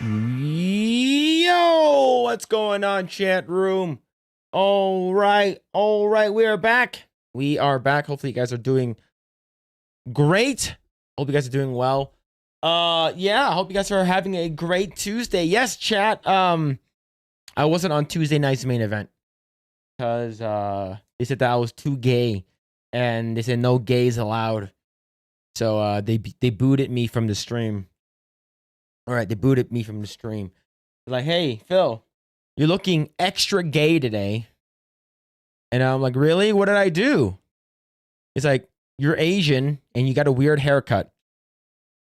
Yo, what's going on, chat room? All right, we are back. Hopefully you guys are doing great. Hope you guys are doing well. Yeah, I hope you guys are having a great Tuesday. Yes, chat. I wasn't on Tuesday night's main event because they said that I was too gay, and they said no gays allowed. So they booted me from the stream. All right, they booted me from the stream. Like, hey, Phil, you're looking extra gay today. And I'm like, really? What did I do? It's like, you're Asian and you got a weird haircut.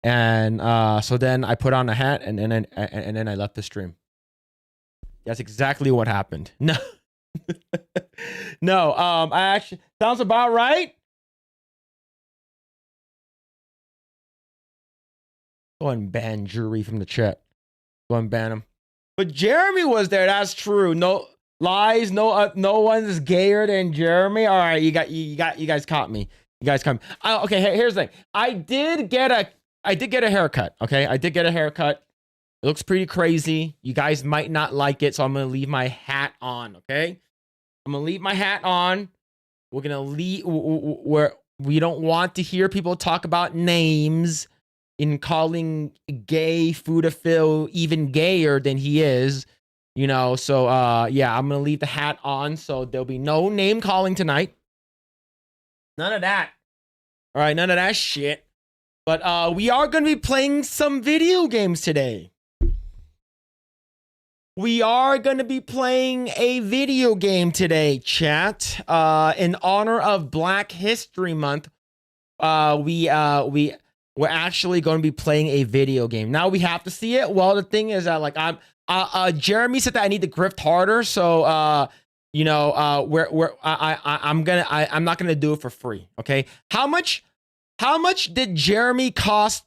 And so then I put on a hat and then I left the stream. That's exactly what happened. No. No, I actually, sounds about right. Go and ban Jury from the chat. Go and ban him. But Jeremy was there. That's true. No lies. No one's gayer than Jeremy. All right, you guys caught me. You guys caught me. Okay, here's the thing. I did get a haircut. Okay, I did get a haircut. It looks pretty crazy. You guys might not like it, so I'm gonna leave my hat on. Okay, I'm gonna leave my hat on. We're gonna leave where we don't want to hear people talk about names in calling gay Fudaphil even gayer than he is, you know. So yeah, I'm gonna leave the hat on, so there'll be no name calling tonight. None of that. All right, none of that shit. But we are gonna be playing some video games today. We are gonna be playing a video game today, chat. In honor of Black History Month, we're actually going to be playing a video game. Now we have to see it. Well, the thing is that like Jeremy said that I need to grift harder, so you know, I'm not gonna do it for free. Okay, how much did Jeremy cost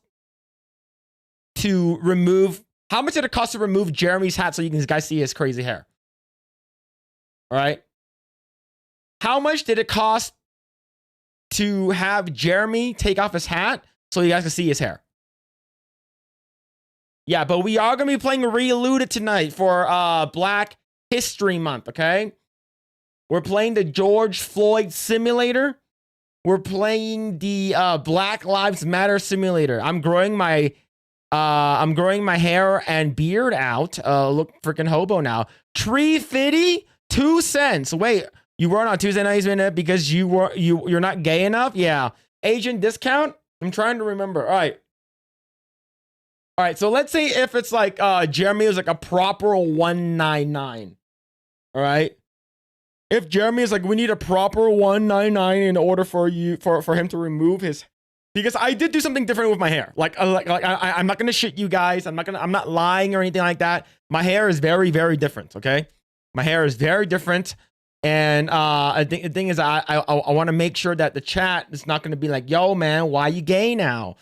to remove? How much did it cost to remove Jeremy's hat so you guys see his crazy hair? All right, how much did it cost to have Jeremy take off his hat so you guys can see his hair? Yeah, but we are going to be playing Relooted tonight for Black History Month, okay? We're playing the George Floyd Simulator. We're playing the Black Lives Matter Simulator. I'm growing my hair and beard out. Look freaking hobo now. Tree Fitty, 2 cents. Wait, you weren't on Tuesday Night's Minute because you're not gay enough? Yeah. Asian discount? I'm trying to remember. All right. So let's say if it's like Jeremy is like a proper 199. All right. If Jeremy is like, we need a proper 199 in order for him to remove his, because I did do something different with my hair. I'm not gonna shit you guys. I'm not lying or anything like that. My hair is very, very different. Okay. My hair is very different. And I think the thing is, I want to make sure that the chat is not going to be like, yo, man, why you gay now?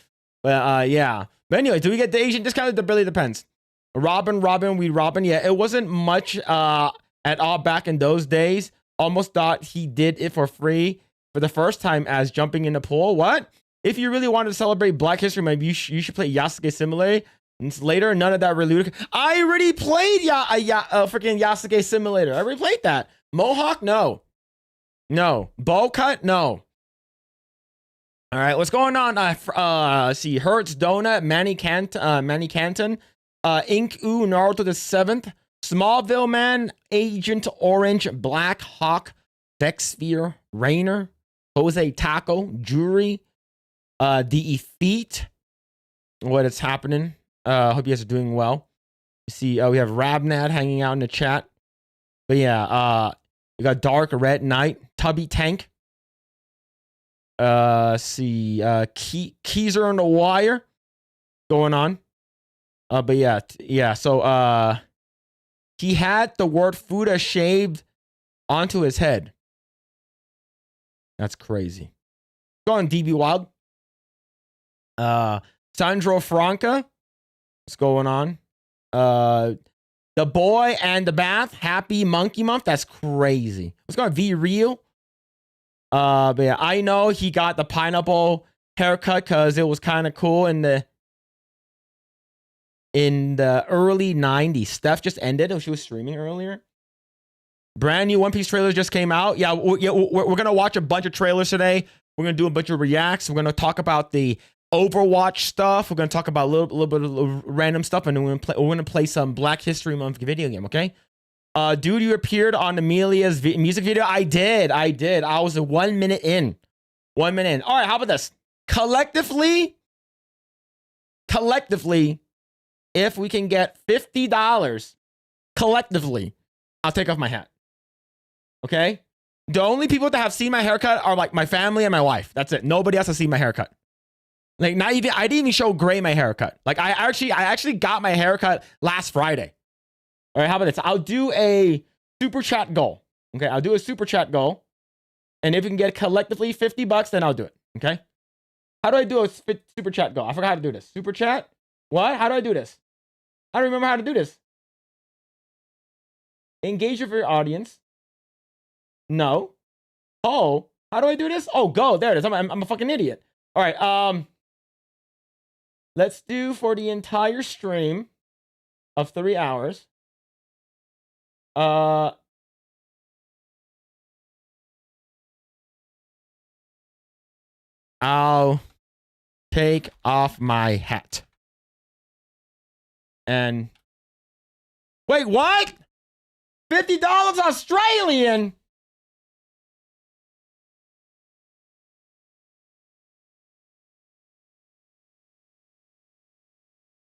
But yeah. But anyway, do we get the Asian discount? It really depends. Robin. Yeah, it wasn't much at all back in those days. Almost thought he did it for free for the first time as jumping in the pool. What? If you really wanted to celebrate Black History Month, you should play Yasuke Simulator. And later, none of that really. I already played freaking Yasuke Simulator. I already played that. Mohawk? No. Bowl cut? No. All right, what's going on? See, Hertz Donut, Manny Canton, Ink Ooh, Naruto the 7th, Smallville Man, Agent Orange, Black Hawk, Vexsphere, Rainer, Jose Taco, Jury, The Effete. What is happening? Hope you guys are doing well. You see, we have Rabnad hanging out in the chat. But yeah, we got Dark Red Knight, Tubby Tank. See, Keys are on the wire going on. But yeah. So he had the word Fuda shaved onto his head. That's crazy. Go on, DB Wild. Sandro Franca. What's going on? The Boy and the Bath. Happy Monkey Month. That's crazy. What's going on? V Real. But yeah, I know he got the pineapple haircut because it was kind of cool in the in the early 90s. Steph just ended. She was streaming earlier. Brand new One Piece trailers just came out. Yeah, we're going to watch a bunch of trailers today. We're going to do a bunch of reacts. We're going to talk about the Overwatch stuff. We're going to talk about a little bit of random stuff. And we're going to play some Black History Month video game, okay? Dude, you appeared on Amelia's music video. I did. I was 1 minute in. 1 minute in. All right, how about this? Collectively, if we can get $50 collectively, I'll take off my hat. Okay? The only people that have seen my haircut are like my family and my wife. That's it. Nobody else has seen my haircut. Like, not even, I didn't even show Gray my haircut. Like, I actually got my haircut last Friday. All right, how about this? I'll do a super chat goal. Okay, I'll do a super chat goal. And if we can get collectively $50, then I'll do it. Okay? How do I do a super chat goal? I forgot how to do this. Super chat? What? How do I do this? I don't remember how to do this. Engage with your audience. No. Oh, how do I do this? Oh, go. There it is. I'm a fucking idiot. All right. Let's do for the entire stream of 3 hours. I'll take off my hat. And wait, what? $50 Australian?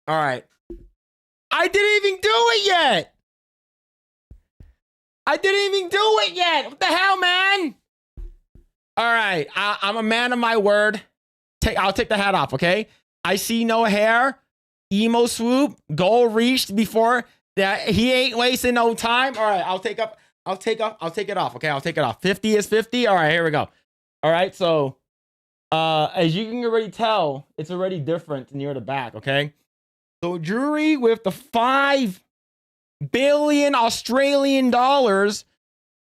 All right. I didn't even do it yet. What the hell, man? All right. I'm a man of my word. I'll take the hat off, okay? I see no hair. Emo swoop. Goal reached before that. He ain't wasting no time. All right. I'll take it off. Okay. I'll take it off. 50 is 50. All right. Here we go. All right. So, as you can already tell, it's already different near the back. Okay. So jury with the 5 billion Australian dollars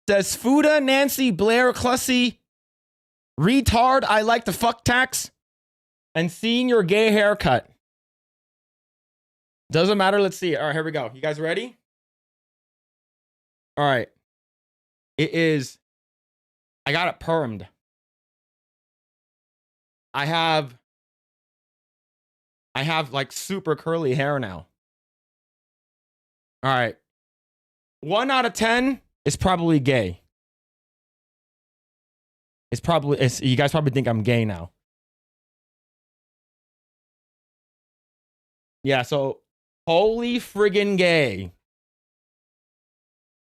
says Fuda, Nancy, Blair, Clussy, retard, I like the fuck tax, and seeing your gay haircut. Doesn't matter. Let's see it. All right, here we go. You guys ready? All right. It is. I got it permed. I have like super curly hair now. All right. 1 out of 10 is probably gay. You guys probably think I'm gay now. Yeah, so holy friggin' gay.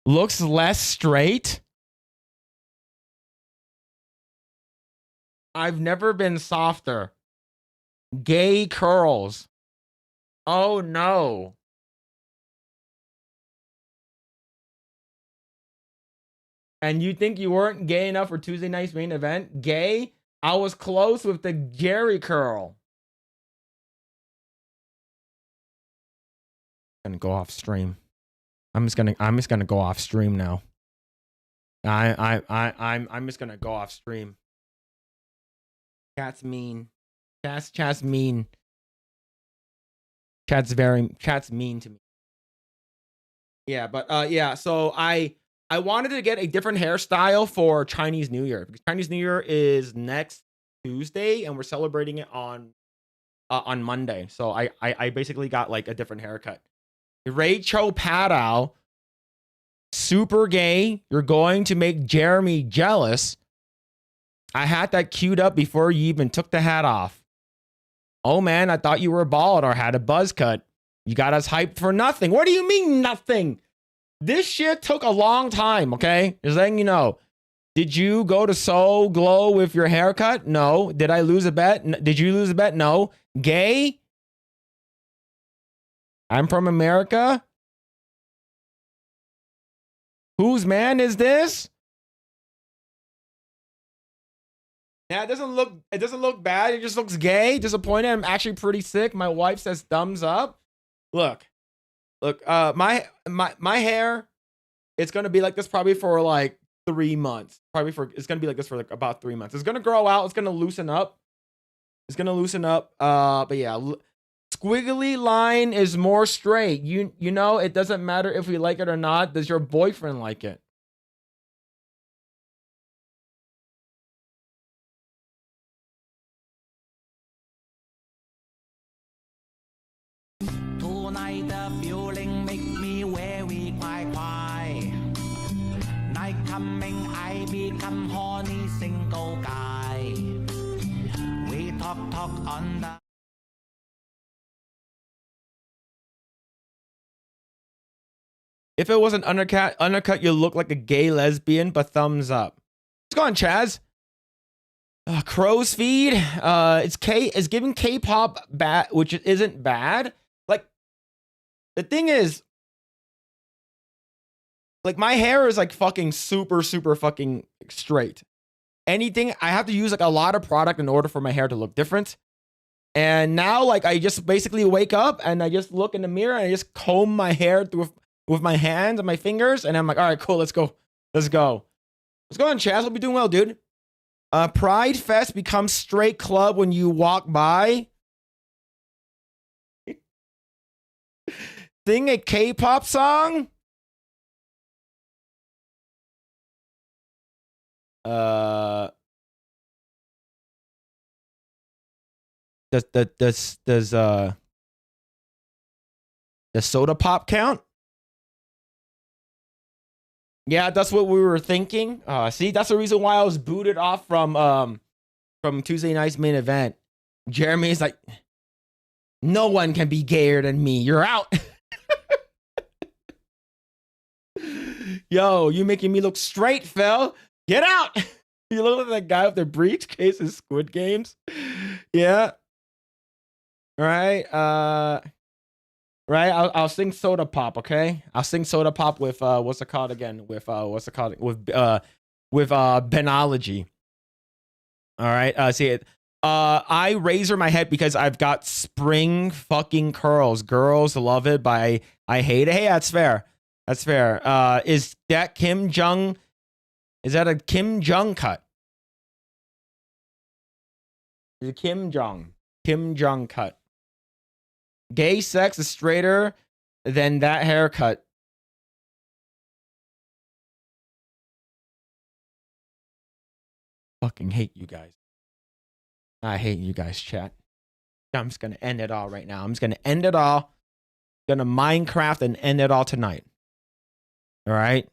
Looks less straight. I've never been softer. Gay curls. Oh no. And you think you weren't gay enough for Tuesday night's main event? Gay? I was close with the Jerry curl. I'm gonna go off stream. I'm just gonna go off stream now. I'm just gonna go off stream. Chat's mean. Chat's mean. Chat's mean to me. Yeah, but yeah, so I wanted to get a different hairstyle for Chinese New Year because Chinese New Year is next Tuesday and we're celebrating it on Monday. So I basically got like a different haircut. Rachel Paddow, super gay. You're going to make Jeremy jealous. I had that queued up before you even took the hat off. Oh man, I thought you were bald or had a buzz cut. You got us hyped for nothing. What do you mean nothing? This shit took a long time, okay? Just letting you know. Did you go to Soul Glow with your haircut? No. Did I lose a bet? Did you lose a bet? No. Gay? I'm from America? Whose man is this? Yeah, it doesn't look bad. It just looks gay. Disappointed. I'm actually pretty sick. My wife says thumbs up. Look, my hair, it's gonna be like this probably for like 3 months. It's gonna be like this for like about 3 months. It's gonna grow out. It's gonna loosen up. But yeah, squiggly line is more straight. You know, it doesn't matter if we like it or not. Does your boyfriend like it? Tonight the feeling make me very quiet. Night coming, I become horny single guy. We talk on the. If it was an undercut, you look like a gay lesbian, but thumbs up. What's going on, Chaz? Crow's feed. It's giving K-pop bad, which isn't bad. Like, the thing is, like, my hair is like fucking super fucking straight. Anything, I have to use like a lot of product in order for my hair to look different. And now, like, I just basically wake up and I just look in the mirror and I just comb my hair through with my hands and my fingers, and I'm like, all right, cool, let's go. What's going on, Chaz? Hope you're doing well, dude. Pride Fest becomes straight club when you walk by. Sing a K-pop song. Does soda pop count? Yeah, that's what we were thinking. See, that's the reason why I was booted off from Tuesday night's main event. Jeremy's like, no one can be gayer than me. You're out. Yo, you making me look straight, Phil. Get out. You look like that guy with the briefcase in Squid Games. Yeah. Right. Right, I'll sing Soda Pop, okay? I'll sing Soda Pop with what's it called again? With Benology. All right, see it. I razor my head because I've got spring fucking curls. Girls love it, but I hate it. Hey, that's fair. That's fair. Is that Kim Jong? Is that a Kim Jong cut? Is it Kim Jong? Kim Jong cut. Gay sex is straighter than that haircut. Fucking hate you guys. I hate you guys, chat. I'm just gonna end it all right now. I'm just gonna end it all. Gonna Minecraft and end it all tonight. All right.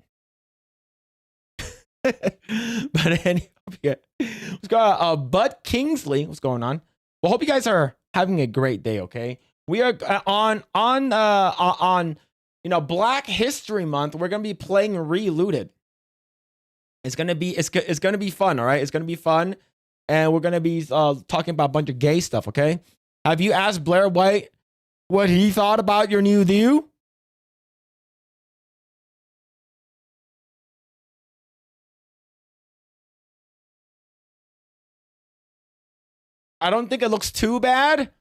But anyway, what's going on? Bud Kingsley, what's going on? Well, hope you guys are having a great day. Okay. We are on Black History Month. We're gonna be playing Relooted. It's gonna be fun, all right? It's gonna be fun, and we're gonna be talking about a bunch of gay stuff. Okay? Have you asked Blair White what he thought about your new view? I don't think it looks too bad.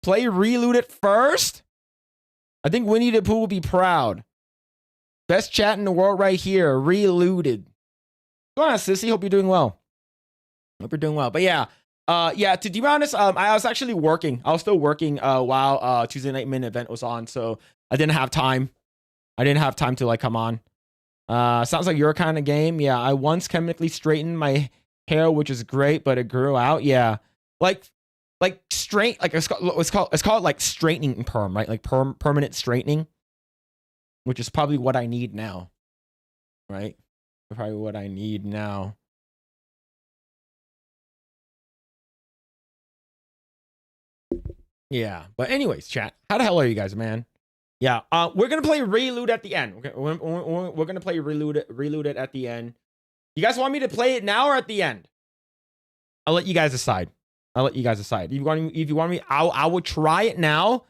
Play Relooted first. I think Winnie the Pooh will be proud. Best chat in the world right here. Relooted. Go on, sissy. Hope you're doing well. Hope you're doing well. But yeah. To be honest, I was actually working. I was still working while Tuesday night main event was on, so I didn't have time. I didn't have time to like come on. Sounds like your kind of game. Yeah, I once chemically straightened my hair, which is great, but it grew out. Yeah. Like straight, like it's called like straightening perm, right? Like permanent straightening, which is probably what I need now, right? Probably what I need now. Yeah, but anyways, chat. How the hell are you guys, man? Yeah, we're gonna play Reload at the end. Okay, we're gonna play Reload it at the end. You guys want me to play it now or at the end? I'll let you guys decide. If you want me, I will try it now,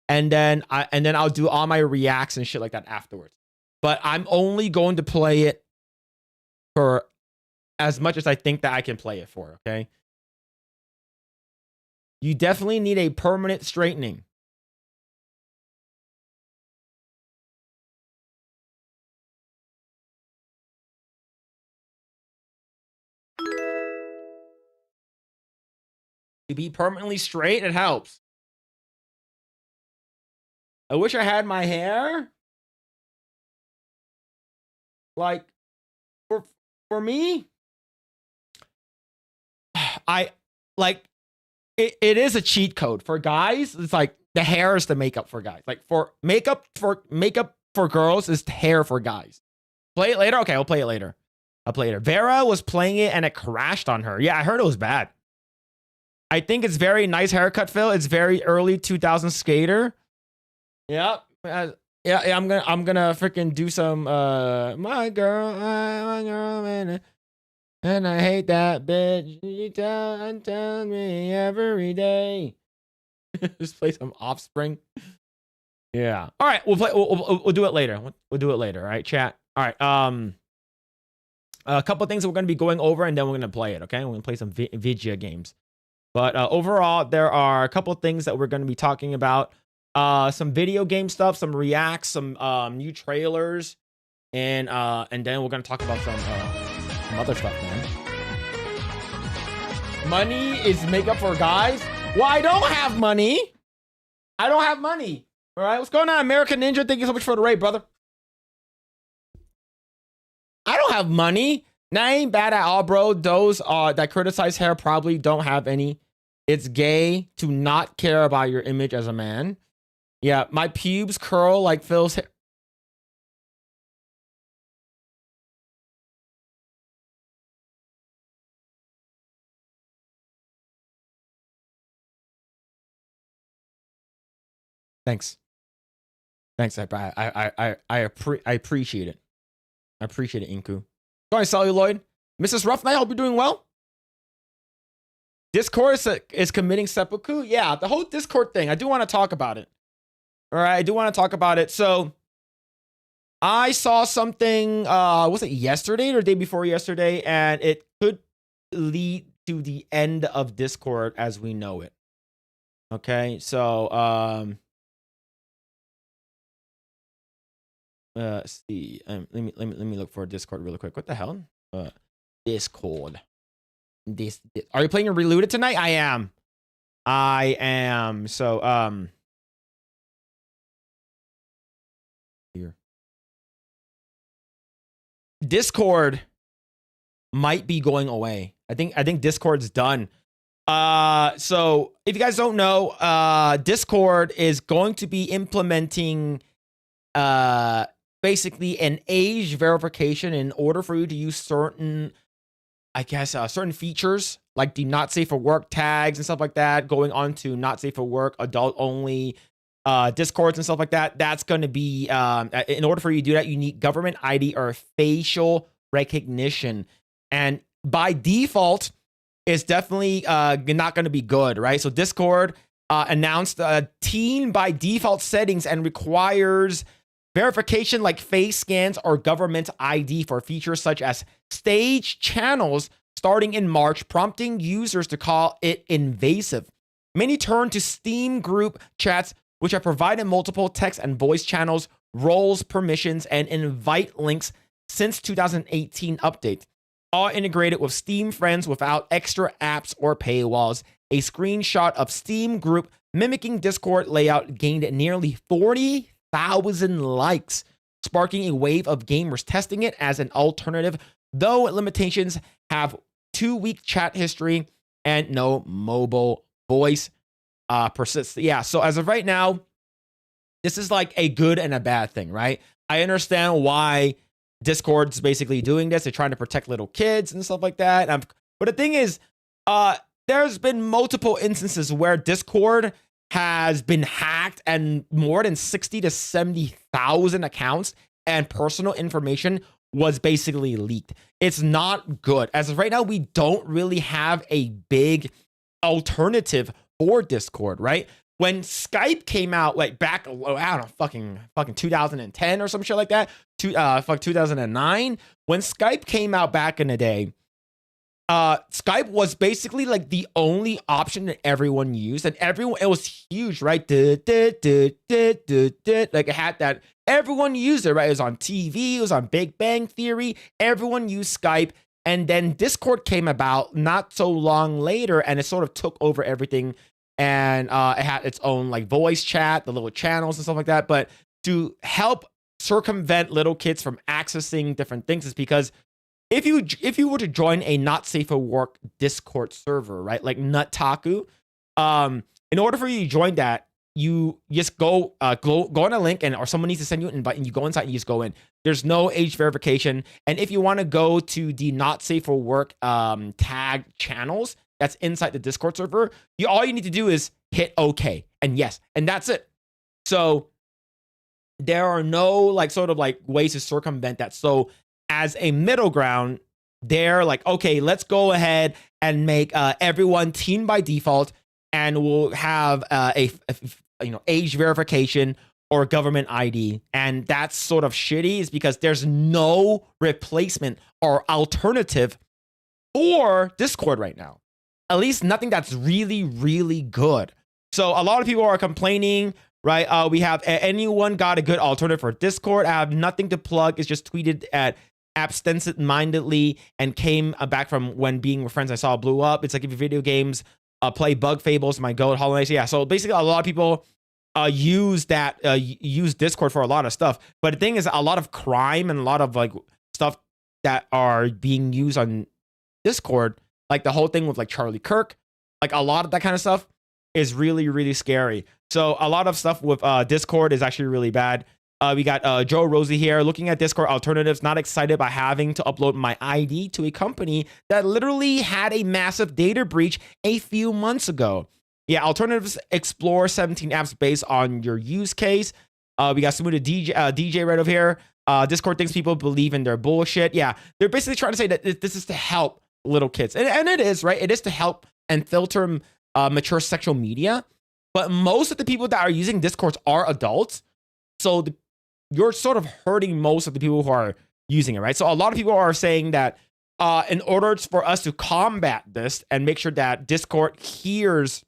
and then I'll do all my reacts and shit like that afterwards. But I'm only going to play it for as much as I think that I can play it for. Okay. You definitely need a permanent straightening. To be permanently straight, it helps. I wish I had my hair. Like, for me, I like it is a cheat code for guys. It's like the hair is the makeup for guys. Like for makeup for girls is hair for guys. Play it later? Okay, I'll play it later. Vera was playing it and it crashed on her. Yeah, I heard it was bad. I think it's very nice haircut, Phil. It's very early 2000 skater. Yep. Yeah, I'm gonna freaking do some my girl, man, and I hate that bitch. You tell me every day. Just play some Offspring. Yeah. All right, we'll play. We'll do it later. We'll do it later. All right, chat. All right. A couple of things that we're gonna be going over, and then we're gonna play it. Okay, we're gonna play some video games. But overall, there are a couple of things that we're gonna be talking about. Some video game stuff, some reacts, some new trailers, and then we're gonna talk about some other stuff, man. Money is makeup for guys. Well, I don't have money. I don't have money. All right, what's going on, American Ninja? Thank you so much for the raid, brother. I don't have money. That ain't bad at all, bro. Those that criticize hair probably don't have any. It's gay to not care about your image as a man. Yeah, my pubes curl like Phil's hair. Thanks. Thanks, I appreciate it. I appreciate it, Inku. Going celluloid. Mrs. Rough Night, hope you're doing well. Discord is committing seppuku. Yeah, the whole Discord thing. I do want to talk about it. All right, I do want to talk about it. So I saw something, was it yesterday or the day before yesterday? And it could lead to the end of Discord as we know it. Okay, so let's see. Let me look for Discord really quick. What the hell? Discord. This are you playing a Relooted tonight? I am. So here. Discord might be going away. I think Discord's done. So if you guys don't know, Discord is going to be implementing basically an age verification in order for you to use certain, I guess, certain features like the not safe for work tags and stuff like that, going on to not safe for work, adult only Discords and stuff like that. That's going to be, in order for you to do that, you need government ID or facial recognition. And by default, it's definitely not going to be good, right? So Discord announced teen by default settings and requires verification like face scans or government ID for features such as stage channels starting in March, prompting users to call it invasive. Many turn to Steam group chats, which have provided multiple text and voice channels, roles, permissions, and invite links since 2018 update, all integrated with Steam Friends without extra apps or paywalls. A screenshot of Steam group mimicking Discord layout gained nearly 40,000 likes, sparking a wave of gamers testing it as an alternative, though limitations have 2-week chat history and no mobile voice persists. Yeah, so as of right now, this is like a good and a bad thing, right? I understand why Discord's basically doing this. They're trying to protect little kids and stuff like that. But the thing is, there's been multiple instances where Discord has been hacked and more than 60 to 70,000 accounts and personal information was basically leaked. It's not good. As of right now, we don't really have a big alternative for Discord, right? When Skype came out, like back, I don't know, fucking 2010 or some shit like that, 2009, when Skype came out back in the day, Skype was basically like the only option that everyone used, and everyone, it was huge, right? Like it had that, everyone used it, right? It was on TV, it was on Big Bang Theory, everyone used Skype, and then Discord came about not so long later, and it sort of took over everything. and it had its own like voice chat, the little channels and stuff like that. But to help circumvent little kids from accessing different things is because if you were to join a not safe for work Discord server, right, like Nuttaku, in order for you to join that, you just go on a link, or someone needs to send you an invite, and you go inside and you just go in. There's no age verification, and if you want to go to the not safe for work tag channels that's inside the Discord server, all you need to do is hit OK and yes, and that's it. So there are no like sort of like ways to circumvent that. So as a middle ground, they're like, okay, let's go ahead and make everyone teen by default, and we'll have a age verification or government ID. And that's sort of shitty, is because there's no replacement or alternative for Discord right now. At least nothing that's really, really good. So a lot of people are complaining, right? We have anyone got a good alternative for Discord? I have nothing to plug. It's just tweeted at absent-mindedly and came back from when being with friends I saw blew up. It's like if you video games, play Bug Fables, my goat, Hollow Knight. Yeah, so basically a lot of people use Discord for a lot of stuff. But the thing is, a lot of crime and a lot of like stuff that are being used on Discord, like the whole thing with like Charlie Kirk, like a lot of that kind of stuff is really, really scary. So a lot of stuff with Discord is actually really bad. We got Joe Rosie here looking at Discord alternatives, not excited by having to upload my ID to a company that literally had a massive data breach a few months ago. Yeah, alternatives explore 17 apps based on your use case. We got Smooth DJ right over here. Discord thinks people believe in their bullshit. Yeah, they're basically trying to say that this is to help little kids. And it is, right? It is to help and filter mature sexual media. But most of the people that are using Discord are adults. So you're sort of hurting most of the people who are using it, right? So a lot of people are saying that in order for us to combat this and make sure that Discord hears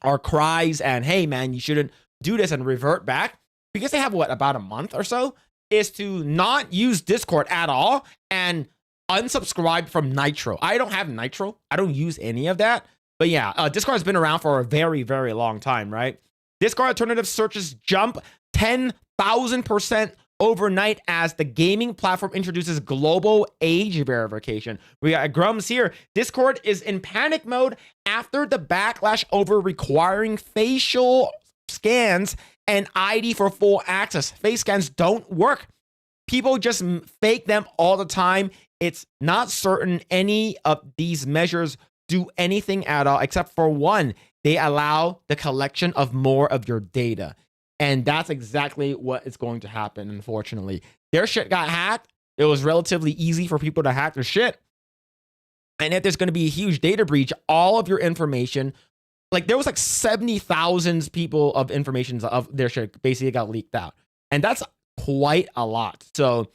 our cries and, hey, man, you shouldn't do this, and revert back, because they have, about a month or so, is to not use Discord at all and unsubscribe from Nitro. I don't have Nitro. I don't use any of that. But yeah, Discord has been around for a very, very long time, right? Discord alternative searches jump 10,000% overnight as the gaming platform introduces global age verification. We got Grums here. Discord is in panic mode after the backlash over requiring facial scans and ID for full access. Face scans don't work. People just fake them all the time. It's not certain any of these measures do anything at all, except for one. They allow the collection of more of your data. And that's exactly what is going to happen, unfortunately. Their shit got hacked. It was relatively easy for people to hack their shit. And if there's going to be a huge data breach, all of your information, like there was like 70,000 people of information of their shit basically got leaked out. And that's quite a lot. So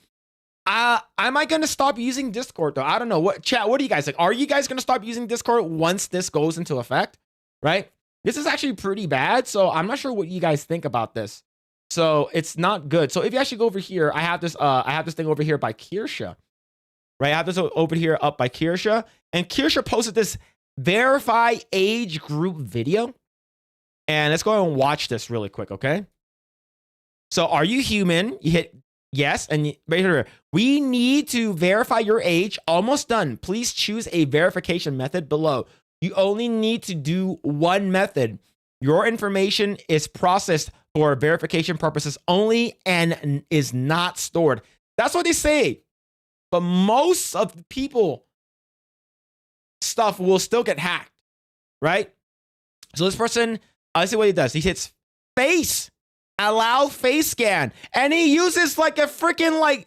am I going to stop using Discord though? I don't know. What chat, what do you guys think? Are you guys going to stop using Discord once this goes into effect? Right? This is actually pretty bad, so I'm not sure what you guys think about this. So it's not good. So if you actually go over here, I have this thing over here by Kirsha, right? I have this over here up by Kirsha, and Kirsha posted this verify age group video, and let's go and watch this really quick, okay? So are you human? You hit yes, and right here, we need to verify your age. Almost done. Please choose a verification method below. You only need to do one method. Your information is processed for verification purposes only and is not stored. That's what they say. But most of the people stuff will still get hacked, right? So this person, I see what he does. He hits face, allow face scan, and he uses like a freaking like,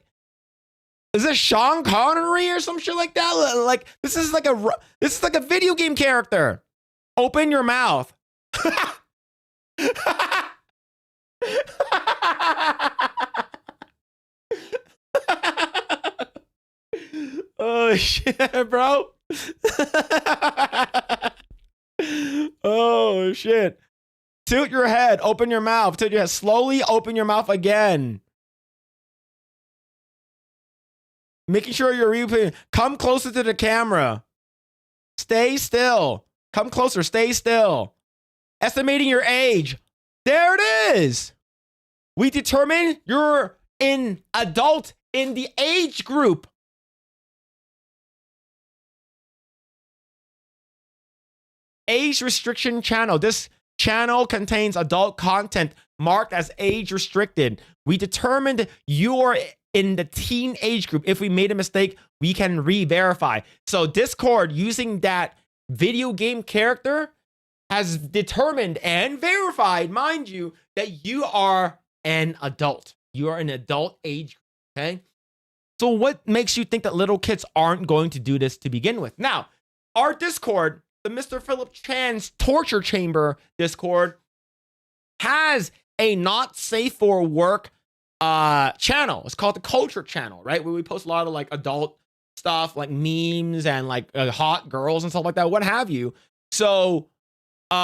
is this Sean Connery or some shit like that? Like this is like a video game character. Open your mouth. Oh shit, bro. Oh shit. Tilt your head, open your mouth. Tilt your head. Slowly open your mouth again. Making sure you're replaying. Come closer to the camera. Stay still. Come closer. Stay still. Estimating your age. There it is. We determine you're an adult in the age group. Age restriction channel. This channel contains adult content marked as age restricted. We determined you're in the teen age group. If we made a mistake, we can re-verify. So Discord, using that video game character, has determined and verified, mind you, that you are an adult. You are an adult age group, okay? So what makes you think that little kids aren't going to do this to begin with? Now, our Discord, the Mr. Philip Chan's torture chamber Discord, has a not safe for work channel. It's called the culture channel, right? Where we post a lot of like adult stuff, like memes and like hot girls and stuff like that, what have you. So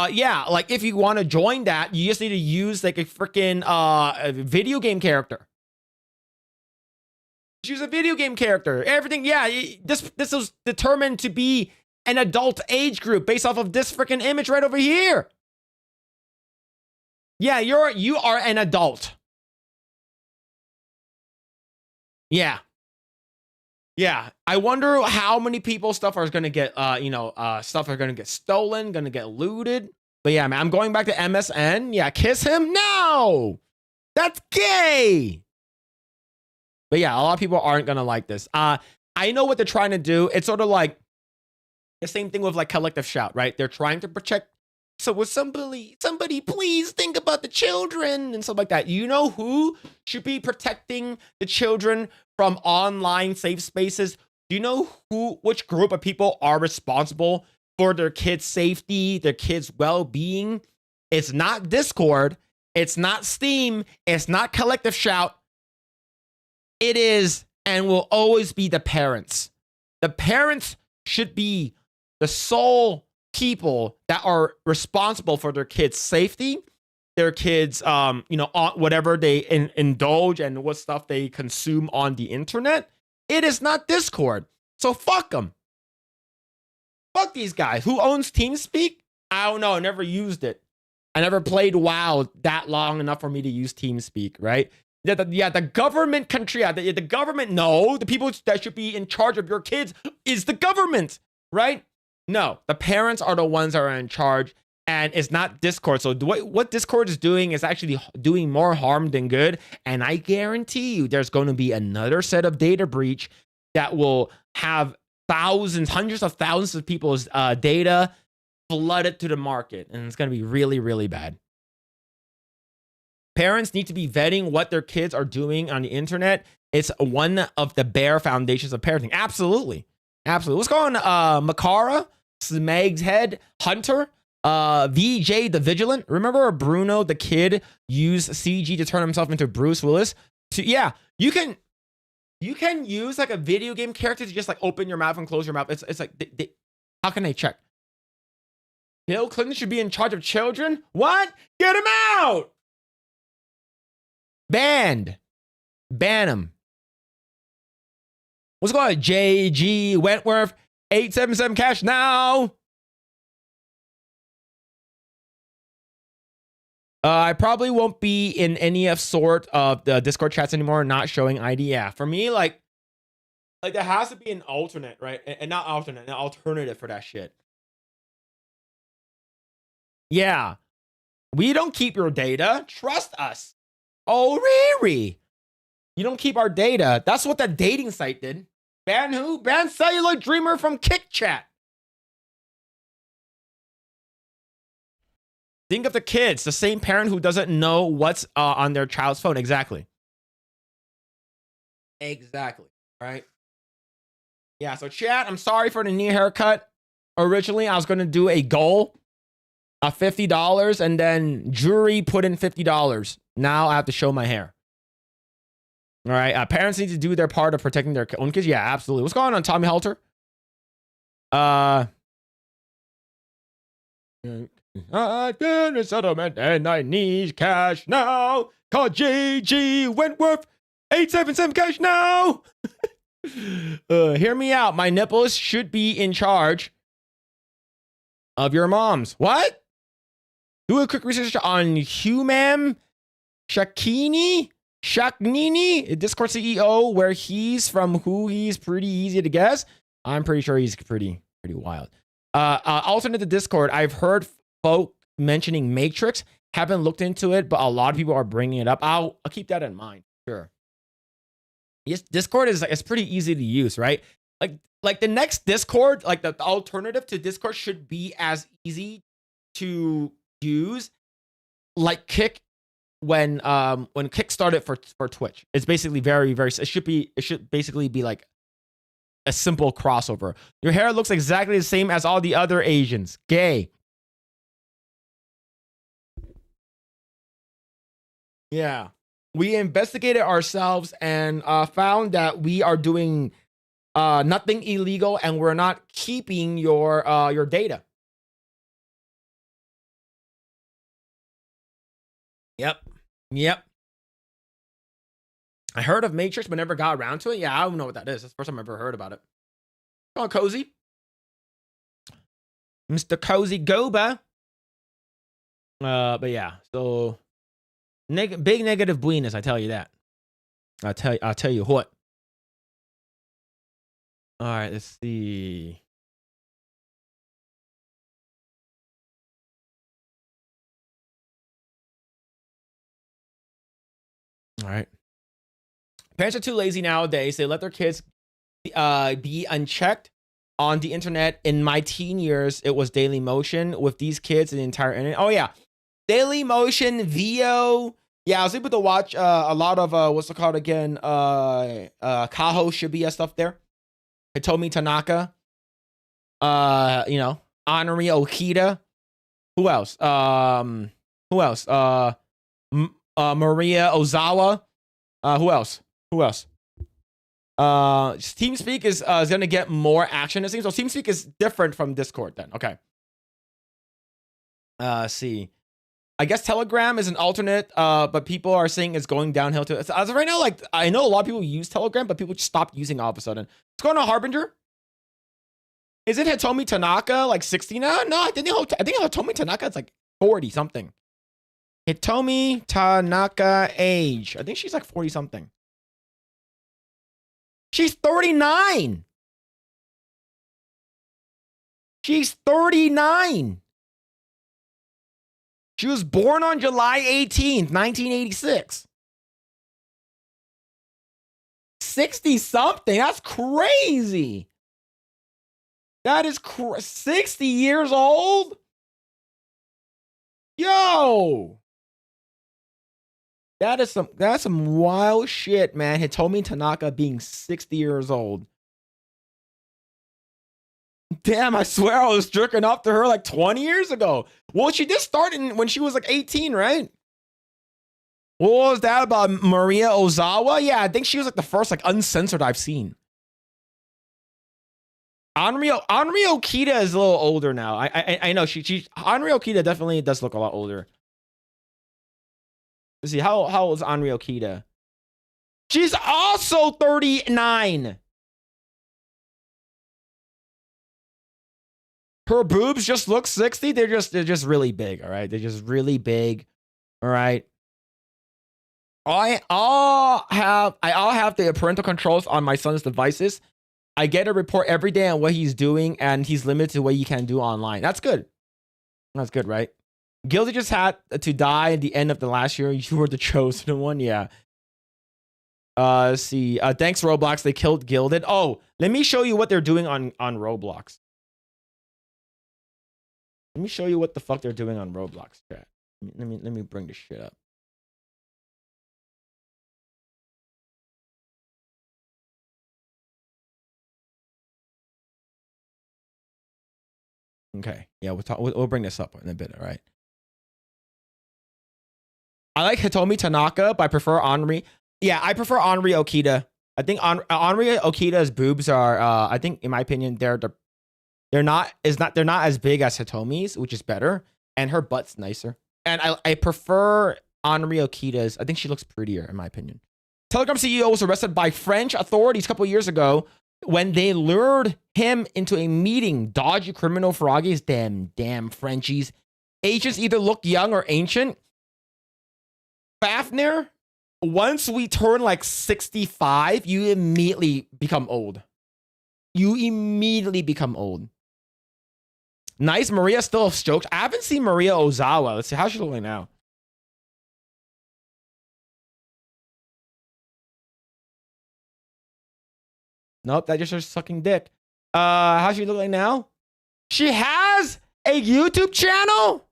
yeah, like if you want to join that, you just need to use like a freaking video game character. Choose a video game character. Everything, yeah. This was determined to be an adult age group based off of this freaking image right over here. Yeah, you are an adult. Yeah. Yeah. I wonder how many people stuff are gonna get stuff are gonna get stolen, gonna get looted. But yeah, man, I'm going back to MSN. Yeah, kiss him? No! That's gay! But yeah, a lot of people aren't gonna like this. I know what they're trying to do. It's sort of like the same thing with like Collective Shout, right? They're trying to protect. So with somebody please think about the children and stuff like that. You know who should be protecting the children from online safe spaces? Do you know which group of people are responsible for their kids' safety, their kids' well-being? It's not Discord. It's not Steam. It's not Collective Shout. It is and will always be the parents. The parents should be the sole people that are responsible for their kids' safety, their kids, on whatever they indulge and what stuff they consume on the internet. It is not Discord. So fuck them. Fuck these guys. Who owns TeamSpeak? I don't know. I never used it. I never played WoW that long enough for me to use TeamSpeak, right? The government country, the government, no, the people that should be in charge of your kids is the government, right? No, the parents are the ones that are in charge, and it's not Discord. So what Discord is doing is actually doing more harm than good, and I guarantee you there's going to be another set of data breach that will have thousands, hundreds of thousands of people's data flooded to the market, and it's going to be really, really bad. Parents need to be vetting what their kids are doing on the internet. It's one of the bare foundations of parenting. Absolutely. Absolutely. What's going on? Makara, Smeg's Head, Hunter, VJ the Vigilant. Remember Bruno, the kid, used CG to turn himself into Bruce Willis? So, yeah, you can use like a video game character to just like open your mouth and close your mouth. It's like, how can they check? Bill Clinton should be in charge of children? What? Get him out! Banned. Ban him. What's going on? JG Wentworth, 877 cash now. I probably won't be in any of sort of the Discord chats anymore, not showing ID. Yeah, for me, like there has to be an alternate, right? And not alternate, an alternative for that shit. Yeah. We don't keep your data. Trust us. Oh, really? You don't keep our data. That's what that dating site did. Ban who? Ban Cellular Dreamer from KickChat. Think of the kids, the same parent who doesn't know what's on their child's phone. Exactly. Exactly. Right? Yeah, so chat, I'm sorry for the knee haircut. Originally, I was going to do a goal of $50, and then jury put in $50. Now I have to show my hair. All right. Parents need to do their part of protecting their own kids. Yeah, absolutely. What's going on, Tommy Halter? I did a settlement and I need cash now. Call JG Wentworth 877 cash now. Hear me out. My nipples should be in charge of your mom's. What? Do a quick research on Humam Shakini, a Discord CEO, where he's from, who he's pretty easy to guess. I'm pretty sure he's pretty wild. Alternate to Discord, I've heard folk mentioning Matrix. Haven't looked into it, but a lot of people are bringing it up. I'll keep that in mind. Sure. Yes, Discord is it's pretty easy to use, right? Like the next Discord, like the alternative to Discord should be as easy to use like Kick when Kick started for Twitch. It's basically very it should basically be like a simple crossover. Your hair looks exactly the same as all the other Asians. Gay. Yeah. We investigated ourselves and found that we are doing nothing illegal and we're not keeping your data. Yep. I heard of Matrix but never got around to it. Yeah, I don't know what that is. That's the first time I ever heard about it. Come on, Cozy. Mr. Cozy Goba. But yeah, so big negative buenas, I tell you that. I'll tell you what. All right, let's see. All right. Parents are too lazy nowadays. They let their kids be unchecked on the internet. In my teen years, it was Daily Motion. With these kids and the entire internet. Oh yeah, Daily Motion, Vio. Yeah, I was able to watch a lot of what's it called again? Kaho Shibuya stuff there. Hitomi Tanaka. You know, Honoree Okita. Who else? Maria Ozawa. Who else? TeamSpeak is gonna get more action, it seems. So TeamSpeak is different from Discord then. Okay. See. I guess Telegram is an alternate, but people are saying it's going downhill too. As of right now, like I know a lot of people use Telegram, but people just stopped using all of a sudden. What's going on, Harbinger? Is it Hitomi Tanaka like 60 now? No, I think Hitomi Tanaka is like 40 something. Hitomi Tanaka age. I think she's like 40 something. She's 39. She's 39. She was born on July 18th, 1986. 60 something. That's crazy. That is 60 years old? Yo. That's some wild shit, man. Hitomi Tanaka being 60 years old. Damn, I swear I was jerking off to her like 20 years ago. Well, she did start when she was like 18, right? What was that about Maria Ozawa? Yeah, I think she was like the first like uncensored I've seen. Honoree Okita is a little older now. I know she Honoree Okita definitely does look a lot older. Let's see, how old is Honoree Okita? She's also 39. Her boobs just look 60. They're just really big, all right? They're just really big. All right. I'll have the parental controls on my son's devices. I get a report every day on what he's doing, and he's limited to what he can do online. That's good. That's good, right? Gilded just had to die at the end of the last year. You were the chosen one. Yeah. Let's see. Thanks, Roblox. They killed Gilded. Oh, let me show you what they're doing on Roblox. Let me show you what the fuck they're doing on Roblox, chat. Let me bring this shit up. Okay. Yeah, we'll bring this up in a bit, all right? I like Hitomi Tanaka, but I prefer Honoree. Yeah, I prefer Honoree Okita. I think Honoree Okita's boobs are I think in my opinion they're not as big as Hitomi's, which is better, and her butt's nicer. And I prefer Honoree Okita's. I think she looks prettier in my opinion. Telegram CEO was arrested by French authorities a couple years ago when they lured him into a meeting. Dodgy criminal froggies, damn Frenchies. Asians either look young or ancient. Fafnir, once we turn like 65, you immediately become old. You immediately become old. Nice. Maria still stoked. I haven't seen Maria Ozawa. Let's see. How's she looking now? Nope, that just her sucking dick. How's she look like now? She has a YouTube channel?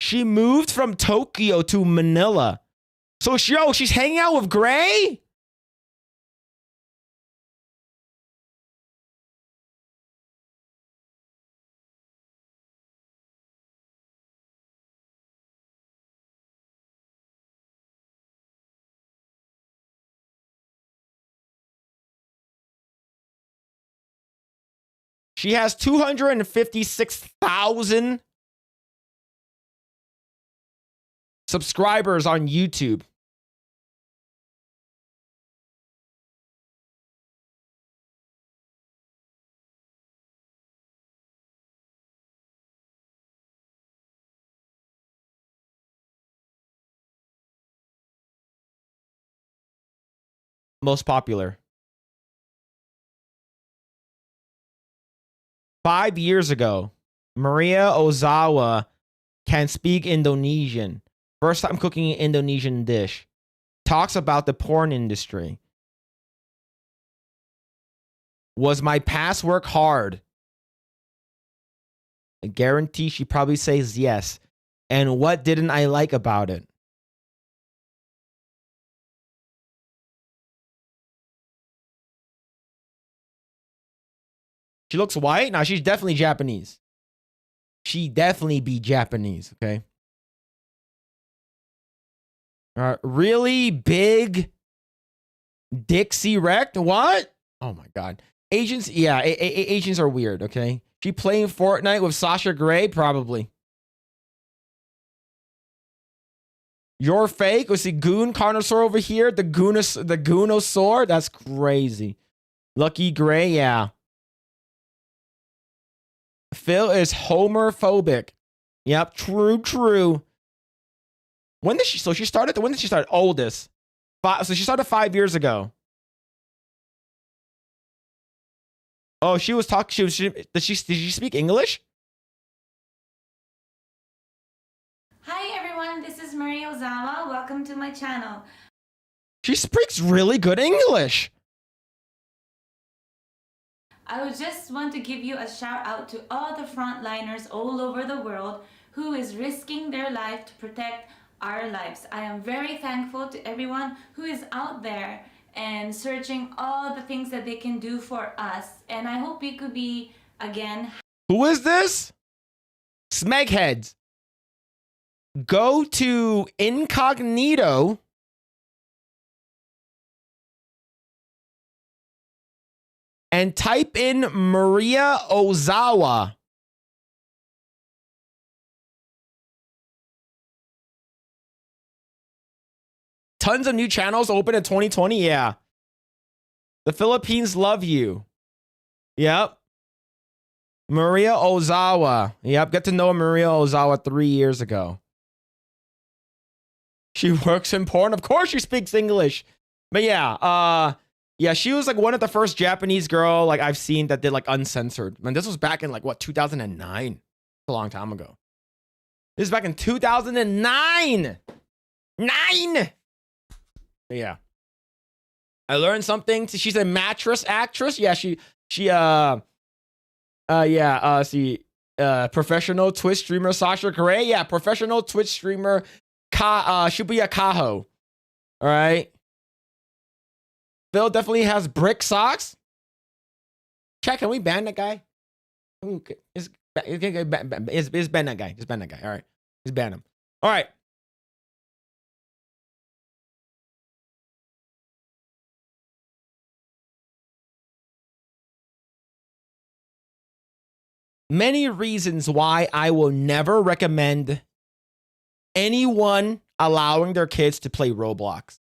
She moved from Tokyo to Manila. So, she's hanging out with Gray? She has 256,000 subscribers on YouTube. Most popular. 5 years ago, Maria Ozawa can speak Indonesian. First time cooking an Indonesian dish. Talks about the porn industry. Was my past work hard? I guarantee she probably says yes. And what didn't I like about it? She looks white? Now she's definitely Japanese. She definitely be Japanese, okay? Really big Dixie wrecked? What? Oh my god. Asians, yeah, Asians are weird, okay? She playing Fortnite with Sasha Grey? Probably. You're fake? Was the Goon Carnosaur over here? The Goonosaur? That's crazy. Lucky Gray, yeah. Phil is homophobic. Yep, true. When did she? So she started. When did she start? Oldest. So she started 5 years ago. Oh, she was talking. Did she speak English? Hi everyone, this is Maria Ozawa. Welcome to my channel. She speaks really good English. I would just want to give you a shout out to all the frontliners all over the world who is risking their life to protect our lives. I am very thankful to everyone who is out there and searching all the things that they can do for us. And I hope we could be, again... Who is this? Smegheads. Go to incognito. And type in Maria Ozawa. Tons of new channels open in 2020. Yeah. The Philippines love you. Yep. Maria Ozawa. Yep. Get to know Maria Ozawa 3 years ago. She works in porn. Of course she speaks English. But yeah, yeah, she was like one of the first Japanese girl like I've seen that did like uncensored. Man, this was back in like what, 2009? A long time ago. This is back in 2009. Yeah. I learned something. She's a mattress actress. Yeah, professional Twitch streamer Sasha Grey. Yeah, professional Twitch streamer Shibuya Kaho. All right. Phil definitely has brick socks. Check, can we ban that guy? It's ban that guy. Just ban that guy. All right. Just ban him. All right. Many reasons why I will never recommend anyone allowing their kids to play Roblox.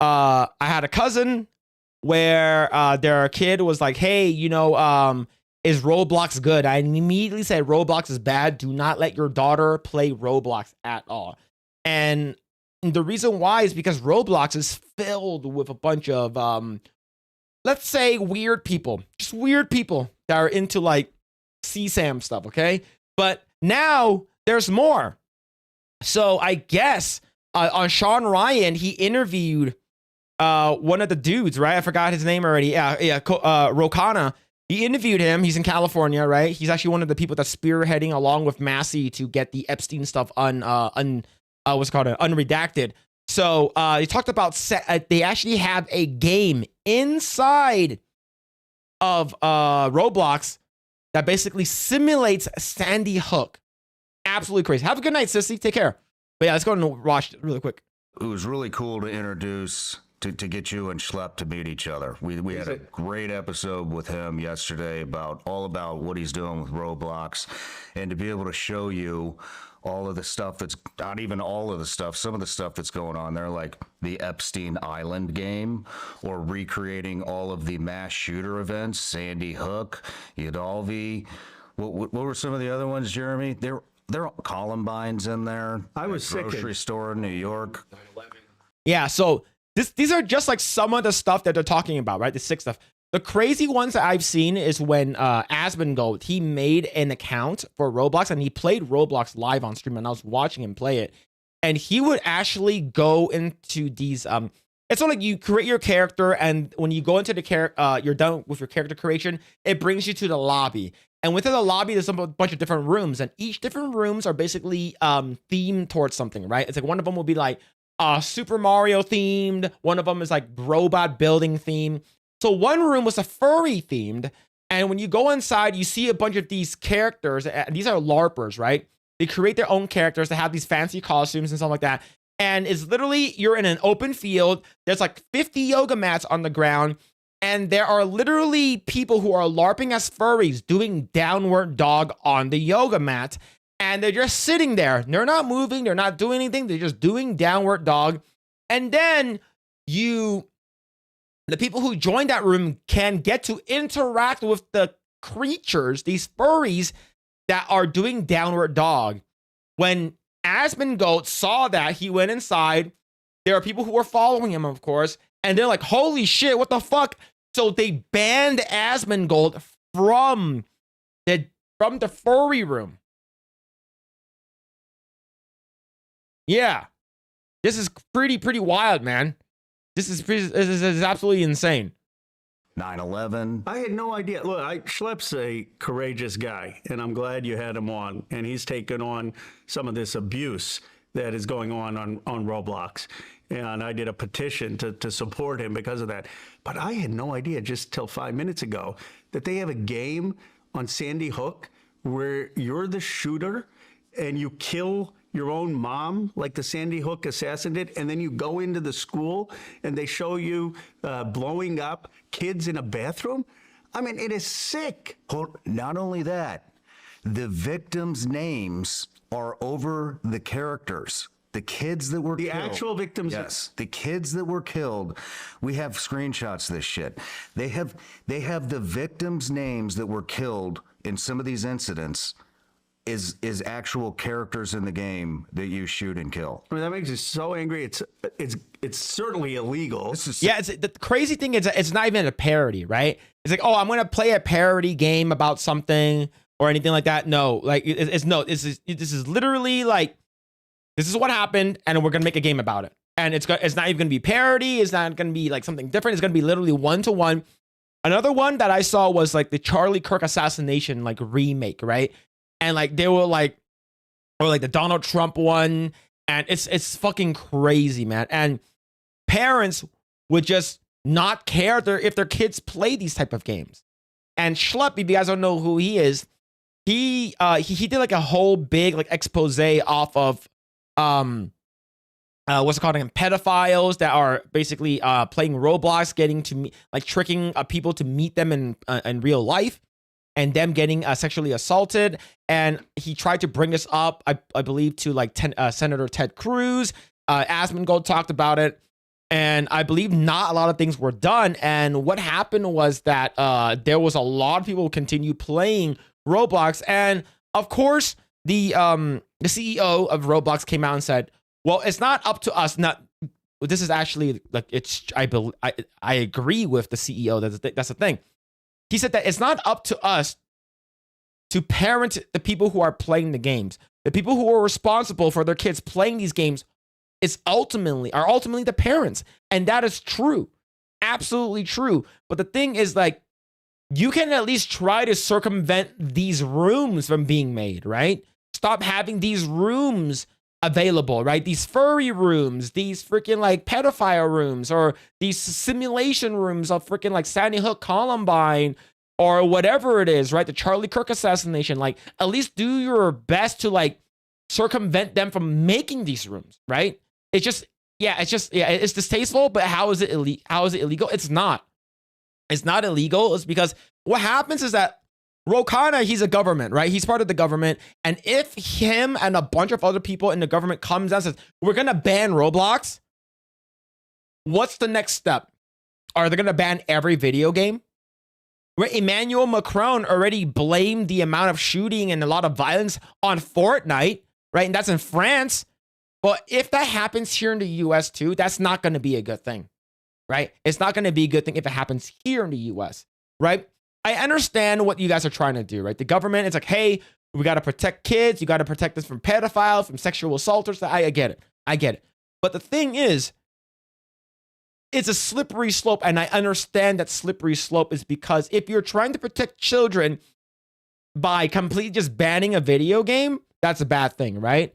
I had a cousin where their kid was like, hey, is Roblox good? I immediately said Roblox is bad. Do not let your daughter play Roblox at all. And the reason why is because Roblox is filled with a bunch of, let's say, weird people. Just weird people that are into like CSAM stuff, okay? But now there's more. So I guess on Sean Ryan, he interviewed one of the dudes, right? I forgot his name already. Rokana. He interviewed him. He's in California, right? He's actually one of the people that's spearheading along with Massey to get the Epstein stuff unredacted. So he talked about they actually have a game inside of Roblox that basically simulates Sandy Hook. Absolutely crazy. Have a good night, sissy. Take care. But yeah, let's go and watch it really quick. It was really cool to introduce, to get you and Schlepp to meet each other. We had a great episode with him yesterday all about what he's doing with Roblox, and to be able to show you all of the stuff that's, not even all of the stuff, some of the stuff that's going on there, like the Epstein Island game, or recreating all of the mass shooter events, Sandy Hook, Uvalde. What were some of the other ones, Jeremy? There are Columbine's in there. I was sick. Grocery store in New York. Yeah, so these are just like some of the stuff that they're talking about, right? The sick stuff. The crazy ones that I've seen is when Asmongold, he made an account for Roblox and he played Roblox live on stream, and I was watching him play it. And he would actually go into these it's sort of like you create your character, and when you go into the character, you're done with your character creation, it brings you to the lobby. And within the lobby, there's a bunch of different rooms, and each different rooms are basically themed towards something, right? It's like one of them will be like Super Mario themed. One of them is like robot building themed. So one room was a furry themed, and when you go inside, you see a bunch of these characters, and these are LARPers, right? They create their own characters. They have these fancy costumes and stuff like that. And it's literally, you're in an open field. There's like 50 yoga mats on the ground. And there are literally people who are LARPing as furries doing downward dog on the yoga mat. And they're just sitting there. They're not moving. They're not doing anything. They're just doing downward dog. And then the people who join that room can get to interact with the creatures, these furries that are doing downward dog. When Asmongold saw that, he went inside. There are people who were following him, of course. And they're like, holy shit, what the fuck? So they banned Asmongold from the furry room. Yeah. This is pretty wild, man. This is absolutely insane. 9/11. I had no idea. Look, Schlepp's a courageous guy, and I'm glad you had him on. And he's taken on some of this abuse that is going on Roblox. And I did a petition to support him because of that. But I had no idea just till 5 minutes ago that they have a game on Sandy Hook where you're the shooter and you kill your own mom, like the Sandy Hook assassin did, and then you go into the school and they show you blowing up kids in a bathroom. I mean, it is sick. Not only that, the victims' names are over the characters. The kids that were The killed. actual victims. Yes, the kids that were killed. We have screenshots of this shit. They have the victims' names that were killed in some of these incidents is actual characters in the game that you shoot and kill. I mean, that makes me so angry. It's certainly illegal. Yeah, the crazy thing is it's not even a parody, right? It's like, oh, I'm gonna play a parody game about something or anything like that. No, like this is literally like, this is what happened, and we're gonna make a game about it. And it's not even gonna be parody. It's not gonna be like something different. It's gonna be literally 1-to-1. Another one that I saw was like the Charlie Kirk assassination like remake, right? And like they were like, or like the Donald Trump one, and it's fucking crazy, man. And parents would just not care if their kids play these type of games. And Schlepp, if you guys don't know who he is, he did like a whole big like expose off of what's it called again? Pedophiles that are basically playing Roblox, getting to meet, like tricking people to meet them in real life. and them getting sexually assaulted. And he tried to bring this up, I believe, to like Senator Ted Cruz. Asmongold talked about it. And I believe not a lot of things were done. And what happened was that there was a lot of people who continue playing Roblox. And of course, the CEO of Roblox came out and said, well, it's not up to us. This is actually like I agree with the CEO. That's the thing. He said that it's not up to us to parent the people who are playing the games. The people who are responsible for their kids playing these games are ultimately the parents. And that is true. Absolutely true. But the thing is, like, you can at least try to circumvent these rooms from being made, right? Stop having these rooms available, right? These furry rooms, these freaking like pedophile rooms, or these simulation rooms of freaking like Sandy Hook, Columbine, or whatever it is, right? The Charlie Kirk assassination. Like, at least do your best to like circumvent them from making these rooms, right? It's distasteful, but how is it illegal? It's not. It's not illegal. It's because what happens is that Ro Khanna, he's a government, right? He's part of the government. And if him and a bunch of other people in the government comes out and says, we're going to ban Roblox, what's the next step? Are they going to ban every video game? Right? Emmanuel Macron already blamed the amount of shooting and a lot of violence on Fortnite, right? And that's in France. But if that happens here in the US too, that's not going to be a good thing, right? It's not going to be a good thing if it happens here in the US, right? I understand what you guys are trying to do, right? The government, it's like, hey, we got to protect kids. You got to protect us from pedophiles, from sexual assaulters. I get it. I get it. But the thing is, it's a slippery slope. And I understand that slippery slope is because if you're trying to protect children by completely just banning a video game, that's a bad thing, right?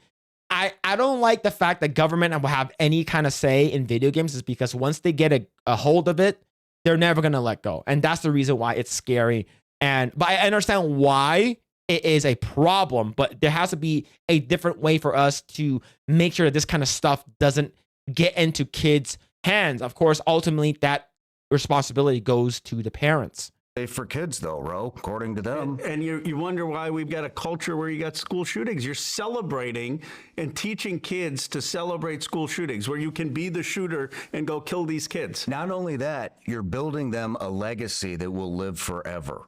I don't like the fact that government will have any kind of say in video games, is because once they get a hold of it, they're never going to let go. And that's the reason why it's scary. But I understand why it is a problem, but there has to be a different way for us to make sure that this kind of stuff doesn't get into kids' hands. Of course, ultimately, that responsibility goes to the parents. Safe for kids, though, Ro, according to them. And you wonder why we've got a culture where you got school shootings. You're celebrating and teaching kids to celebrate school shootings, where you can be the shooter and go kill these kids. Not only that, you're building them a legacy that will live forever.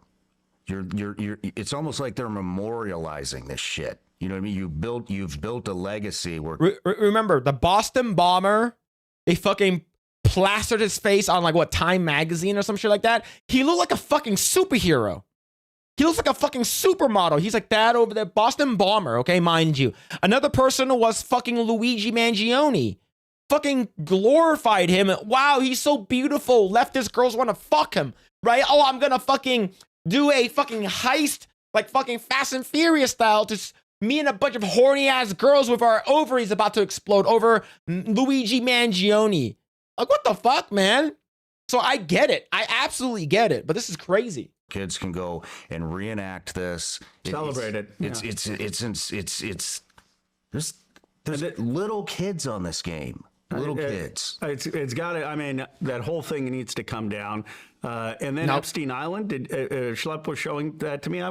It's almost like they're memorializing this shit. You know what I mean? You've built a legacy where. Remember the Boston bomber? They fucking plastered his face on like what, Time magazine or some shit like that. He looked like a fucking superhero. He looks like a fucking supermodel. He's like that over there. Boston bomber, okay, mind you. Another person was fucking Luigi Mangione. Fucking glorified him. Wow, he's so beautiful. Leftist girls want to fuck him, right? Oh, I'm gonna fucking do a fucking heist, like fucking Fast and Furious style, to me and a bunch of horny ass girls with our ovaries about to explode over Luigi Mangione. Like, what the fuck, man? So I get it. I absolutely get it. But this is crazy. Kids can go and reenact this. Celebrate it. There's little kids on this game. Little kids. It's got to, I mean, that whole thing needs to come down. And then Epstein Island, Schlepp was showing that to me.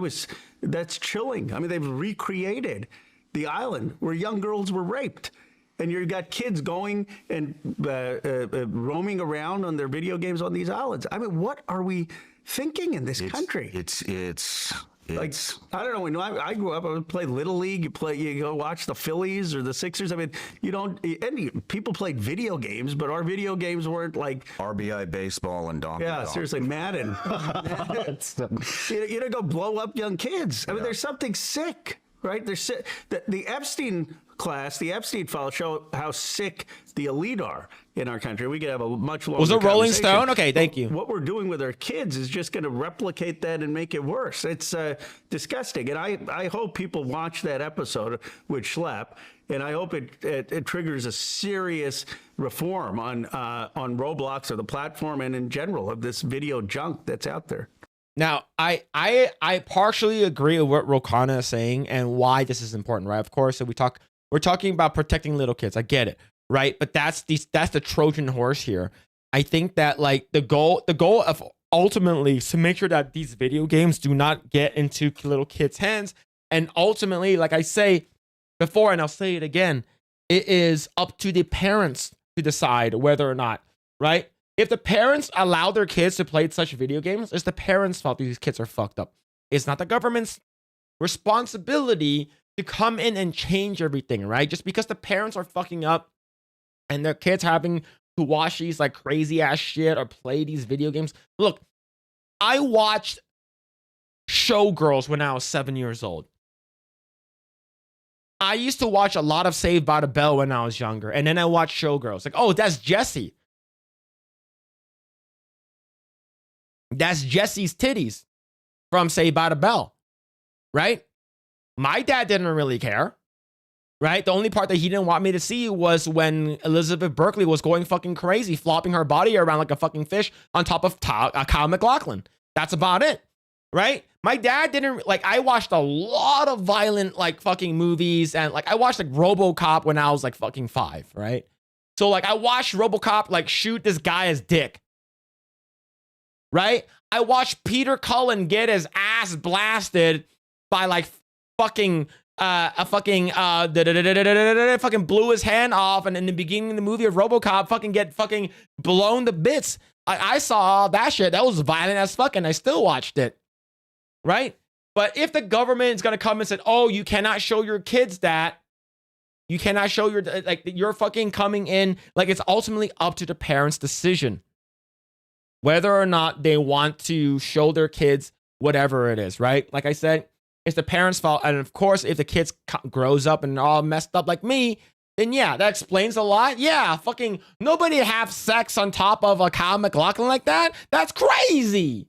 That's chilling. I mean, they've recreated the island where young girls were raped. And you've got kids going and roaming around on their video games on these islands. I mean, what are we thinking in this country? It's like, I don't know. When I grew up, I would play Little League. You go watch the Phillies or the Sixers. I mean, people played video games, but our video games weren't like RBI baseball and Donkey Kong. Seriously, Madden. You don't go blow up young kids. I mean, there's something sick, right? The Epstein class, the Epstein files show how sick the elite are in our country. We could have a much longer. Was it Rolling conversation. Stone? Okay, thank you. What we're doing with our kids is just going to replicate that and make it worse. It's disgusting. And I hope people watch that episode with Schlepp, and I hope it triggers a serious reform on Roblox or the platform and in general of this video junk that's out there. Now, I partially agree with what Ro Khanna is saying and why this is important, right? Of course, so we're talking about protecting little kids. I get it, right? But that's the Trojan horse here. I think that like the goal of ultimately to make sure that these video games do not get into little kids' hands. And ultimately, like I say before, and I'll say it again, it is up to the parents to decide whether or not, right? If the parents allow their kids to play such video games, it's the parents' fault these kids are fucked up. It's not the government's responsibility to come in and change everything, right? Just because the parents are fucking up and their kids having to watch these like crazy ass shit or play these video games. Look, I watched Showgirls when I was 7 years old. I used to watch a lot of Saved by the Bell when I was younger, and then I watched Showgirls. Like, oh, that's Jessie. That's Jesse's titties from Saved by the Bell, right? My dad didn't really care, right? The only part that he didn't want me to see was when Elizabeth Berkley was going fucking crazy, flopping her body around like a fucking fish on top of Kyle MacLachlan. That's about it, right? My dad didn't, like, I watched a lot of violent, like, fucking movies, and, like, I watched, like, RoboCop when I was, like, fucking 5, right? So, like, I watched RoboCop, like, shoot this guy's dick, right? I watched Peter Cullen get his ass blasted by, like, fucking fucking blew his hand off, and in the beginning of the movie of RoboCop fucking get fucking blown to bits. I saw all that shit. That was violent as fuck, and I still watched it, right? But if the government is gonna come and say, oh, you cannot show your kids that, you cannot show your, like, you're fucking coming in, like, it's ultimately up to the parents' decision whether or not they want to show their kids whatever it is, right? Like I said, it's the parents' fault. And of course, if the kids grows up and all messed up like me, then yeah, that explains a lot. Yeah, fucking nobody have sex on top of a Kyle MacLachlan like that. That's crazy,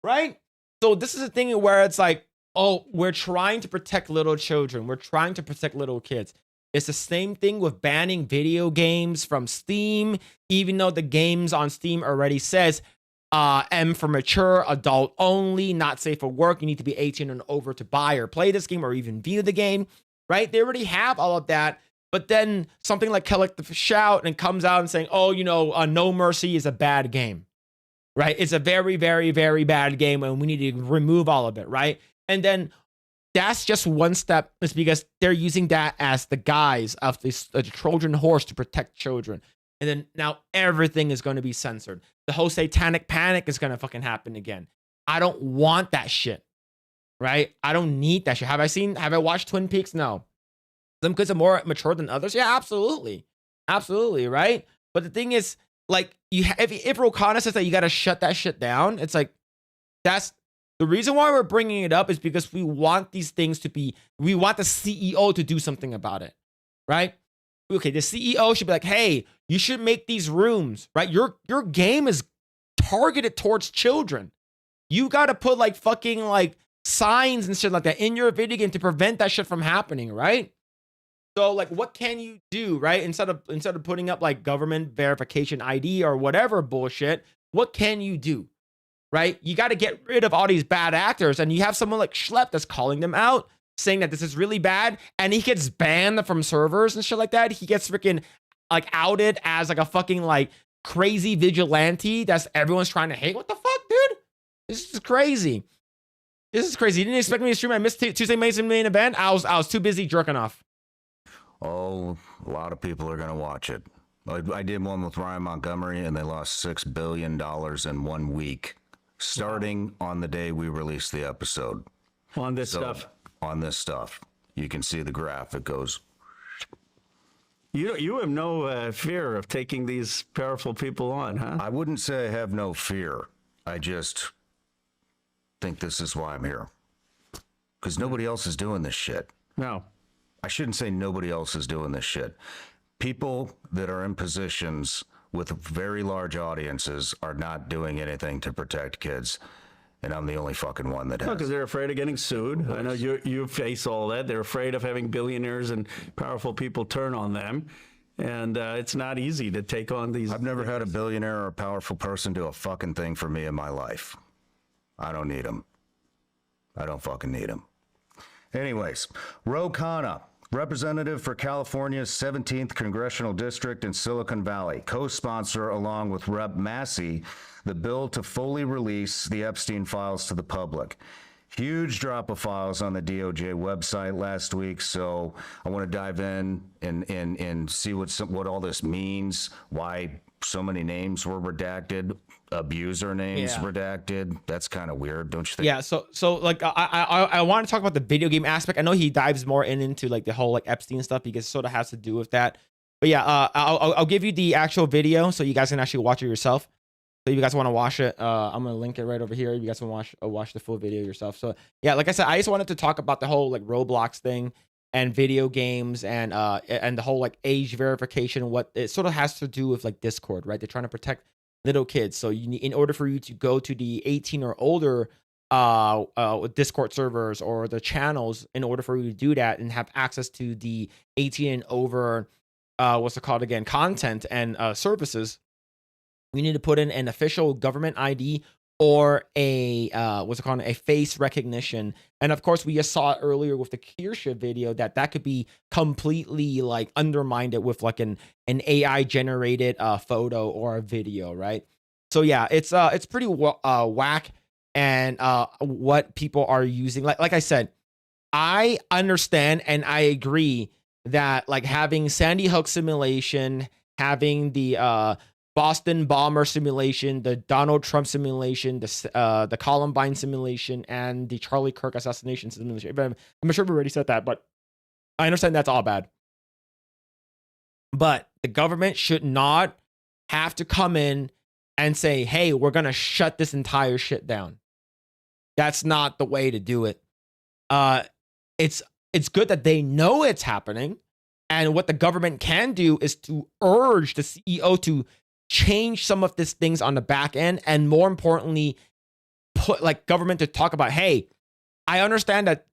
right? So this is a thing where it's like, oh, we're trying to protect little children. We're trying to protect little kids. It's the same thing with banning video games from Steam, even though the games on Steam already says M for mature, adult only, not safe for work. You need to be 18 and over to buy or play this game or even view the game, right? They already have all of that. But then something like Collective Shout and comes out and saying, oh, you know, No Mercy is a bad game, right? It's a very, very, very bad game and we need to remove all of it, right? And then that's just one step. It's because they're using that as the guise of this Trojan horse to protect children. And then now everything is going to be censored. The whole satanic panic is going to fucking happen again. I don't want that shit, right? I don't need that shit. Have I watched Twin Peaks? No. Some kids are more mature than others. Yeah, absolutely. Absolutely, right? But the thing is, like, if Rokana says that you got to shut that shit down, it's like, that's the reason why we're bringing it up is because we want these things to be, we want the CEO to do something about it, right? Okay, the CEO should be like, hey, you should make these rooms, right? Your game is targeted towards children. You got to put like fucking like signs and shit like that in your video game to prevent that shit from happening, right? So like, what can you do, right? Instead of putting up like government verification ID or whatever bullshit, what can you do, right? You got to get rid of all these bad actors, and you have someone like Schlepp that's calling them out, saying that this is really bad, and he gets banned from servers and shit like that. He gets freaking like outed as like a fucking like crazy vigilante that's everyone's trying to hate. What the fuck, dude? This is crazy. This is crazy. You didn't expect me to stream. I missed Tuesday main event. I was too busy jerking off. Oh, a lot of people are going to watch it. I did one with Ryan Montgomery, and they lost $6 billion in 1 week, starting on the day we released the episode. On this stuff. On this stuff. You can see the graph. It goes. You have no fear of taking these powerful people on, huh? I wouldn't say I have no fear. I just think this is why I'm here. Because nobody else is doing this shit. No. I shouldn't say nobody else is doing this shit. People that are in positions with very large audiences are not doing anything to protect kids. And I'm the only fucking one that has. Because they're afraid of getting sued. I know you face all that. They're afraid of having billionaires and powerful people turn on them. And it's not easy to take on these. I've never had a billionaire or a powerful person do a fucking thing for me in my life. I don't need them. I don't fucking need them. Anyways, Rokana Representative for California's 17th Congressional District in Silicon Valley, co-sponsor along with Rep. Massey, the bill to fully release the Epstein files to the public. Huge drop of files on the DOJ website last week, so I want to dive in and see what all this means, why so many names were redacted, abuser names redacted. That's kind of weird, don't you think? Yeah, so like I want to talk about the video game aspect. I know he dives more into like the whole like Epstein stuff because it sort of has to do with that. But yeah, I'll give you the actual video so you guys can actually watch it yourself. So if you guys want to watch it, I'm gonna link it right over here. You guys want to watch the full video yourself. So yeah, like I said, I just wanted to talk about the whole like Roblox thing and video games and the whole like age verification. What it sort of has to do with like Discord, right? They're trying to protect little kids. So you need, in order for you to go to the 18 or older Discord servers or the channels, in order for you to do that and have access to the 18 and over what's it called again, content and services, we need to put in an official government ID or a what's it called, a face recognition. And of course, we just saw it earlier with the Kirsha video that could be completely like undermined with like an AI generated photo or a video, right? So yeah, it's pretty whack. And what people are using, like I said, I understand and I agree that like having Sandy Hook simulation, having the Boston bomber simulation, the Donald Trump simulation, the Columbine simulation, and the Charlie Kirk assassination simulation. I'm sure we already said that, but I understand that's all bad. But the government should not have to come in and say, hey, we're going to shut this entire shit down. That's not the way to do it. It's good that they know it's happening. And what the government can do is to urge the CEO to change some of these things on the back end, and more importantly, put like government to talk about, hey, I understand that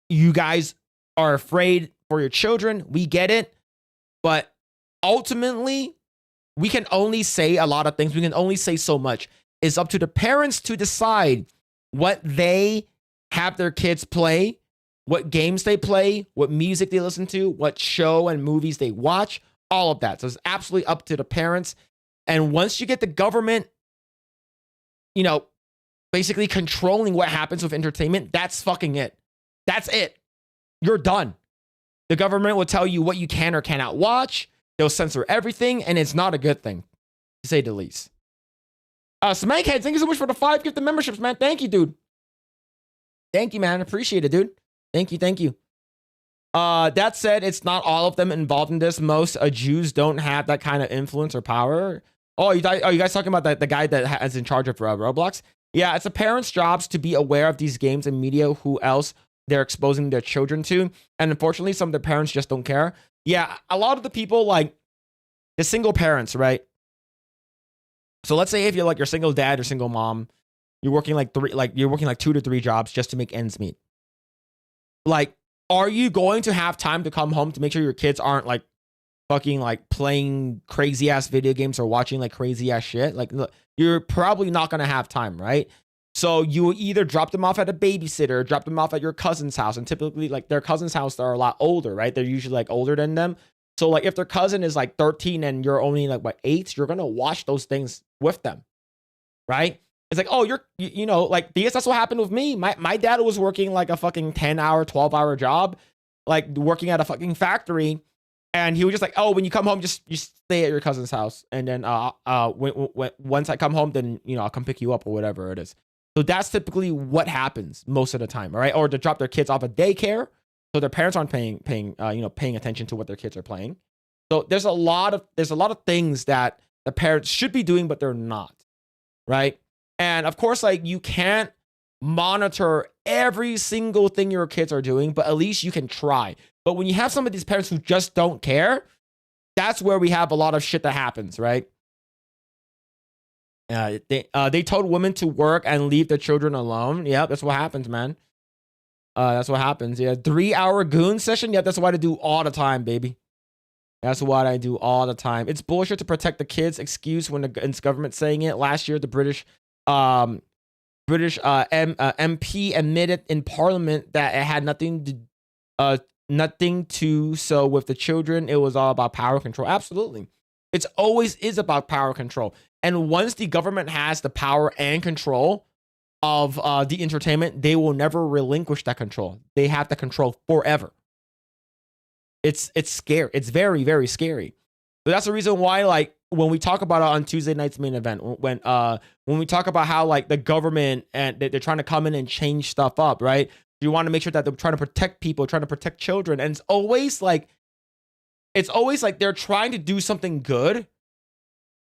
you guys are afraid for your children. We get it. But ultimately, we can only say a lot of things. We can only say so much. It's up to the parents to decide what they have their kids play, what games they play, what music they listen to, what show and movies they watch, all of that. So it's absolutely up to the parents. And once you get the government, you know, basically controlling what happens with entertainment, that's fucking it. That's it. You're done. The government will tell you what you can or cannot watch. They'll censor everything, and it's not a good thing, to say the least. Smackhead, thank you so much for the 5 gifted memberships, man. Thank you, dude. Thank you, man. Appreciate it, dude. Thank you. That said, it's not all of them involved in this. Most Jews don't have that kind of influence or power. Oh, you guys talking about the guy that is in charge of Roblox? Yeah, it's a parent's jobs to be aware of these games and media, who else they're exposing their children to. And unfortunately, some of the parents just don't care. Yeah, a lot of the people, like the single parents, right? So let's say if you're like your single dad or single mom, you're working like 2 to 3 jobs just to make ends meet. Like, are you going to have time to come home to make sure your kids aren't like fucking like playing crazy ass video games or watching like crazy ass shit? Like, look, you're probably not going to have time, right? So you either drop them off at a babysitter, drop them off at your cousin's house. And typically like their cousin's house, they're a lot older, right? They're usually like older than them. So like if their cousin is like 13 and you're only like what, 8, you're going to watch those things with them, right? It's like, oh, you know, like because that's what happened with me. My dad was working like a fucking 10-hour, 12-hour job, like working at a fucking factory. And he was just like, oh, when you come home, you stay at your cousin's house. And then once I come home, then, you know, I'll come pick you up or whatever it is. So that's typically what happens most of the time, all right? Or to drop their kids off at daycare, so their parents aren't paying attention to what their kids are playing. So there's a lot of things that the parents should be doing, but they're not, right? And of course, like you can't monitor every single thing your kids are doing, but at least you can try. But when you have some of these parents who just don't care, that's where we have a lot of shit that happens, right? They told women to work and leave their children alone. Yeah, that's what happens, man. That's what happens. Yeah, 3-hour goon session. Yeah, that's what I do all the time, baby. That's what I do all the time. It's bullshit to protect the kids. Excuse when the government saying it. Last year, the British MP admitted in Parliament that it had nothing nothing to so with the children. It was all about power control. Absolutely. It's always is about power control. And once the government has the power and control of the entertainment, they will never relinquish that control. They have the control forever. It's scary. It's very, very scary. But that's the reason why, like, when we talk about it on Tuesday night's main event, when we talk about how like the government and they're trying to come in and change stuff up, right? You want to make sure that they're trying to protect people, trying to protect children, and it's always like they're trying to do something good,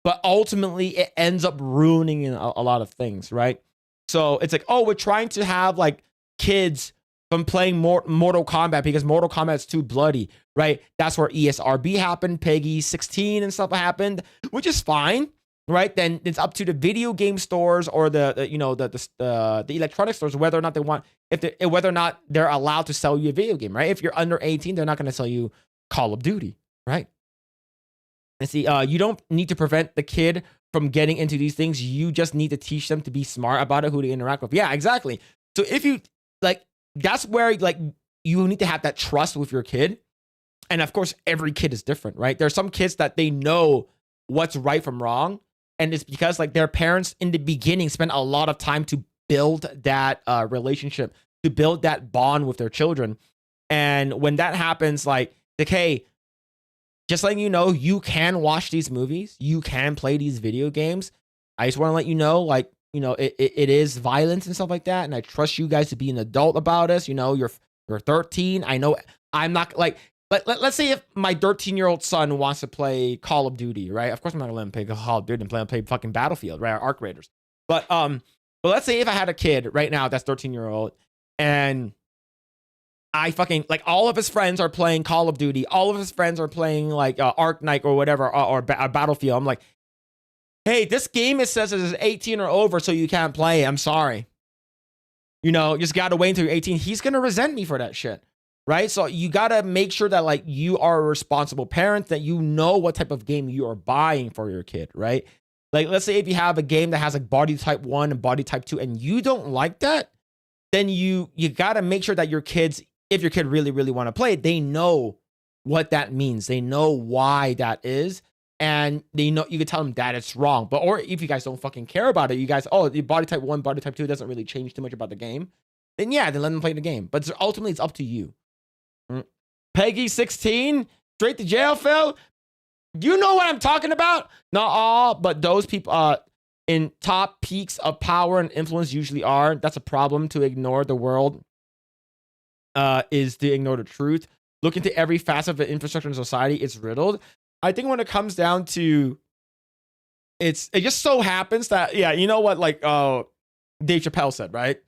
but ultimately it ends up ruining a lot of things, right? So it's like, oh, we're trying to have like kids from playing Mortal Kombat because Mortal Kombat is too bloody, right? That's where ESRB happened, Peggy 16 and stuff happened, which is fine, right? Then it's up to the video game stores or the electronic stores whether or not they want whether or not they're allowed to sell you a video game, right? If you're under 18, they're not going to sell you Call of Duty, right? And see, you don't need to prevent the kid from getting into these things. You just need to teach them to be smart about it, who to interact with. Yeah, exactly. So if you like, that's where like you need to have that trust with your kid. And of course, every kid is different, right? There are some kids that they know what's right from wrong. And it's because like their parents in the beginning spent a lot of time to build that relationship, to build that bond with their children. And when that happens, like, hey, just letting you know, you can watch these movies, you can play these video games. I just want to let you know, like, it is violence and stuff like that. And I trust you guys to be an adult about this. You're 13. I know I'm not like, let's say if my 13-year-old son wants to play Call of Duty, right? Of course, I'm not gonna let him play Call of Duty and play fucking Battlefield, right? Or Arc Raiders. But let's say if I had a kid right now that's 13-year-old and I fucking like all of his friends are playing Call of Duty, all of his friends are playing like Arc Knight or whatever, or Battlefield. I'm like, hey, this game it says it is 18 or over, so you can't play. I'm sorry. You just gotta wait until you're 18. He's gonna resent me for that shit. Right? So you gotta make sure that like you are a responsible parent, that you know what type of game you are buying for your kid, right? Like, let's say if you have a game that has like body type 1 and body type 2, and you don't like that, then you gotta make sure that your kids, if your kid really, really want to play it, they know what that means. They know why that is. And they know you can tell them that it's wrong. But or if you guys don't fucking care about it, you guys, oh, the body type 1, body type 2 doesn't really change too much about the game. Then yeah, then let them play the game. But ultimately it's up to you. Peggy 16, straight to jail, Phil. You know what I'm talking about? Not all, but those people in top peaks of power and influence usually are. That's a problem. To ignore the world is to ignore the truth. Look into every facet of the infrastructure in society. It's riddled. I think when it comes down to it just so happens that, yeah, you know what, like Dave Chappelle said, right?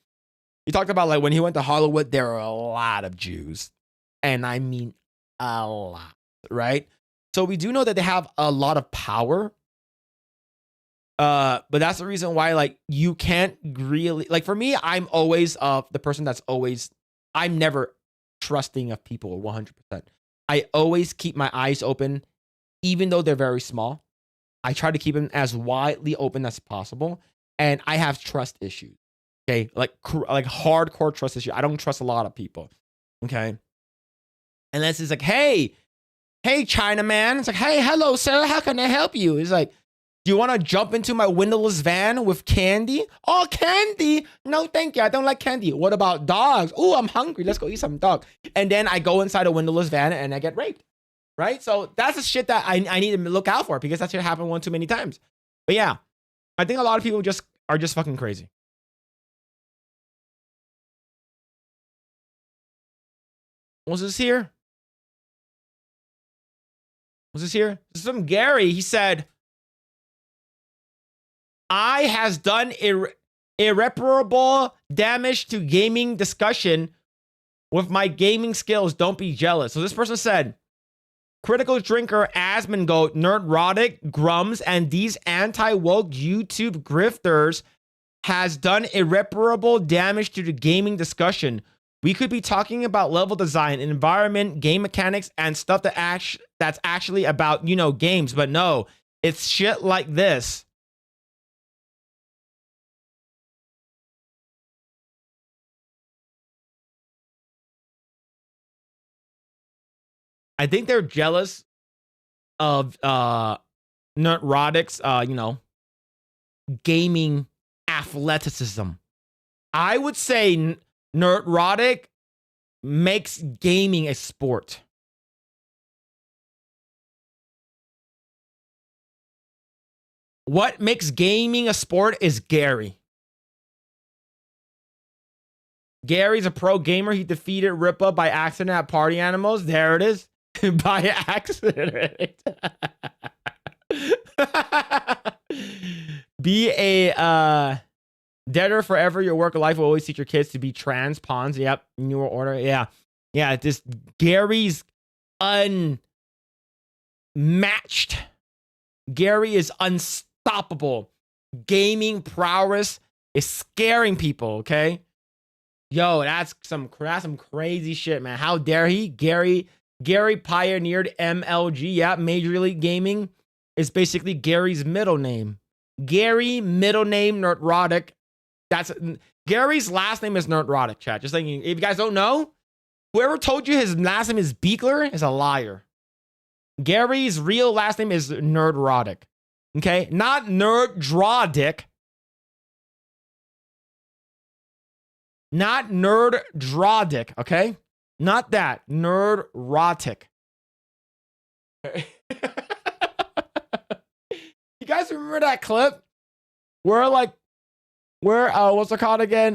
He talked about like when he went to Hollywood, there were a lot of Jews. And I mean a lot, right? So we do know that they have a lot of power. But that's the reason why, like, you can't really, like, for me, I'm always the person that's always, I'm never trusting of people 100%. I always keep my eyes open, even though they're very small. I try to keep them as widely open as possible. And I have trust issues, okay? Like hardcore trust issues. I don't trust a lot of people, okay? Unless it's like, hey, Chinaman. It's like, hey, hello, sir. How can I help you? It's like, do you want to jump into my windowless van with candy? Oh, candy? No, thank you. I don't like candy. What about dogs? Oh, I'm hungry. Let's go eat some dog. And then I go inside a windowless van and I get raped, right? So that's the shit that I need to look out for because that shit happened one too many times. But yeah, I think a lot of people are just fucking crazy. Was this here? This is from Gary. He said, I has done irreparable damage to gaming discussion with my gaming skills. Don't be jealous. So this person said, critical drinker, Asmongoat, Nerdrotic, Grums, and these anti-woke YouTube grifters has done irreparable damage to the gaming discussion. We could be talking about level design, environment, game mechanics, and stuff that's actually about, games. But no, it's shit like this. I think they're jealous of Nerdrodic's gaming athleticism. I would say Nerdrodic makes gaming a sport. What makes gaming a sport is Gary. Gary's a pro gamer. He defeated Ripa by accident at Party Animals. There it is. By accident. Be a debtor forever. Your work of life will always teach your kids to be trans pawns. Yep. New order. Yeah. Yeah. This Gary's unmatched. Gary is unstoppable. Gaming prowess is scaring people. Okay. Yo, that's some crazy shit, man. How dare he? Gary pioneered MLG. Yeah, Major League Gaming is basically Gary's middle name. Gary, middle name, Nerdrodic. That's Gary's last name is Nerdrodic, chat. Just thinking, if you guys don't know, whoever told you his last name is Beekler is a liar. Gary's real last name is Nerdrodic. Okay? Not Nerdradic. Not Nerdradic, okay? Not that. Nerdrotic. You guys remember that clip? Where what's it called again?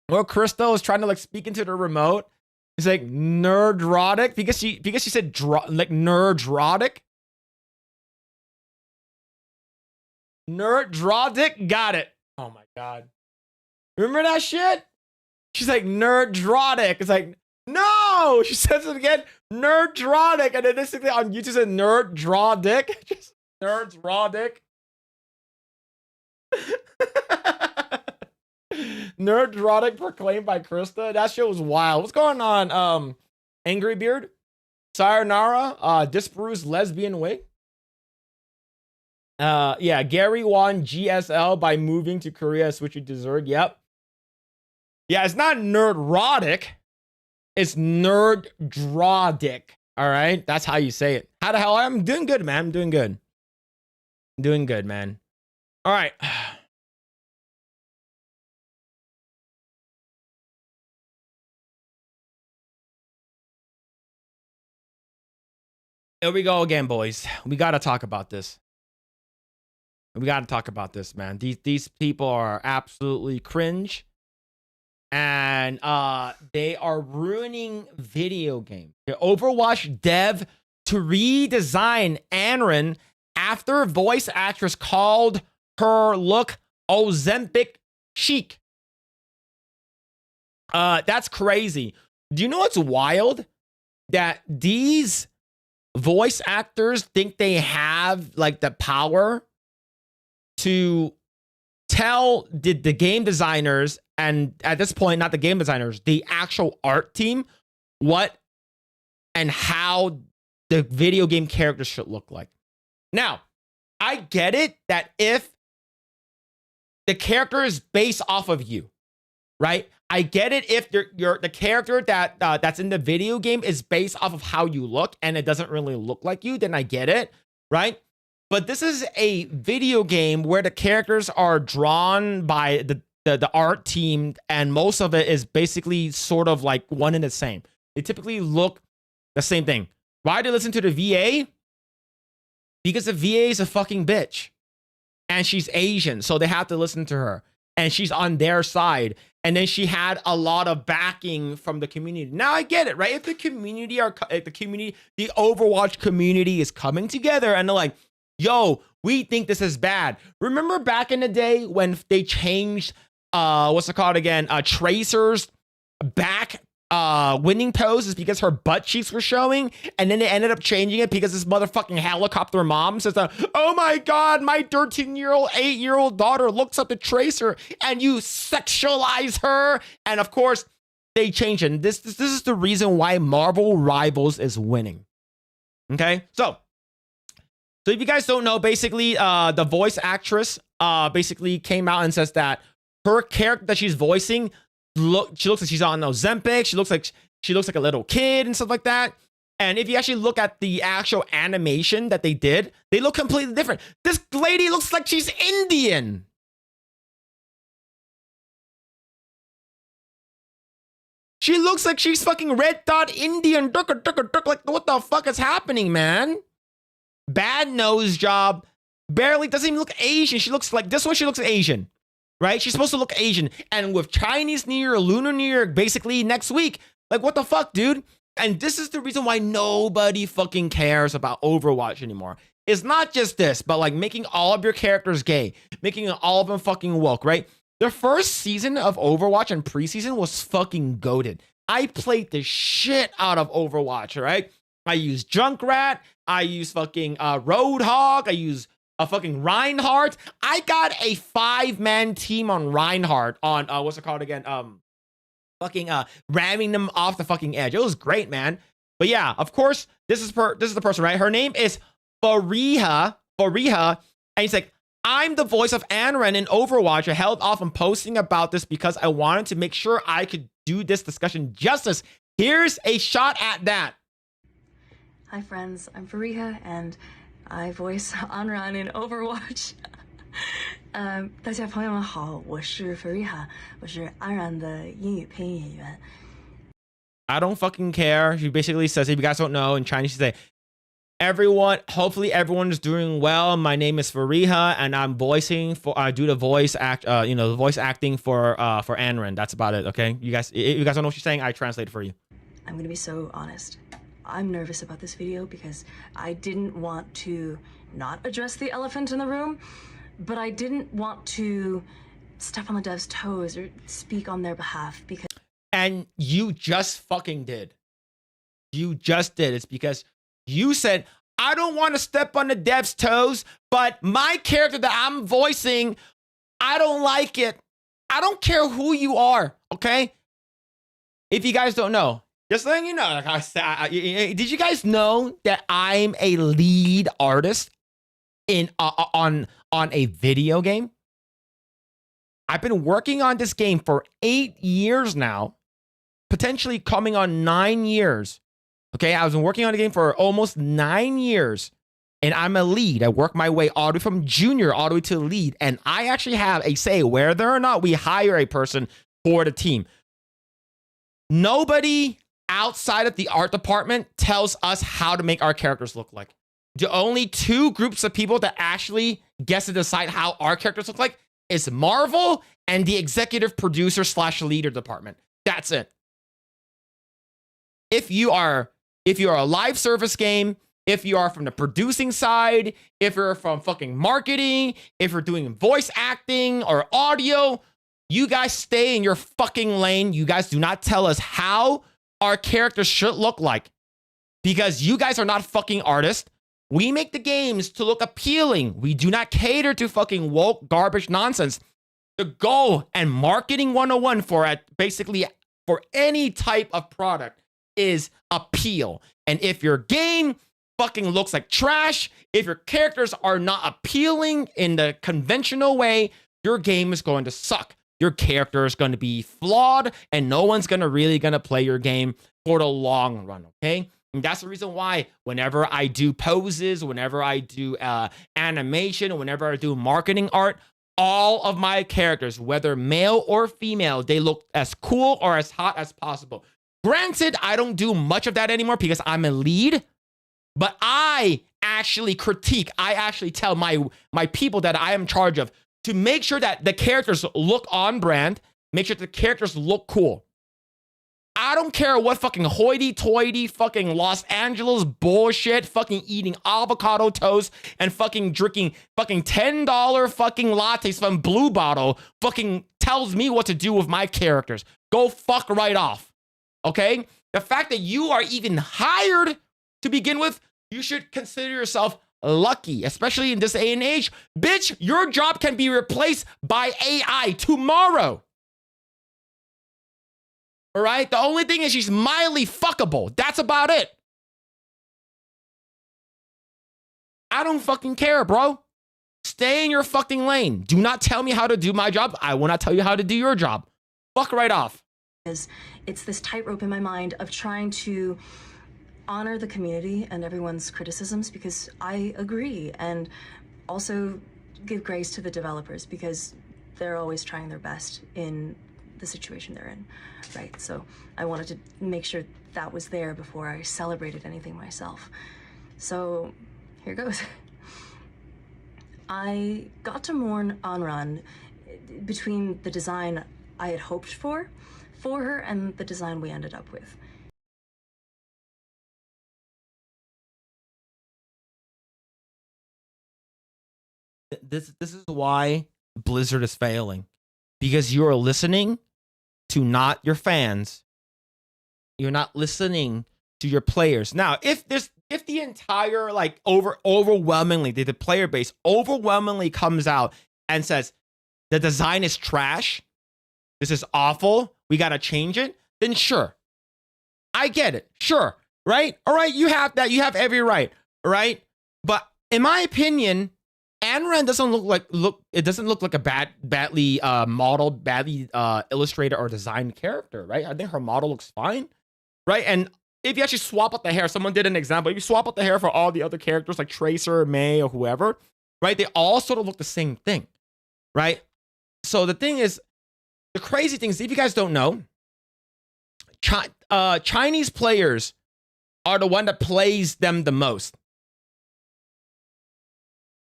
Where Crystal is trying to speak into the remote. He's like Nerdrotic because she said Nerdrotic. Nerdrodic, got it. Oh my god. Remember that shit? She's like, Nerdrodic. It's like, no! She says it again, Nerdrodic. And then this thing on YouTube said Nerdradic. Just Nerdradic. Nerdradic proclaimed by Krista. That shit was wild. What's going on? Angry Beard? Sayonara? Disperuse lesbian wig? Yeah, Gary won GSL by moving to Korea, switch you deserved. Yep. Yeah, it's not Nerdrodic. It's Nerdradic. All right? That's how you say it. How the hell? I'm doing good, man. I'm doing good. I'm doing good, man. All right. Here we go again, boys. We got to talk about this. We got to talk about this, man. These people are absolutely cringe. And they are ruining video games. The Overwatch dev to redesign Anrin after voice actress called her look Ozempic chic. That's crazy. Do you know what's wild? That these voice actors think they have the power to tell the game designers, and at this point, not the game designers, the actual art team, what and how the video game characters should look like. Now, I get it that if the character is based off of you, right? I get it if the character that's in the video game is based off of how you look and it doesn't really look like you, then I get it, right? But this is a video game where the characters are drawn by the art team, and most of it is basically sort of like one and the same. They typically look the same thing. Why do you listen to the VA? Because the VA is a fucking bitch. And she's Asian, so they have to listen to her. And she's on their side. And then she had a lot of backing from the community. Now I get it, right? If the Overwatch community is coming together and they're like, yo, we think this is bad. Remember back in the day when they changed, what's it called again? Tracer's back winning poses because her butt cheeks were showing, and then they ended up changing it because this motherfucking helicopter mom says, oh my god, my 13-year-old, 8-year-old daughter looks up to Tracer, and you sexualize her. And of course, they changed it. And this is the reason why Marvel Rivals is winning. Okay, so if you guys don't know, basically, the voice actress basically came out and says that her character that she's voicing, she looks like she's on Ozempic. She looks like a little kid and stuff like that. And if you actually look at the actual animation that they did, they look completely different. This lady looks like she's Indian. She looks like she's fucking red dot Indian. Like, what the fuck is happening, man? Bad nose job. Barely doesn't even look Asian. She looks like this one. She looks Asian, right? She's supposed to look Asian. And with Chinese New Year, Lunar New Year, basically next week, like what the fuck, dude? And this is the reason why nobody fucking cares about Overwatch anymore. It's not just this, but like making all of your characters gay, making all of them fucking woke, right? The first season of Overwatch and preseason was fucking goated. I played the shit out of Overwatch, right? I used Junkrat. I used fucking Roadhog. I used a fucking Reinhardt. I got a 5-man team on Reinhardt on what's it called again? Fucking ramming them off the fucking edge. It was great, man. But yeah, of course, this is the person, right? Her name is Fariha, and he's like, I'm the voice of Anren in Overwatch. I held off on posting about this because I wanted to make sure I could do this discussion justice. Here's a shot at that. Hi friends, I'm Fariha and I voice Anran in Overwatch. 大家朋友们好，我是 Fariha， 我是安然的英语配音演员。 I don't fucking care. She basically says, if you guys don't know, in Chinese, she say, hopefully everyone is doing well. My name is Fariha, and I'm voicing for do the voice the voice acting for Anren. That's about it. Okay, you guys don't know what she's saying. I translate it for you. I'm gonna be so honest. I'm nervous about this video because I didn't want to not address the elephant in the room, but I didn't want to step on the devs' toes or speak on their behalf because. And you just fucking did. You just did. It's because you said, I don't want to step on the devs' toes, but my character that I'm voicing, I don't like it. I don't care who you are, okay? If you guys don't know, just letting you know, like I said, did you guys know that I'm a lead artist in on a video game? I've been working on this game for 8 years now, potentially coming on 9 years. Okay, I was working on the game for almost 9 years, and I'm a lead. I work my way all the way from junior all the way to lead, and I actually have a say whether or not we hire a person for the team. Nobody outside of the art department tells us how to make our characters look like. The only 2 groups of people that actually gets to decide how our characters look like is Marvel and the executive producer / leader department. That's it. If you are a live service game, if you are from the producing side, if you're from fucking marketing, if you're doing voice acting or audio, you guys stay in your fucking lane. You guys do not tell us how our characters should look like, because you guys are not fucking artists. We make the games to look appealing. We do not cater to fucking woke garbage nonsense. The goal and marketing 101 for basically for any type of product is appeal. And if your game fucking looks like trash, if your characters are not appealing in the conventional way, your game is going to suck. Your character is going to be flawed, and no one's really gonna play your game for the long run, okay? And that's the reason why whenever I do poses, whenever I do animation, whenever I do marketing art, all of my characters, whether male or female, they look as cool or as hot as possible. Granted, I don't do much of that anymore because I'm a lead, but I actually critique. I actually tell my people that I am in charge of to make sure that the characters look on brand, make sure the characters look cool. I don't care what fucking hoity-toity fucking Los Angeles bullshit, fucking eating avocado toast and fucking drinking fucking $10 fucking lattes from Blue Bottle fucking tells me what to do with my characters. Go fuck right off. Okay? The fact that you are even hired to begin with, you should consider yourself lucky, especially in this day and age. Bitch, your job can be replaced by AI tomorrow. All right? The only thing is she's mildly fuckable. That's about it. I don't fucking care, bro. Stay in your fucking lane. Do not tell me how to do my job. I will not tell you how to do your job. Fuck right off. It's this tightrope in my mind of trying to honor the community and everyone's criticisms because I agree, and also give grace to the developers because they're always trying their best in the situation they're in, right? So I wanted to make sure that was there before I celebrated anything myself. So here goes. I got to mourn Anran between the design I had hoped for her and the design we ended up with. This is why Blizzard is failing, because you're listening to not your fans. You're not listening to your players. Now, if the entire like overwhelmingly the player base overwhelmingly comes out and says the design is trash, this is awful, we got to change it, then sure. I get it. Sure. Right? All right, you have that. You have every right. Right? But in my opinion, Anran doesn't look like a badly modeled, badly illustrated or designed character, right? I think her model looks fine, right? And if you actually swap out the hair, someone did an example. If you swap out the hair for all the other characters like Tracer, May, or whoever, right? They all sort of look the same thing, right? So the thing is, the crazy thing is, if you guys don't know, Chinese players are the one that plays them the most.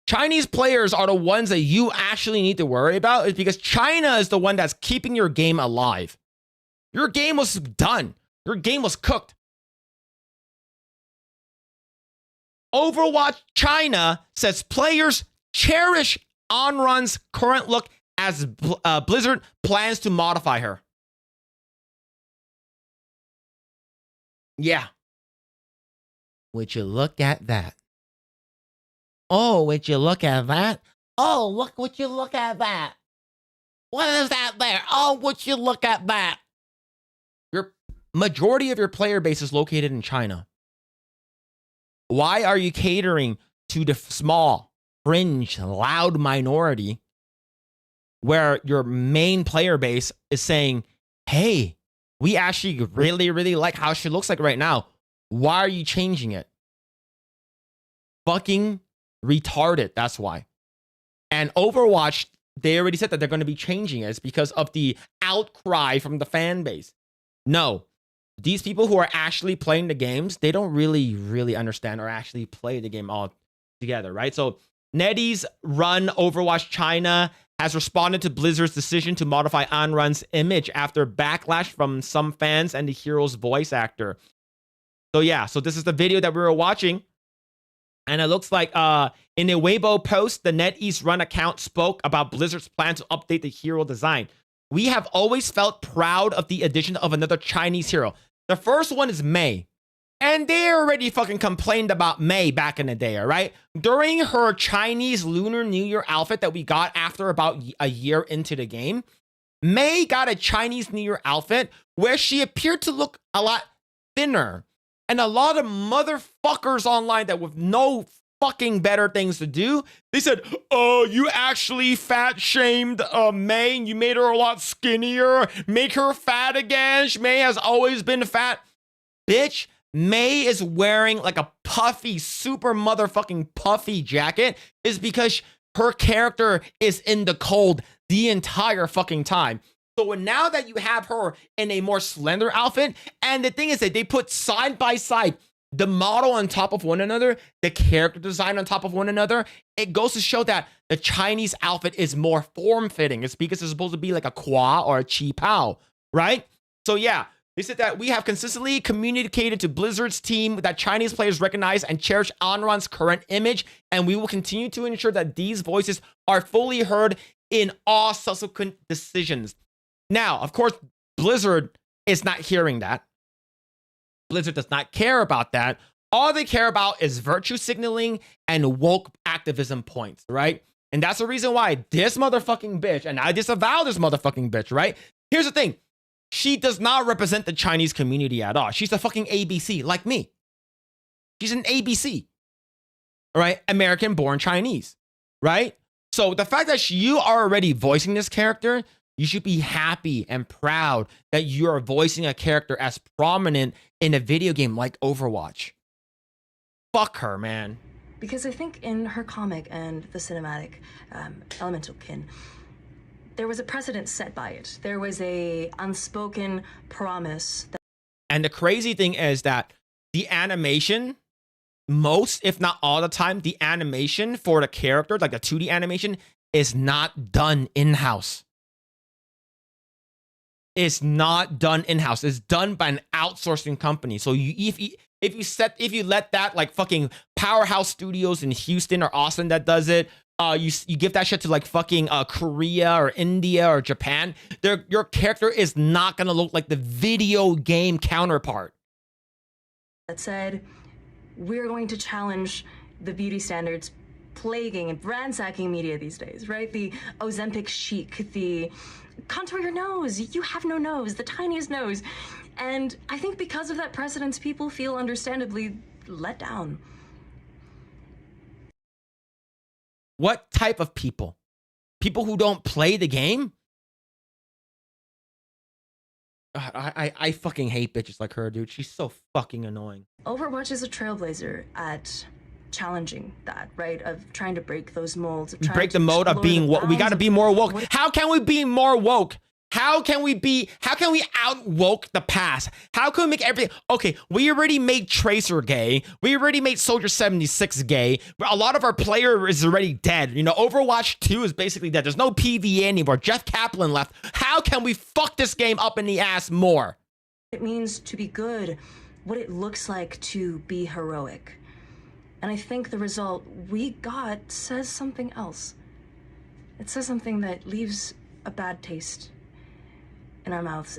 Chinese players are the ones that you actually need to worry about, is because China is the one that's keeping your game alive. Your game was done. Your game was cooked. Overwatch China says players cherish Anran's current look as Blizzard plans to modify her. Yeah. Would you look at that? Oh, would you look at that? Oh, would you look at that? What is that there? Oh, would you look at that? Your majority of your player base is located in China. Why are you catering to the small, fringe, loud minority where your main player base is saying, hey, we actually really, really like how she looks like right now. Why are you changing it? Fucking retarded, that's why. And Overwatch, they already said that they're going to be changing it. It's because of the outcry from the fan base. No, these people who are actually playing the games, they don't really understand or actually play the game all together, right? So NetEase run Overwatch China has responded to Blizzard's decision to modify Anran's image after backlash from some fans and the hero's voice actor. So yeah, so this is the video that we were watching. And it looks like in a Weibo post, the NetEase Run account spoke about Blizzard's plan to update the hero design. We have always felt proud of the addition of another Chinese hero. The first one is May. And they already fucking complained about May back in the day, all right? During her Chinese Lunar New Year outfit that we got after about a year into the game, May got a Chinese New Year outfit where she appeared to look a lot thinner. And a lot of motherfuckers online that with no fucking better things to do, they said, oh, you actually fat shamed May and you made her a lot skinnier. Make her fat again. May has always been fat. Bitch, May is wearing like a puffy, super motherfucking puffy jacket is because her character is in the cold the entire fucking time. So now that you have her in a more slender outfit, and the thing is that they put side by side the model on top of one another, the character design on top of one another, it goes to show that the Chinese outfit is more form-fitting. It's because it's supposed to be like a Kwa or a Chi Pao, right? So yeah, they said that we have consistently communicated to Blizzard's team that Chinese players recognize and cherish Anran's current image, and we will continue to ensure that these voices are fully heard in all subsequent decisions. Now, of course, Blizzard is not hearing that. Blizzard does not care about that. All they care about is virtue signaling and woke activism points, right? And that's the reason why this motherfucking bitch, and I disavow this motherfucking bitch, right? Here's the thing. She does not represent the Chinese community at all. She's a fucking ABC, like me. She's an ABC, all right? American-born Chinese, right? So the fact that you are already voicing this character, You should be happy and proud that you are voicing a character as prominent in a video game like Overwatch. Fuck her, man. Because I think in her comic and the cinematic, Elemental Kin, there was a precedent set by it. There was a unspoken promise. And the crazy thing is that the animation, most, if not all the time, the animation for the character, like the 2D animation, is not done in-house. It's not done in-house. It's done by an outsourcing company. So if you let that like fucking Powerhouse Studios in Houston or Austin that does it, you give that shit to like fucking Korea or India or Japan, your character is not gonna look like the video game counterpart. That said, we're going to challenge the beauty standards plaguing and ransacking media these days, right? The Ozempic chic, the contour your nose, you have no nose, the tiniest nose. And I think because of that precedence, people feel understandably let down. What type of people? People who don't play the game? God, I fucking hate bitches like her, dude. She's so fucking annoying. Overwatch is a trailblazer at challenging that, right? Of trying to break those molds. Of Break the mode of being woke. We gotta be more woke. How can we be more woke? How can we out woke the past? How can we make everything? Okay, we already made Tracer gay. We already made Soldier 76 gay. A lot of our player is already dead. You know, Overwatch 2 is basically dead. There's no PvE anymore. Jeff Kaplan left. How can we fuck this game up in the ass more? It means to be good, what it looks like to be heroic. And I think the result we got says something else. It says something that leaves a bad taste in our mouths.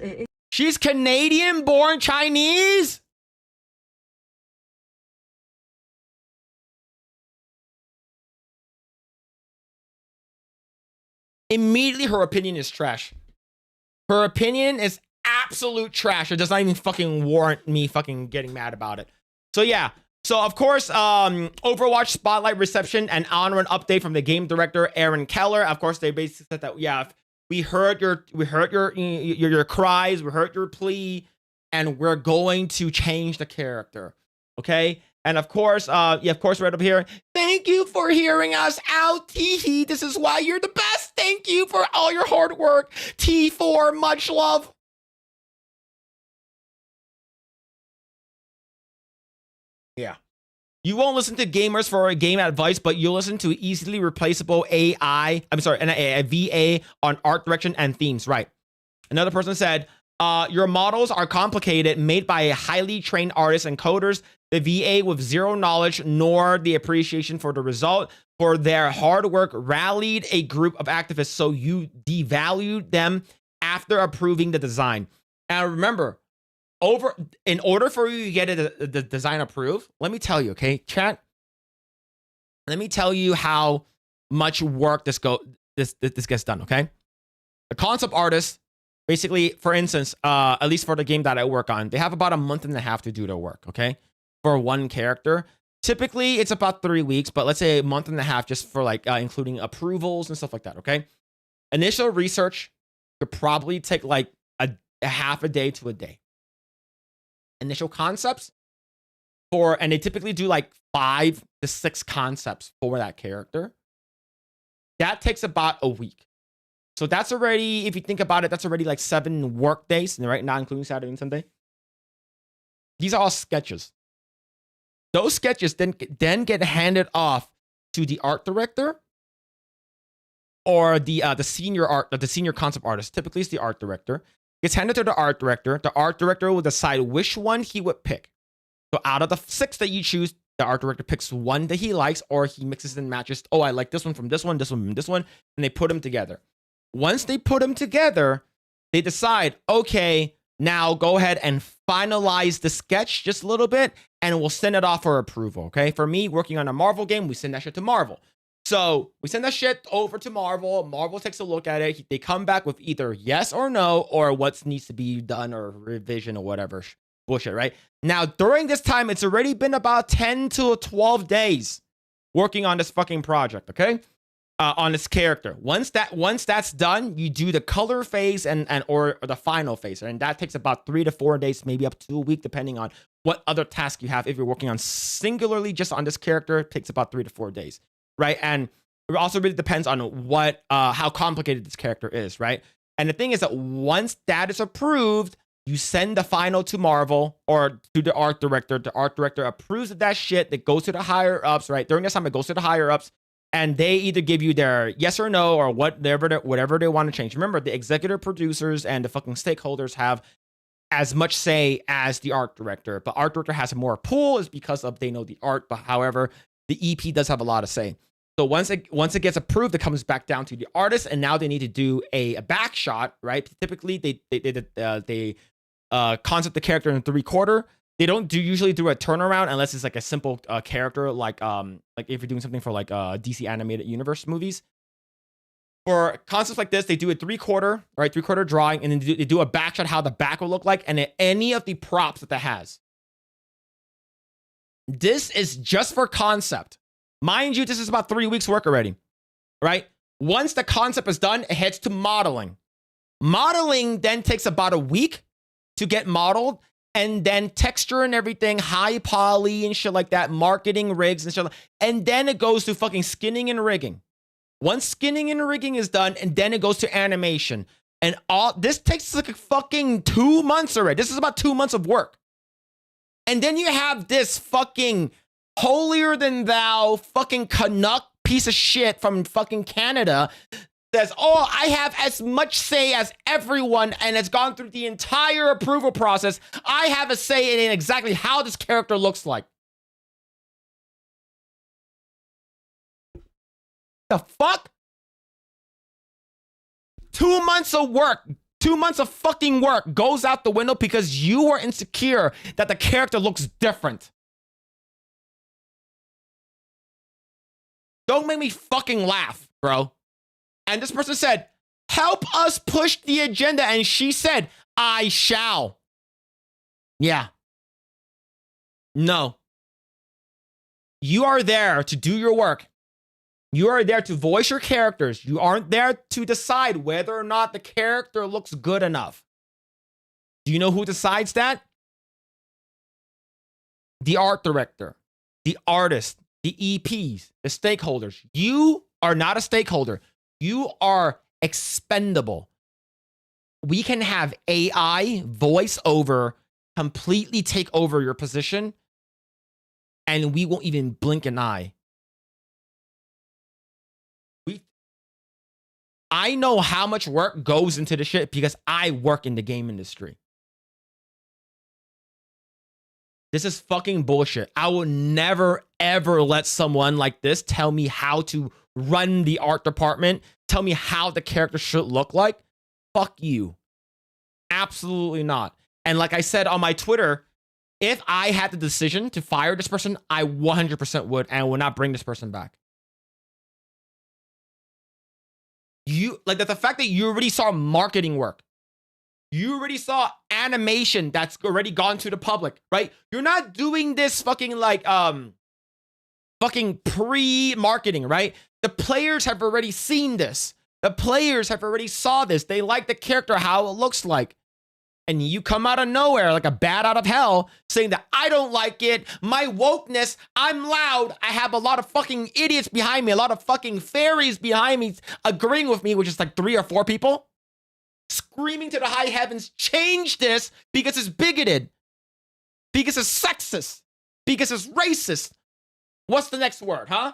She's Canadian born Chinese? Immediately her opinion is trash. Her opinion is absolute trash. It does not even fucking warrant me fucking getting mad about it. So yeah. So of course, Overwatch spotlight reception and honor and update from the game director Aaron Keller. Of course, they basically said that yeah, we heard your cries, we heard your plea, and we're going to change the character. Okay, and of course, right up here. Thank you for hearing us out, Teehee. This is why you're the best. Thank you for all your hard work, T4. Much love. Yeah. You won't listen to gamers for a game advice, but you'll listen to easily replaceable a VA on art direction and themes. Right. Another person said, your models are complicated, made by highly trained artists and coders. The VA with zero knowledge nor the appreciation for the result for their hard work rallied a group of activists, so you devalued them after approving the design. And remember, in order for you to get the design approved, let me tell you, okay, chat. Let me tell you how much work this gets done, okay? The concept artist, basically, for instance, at least for the game that I work on, they have about a month and a half to do their work, okay? For one character. Typically, it's about 3 weeks, but let's say a month and a half just for like including approvals and stuff like that, okay? Initial research could probably take like a half a day to a day. Initial concepts and they typically do like 5 to 6 concepts for that character. That takes about a week. So that's already, if you think about it, that's already like 7 work days, right? Not including Saturday and Sunday. These are all sketches. Those sketches then get handed off to the art director or the senior concept artist. Typically, it's the art director. Gets handed to the art director. The art director will decide which one he would pick. So out of the 6 that you choose, the art director picks one that he likes, or he mixes and matches. Oh, I like this one from this one, this one from this one, and they put them together. Once they put them together, they decide, okay, now go ahead and finalize the sketch just a little bit, and we'll send it off for approval, okay? For me, working on a Marvel game, we send that shit to Marvel. So we send that shit over to Marvel. Marvel takes a look at it. They come back with either yes or no, or what needs to be done or revision or whatever bullshit, right? Now, during this time, it's already been about 10 to 12 days working on this fucking project, okay? on this character. Once that's done, you do the color phase and or the final phase, and that takes about 3 to 4 days, maybe up to a week, depending on what other task you have. If you're working on singularly just on this character, it takes about 3 to 4 days, right? And it also really depends on what how complicated this character is, right? And the thing is that once that is approved, you send the final to Marvel or to the art director. The art director approves of that shit. That goes to the higher ups, right? During this time, it goes to the higher ups. And they either give you their yes or no or whatever they want to change. Remember, the executive producers and the fucking stakeholders have as much say as the art director. But art director has more pull is because of they know the art. But however, the EP does have a lot of say. So once it gets approved, it comes back down to the artist, and now they need to do a back shot, right? Typically, they concept the character in 3/4. They don't usually do a turnaround unless it's like a simple character, like if you're doing something for like DC animated universe movies. For concepts like this, they do a 3/4, right? 3/4 drawing, and then they do a back shot how the back will look like, and any of the props that has. This is just for concept. Mind you, this is about 3 weeks work already, right? Once the concept is done, it heads to modeling. Modeling then takes about a week to get modeled, and then texture and everything, high poly and shit like that, marketing rigs and shit. And then it goes to fucking skinning and rigging. Once skinning and rigging is done, and then it goes to animation. And all this takes like fucking 2 months already. This is about 2 months of work. And then you have this fucking holier than thou fucking Canuck piece of shit from fucking Canada says, oh, I have as much say as everyone and has gone through the entire approval process. I have a say in exactly how this character looks like. The fuck? 2 months of work, 2 months of fucking work goes out the window because you are insecure that the character looks different. Don't make me fucking laugh, bro. And this person said, help us push the agenda. And she said, I shall. Yeah. No. You are there to do your work. You are there to voice your characters. You aren't there to decide whether or not the character looks good enough. Do you know who decides that? The art director, the artist, the EPs, the stakeholders. You are not a stakeholder. You are expendable. We can have AI voice over completely take over your position, and we won't even blink an eye. I know how much work goes into the shit because I work in the game industry. This is fucking bullshit. I will never, ever let someone like this tell me how to run the art department, tell me how the character should look like. Fuck you. Absolutely not. And like I said on my Twitter, if I had the decision to fire this person, I 100% would, and would not bring this person back. You like that the fact that you already saw marketing work. You already saw animation that's already gone to the public, right? You're not doing this fucking like fucking pre-marketing, right? The players have already seen this. The players have already saw this. They like the character, how it looks like. And you come out of nowhere like a bat out of hell saying that I don't like it. My wokeness, I'm loud. I have a lot of fucking idiots behind me. A lot of fucking fairies behind me agreeing with me, which is like 3 or 4 people. Screaming to the high heavens, change this because it's bigoted. Because it's sexist. Because it's racist. What's the next word, huh?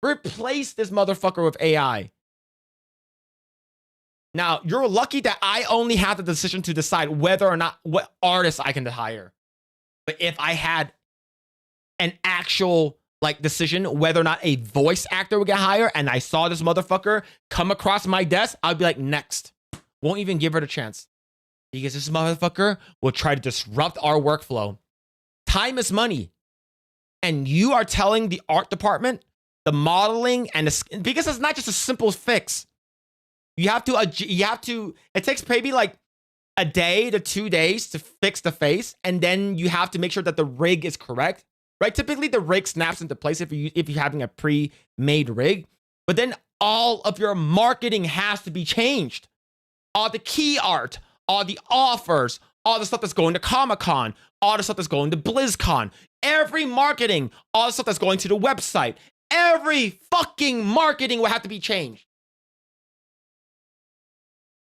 Replace this motherfucker with AI. Now, you're lucky that I only have the decision to decide whether or not what artist I can hire. But if I had an actual like decision whether or not a voice actor would get hired and I saw this motherfucker come across my desk, I'd be like, next. Won't even give her the chance. Because this motherfucker will try to disrupt our workflow. Time is money. And you are telling the art department, the modeling, and the, because it's not just a simple fix. You have to, it takes maybe like a day to 2 days to fix the face. And then you have to make sure that the rig is correct, right? Typically the rig snaps into place if you're having a pre-made rig. But then all of your marketing has to be changed. All the key art, all the offers, all the stuff that's going to Comic-Con, all the stuff that's going to BlizzCon, every marketing, all the stuff that's going to the website, every fucking marketing will have to be changed.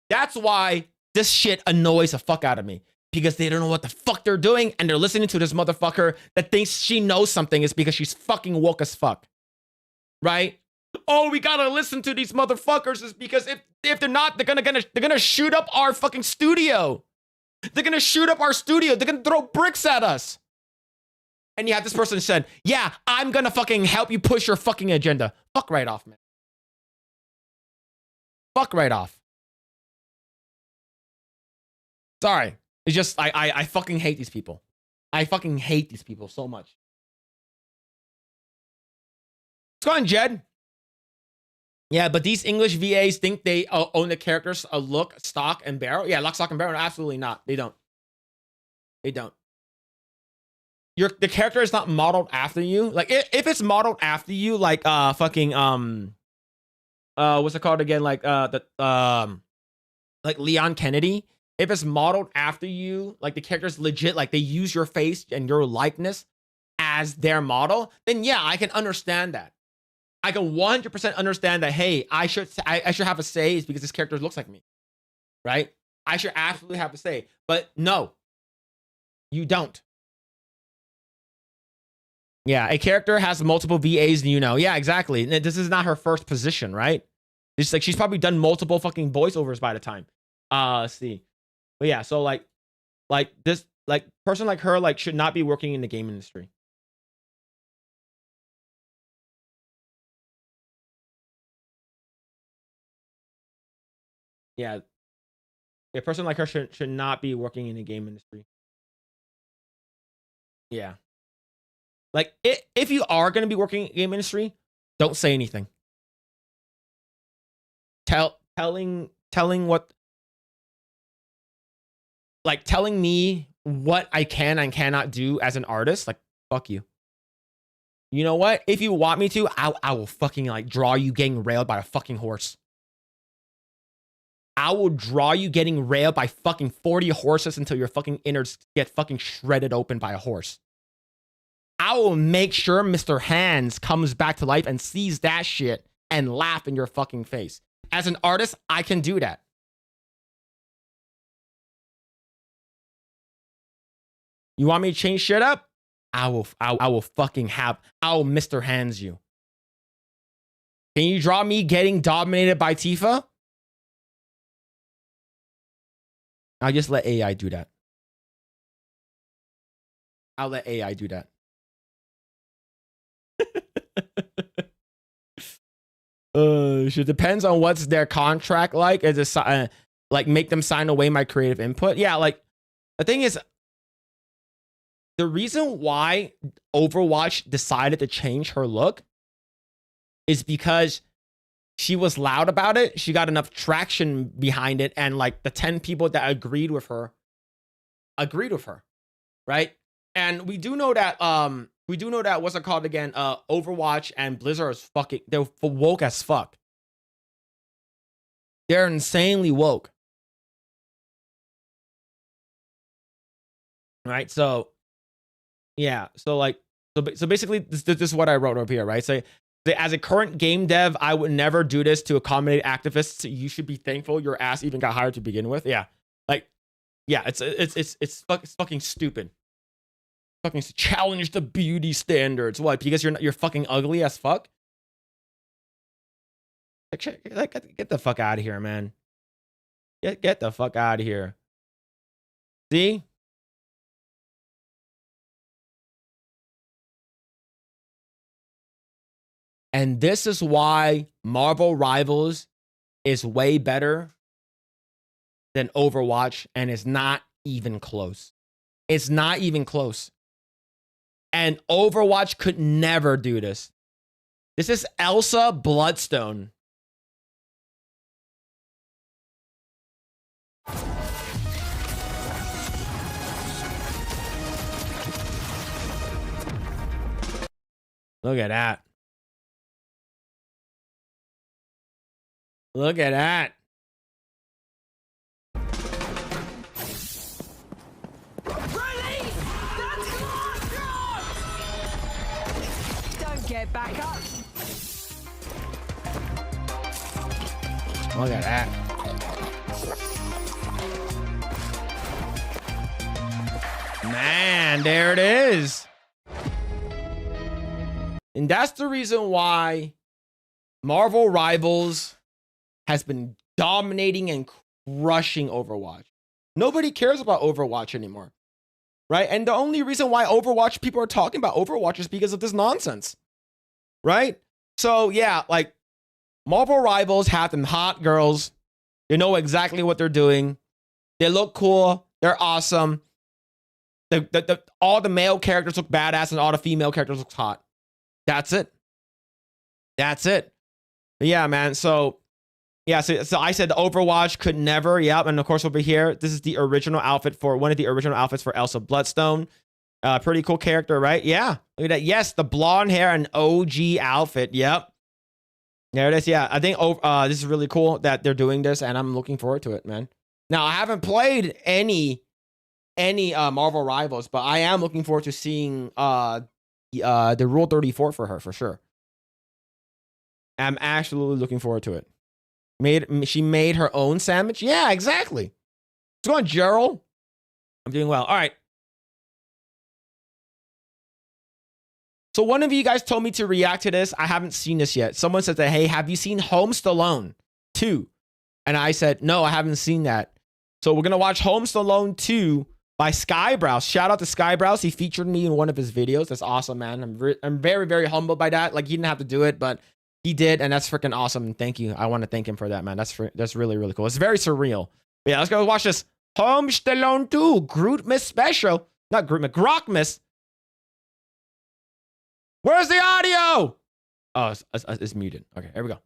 That's why this shit annoys the fuck out of me. Because they don't know what the fuck they're doing, and they're listening to this motherfucker that thinks she knows something is because she's fucking woke as fuck. Right? Oh, we gotta listen to these motherfuckers is because if they're not, they're gonna shoot up our fucking studio. They're gonna shoot up our studio. They're gonna throw bricks at us. And you have this person who said, yeah, I'm gonna fucking help you push your fucking agenda. Fuck right off, man. Fuck right off. Sorry. It's just, I fucking hate these people. I fucking hate these people so much. What's going on, Jed? Yeah, but these English VAs think they own the characters, look, stock, and barrel. Yeah, lock, stock, and barrel. Absolutely not. They don't. They don't. The character is not modeled after you. Like, if it's modeled after you, like, fucking, what's it called again? Like, like Leon Kennedy. If it's modeled after you, like the character's legit, like they use your face and your likeness as their model, then yeah, I can understand that. I can 100% understand that, hey, I should have a say is because this character looks like me, right? I should absolutely have a say. But no, you don't. Yeah, a character has multiple VAs, you know. Yeah, exactly. This is not her first position, right? It's like she's probably done multiple fucking voiceovers by the time. Let's see. But yeah, so like this, like person like her, like should not be working in the game industry. Yeah, a person like her should not be working in the game industry. Yeah, like if you are gonna be working in the game industry, don't say anything. Telling what. Like telling me what I can and cannot do as an artist, like fuck you. You know what? If you want me to, I will fucking like draw you getting railed by a fucking horse. I will draw you getting railed by fucking 40 horses until your fucking innards get fucking shredded open by a horse. I will make sure Mr. Hands comes back to life and sees that shit and laugh in your fucking face. As an artist, I can do that. You want me to change shit up? I will fucking I'll Mr. Hands you. Can you draw me getting dominated by Tifa? I'll just let AI do that. I'll let AI do that. Shit depends on what's their contract like. Is it like make them sign away my creative input? Yeah, like the thing is, the reason why Overwatch decided to change her look is because she was loud about it. She got enough traction behind it. And like the 10 people that agreed with her, right? And we do know that, what's it called again? Overwatch and Blizzard is fucking, they're woke as fuck. They're insanely woke. Right? So, yeah, so basically, this is what I wrote up here, right? So, as a current game dev, I would never do this to accommodate activists. You should be thankful your ass even got hired to begin with. Yeah, like, yeah, it's fucking stupid. Fucking challenge the beauty standards. What? Because you're fucking ugly as fuck. Like, get the fuck out of here, man. Get the fuck out of here. See? And this is why Marvel Rivals is way better than Overwatch, and it's not even close. It's not even close. And Overwatch could never do this. This is Elsa Bloodstone. Look at that. Look at that. Don't get back up. Look at that. Man, there it is. And that's the reason why Marvel Rivals has been dominating and crushing Overwatch. Nobody cares about Overwatch anymore, right? And the only reason why Overwatch people are talking about Overwatch is because of this nonsense, right? So yeah, like Marvel Rivals have them hot girls. They know exactly what they're doing. They look cool. They're awesome. All the male characters look badass and all the female characters look hot. That's it. That's it. But yeah, man. So yeah, so I said the Overwatch could never. Yep. And of course over here, this is the original outfit for one of the original outfits for Elsa Bloodstone. Pretty cool character, right? Yeah. Look at that. Yes, the blonde hair and OG outfit. Yep. There it is. Yeah. I think this is really cool that they're doing this, and I'm looking forward to it, man. Now, I haven't played any Marvel Rivals, but I am looking forward to seeing the Rule 34 for her, for sure. I'm absolutely looking forward to it. She made her own sandwich? Yeah, exactly. What's going on, Gerald? I'm doing well. All right. So one of you guys told me to react to this. I haven't seen this yet. Someone said that, hey, have you seen Home Stallone 2? And I said, no, I haven't seen that. So we're going to watch Home Stallone 2 by Skybrows. Shout out to Skybrows. He featured me in one of his videos. That's awesome, man. I'm very, very humbled by that. Like, he didn't have to do it, but he did, and that's freaking awesome. And thank you. I want to thank him for that, man. That's really, really cool. It's very surreal. But yeah, let's go watch this Home Stallone 2 Grootmas special. Not Grootmas, Grockmas. Where's the audio? Oh, it's muted. Okay, here we go.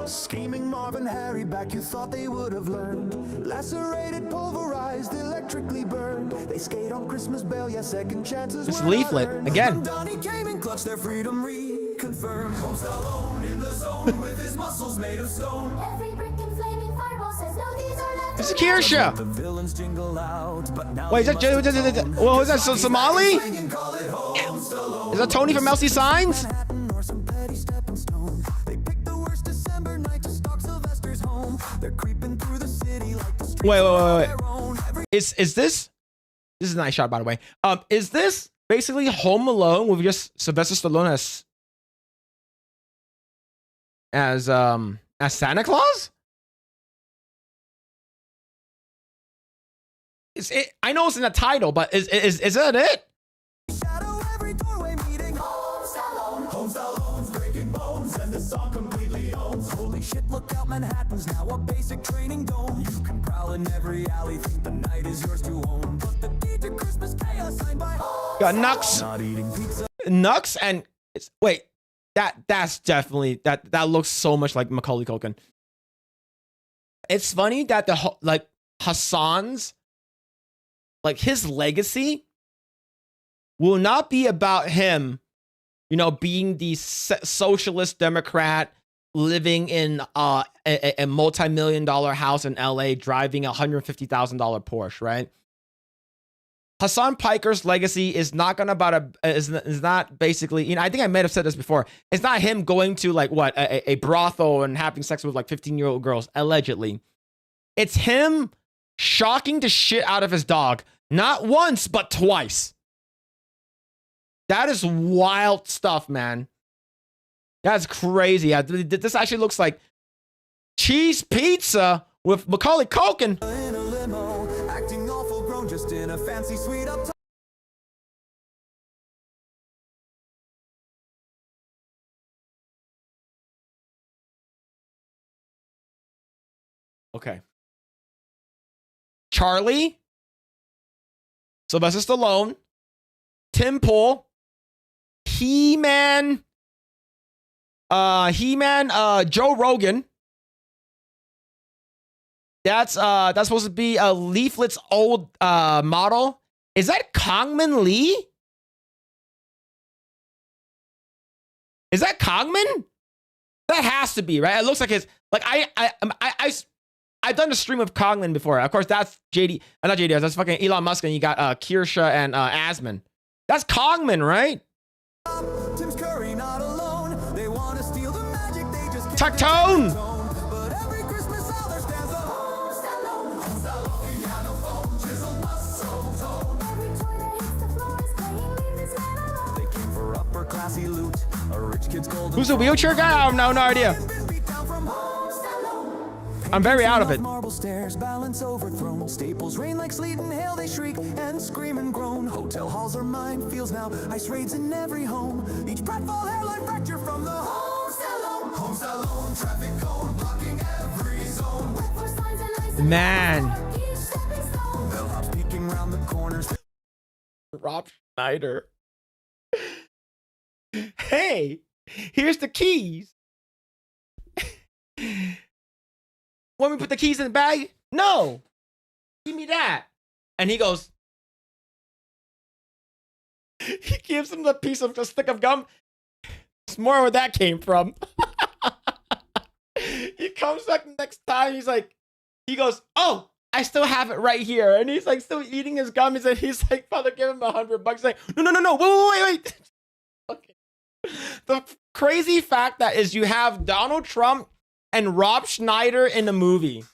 Scheming Marvin, Harry, back you thought they would have learned. Lacerated, pulverized, electrically burned. They skate on Christmas Bell, yeah, second chances. This leaflet again. Donnie came and clutched their freedom reconfirmed. Home Stallone in the zone with his muscles made of stone. Every brick and flaming fireball says no, these are left. It's a Kirsha. The villains jingle out, but now Wait, is that well, is that Somali? Is that Tony from LC Signs? or some petty stepping stone. They picked the worst December night to stalk Sylvester's home. They're creeping through the city like the streets Wait. Is this? This is a nice shot, by the way. Is this basically Home Alone with just Sylvester Stallone as Santa Claus? Is it? I know it's in the title, but is that it? shadow every doorway meeting. Home Stallone's breaking bones, and the song completely owns. Holy shit, look out, Manhattan's now a basic training dome. You can prowl in every alley, think the night is yours to own. But the deed to Christmas chaos signed by Got Nux. not eating pizza. Nux and wait, that's definitely that looks so much like Macaulay Culkin. It's funny that like Hassan's, like, his legacy will not be about him, you know, being the socialist Democrat living in a multi-million-dollar house in LA, driving a $150,000 Porsche, right? Hassan Piker's legacy is not gonna is not basically, you know, I think I might have said this before. It's not him going to like what a brothel and having sex with like 15-year-old girls, allegedly. It's him shocking the shit out of his dog, not once but twice. That is wild stuff, man. That's crazy. Yeah, this actually looks like cheese pizza with Macaulay Culkin. In a limo, acting awful grown, just in a fancy suite up top. Okay. Charlie, Sylvester Stallone, Tim Pool, He-Man, Joe Rogan. That's supposed to be a Leaflet's old model. Is that Kongman Lee? Is that Kongman? That has to be, right? It looks like his, like, I've done a stream of Coughlin before. Of course, that's JD, not JD, that's fucking Elon Musk, and you got Kirsha and Asman. That's Cogman, right? Tim's Curry not alone. They want to steal the magic, they just can't Tuck-tone! But every Christmas out there stands a Home Stallone. Home Stallone, piano phone, chiseled muscle tone. Every toy that hits the floor is playing Leave This Man Alone. They came for upper classy loot. A rich kid's golden. Who's the wheelchair guy? I have no idea. Been beat down from Home Stallone. I'm very out of it. Marble stairs, balance overthrown. Staples rain like sleet and hail. They shriek and scream and groan. Hotel halls are minefields now. Ice raids in every home. Each pratfall hairline fracture from the Home Stallone. Home Stallone, traffic cone blocking every zone. With four signs and lights Man. and each stepping stone. Bellhops peeking round the corners. Rob Schneider. Hey, here's the keys. Want me to put the keys in the bag? No. Give me that. And he goes, he gives him the piece of the stick of gum. It's more where that came from. He comes back next time. He's like, he goes, oh, I still have it right here. And he's like still eating his gummies. And he's like, Father, give him $100. He's like, no. Wait. Okay. The crazy fact that is you have Donald Trump and Rob Schneider in the movie.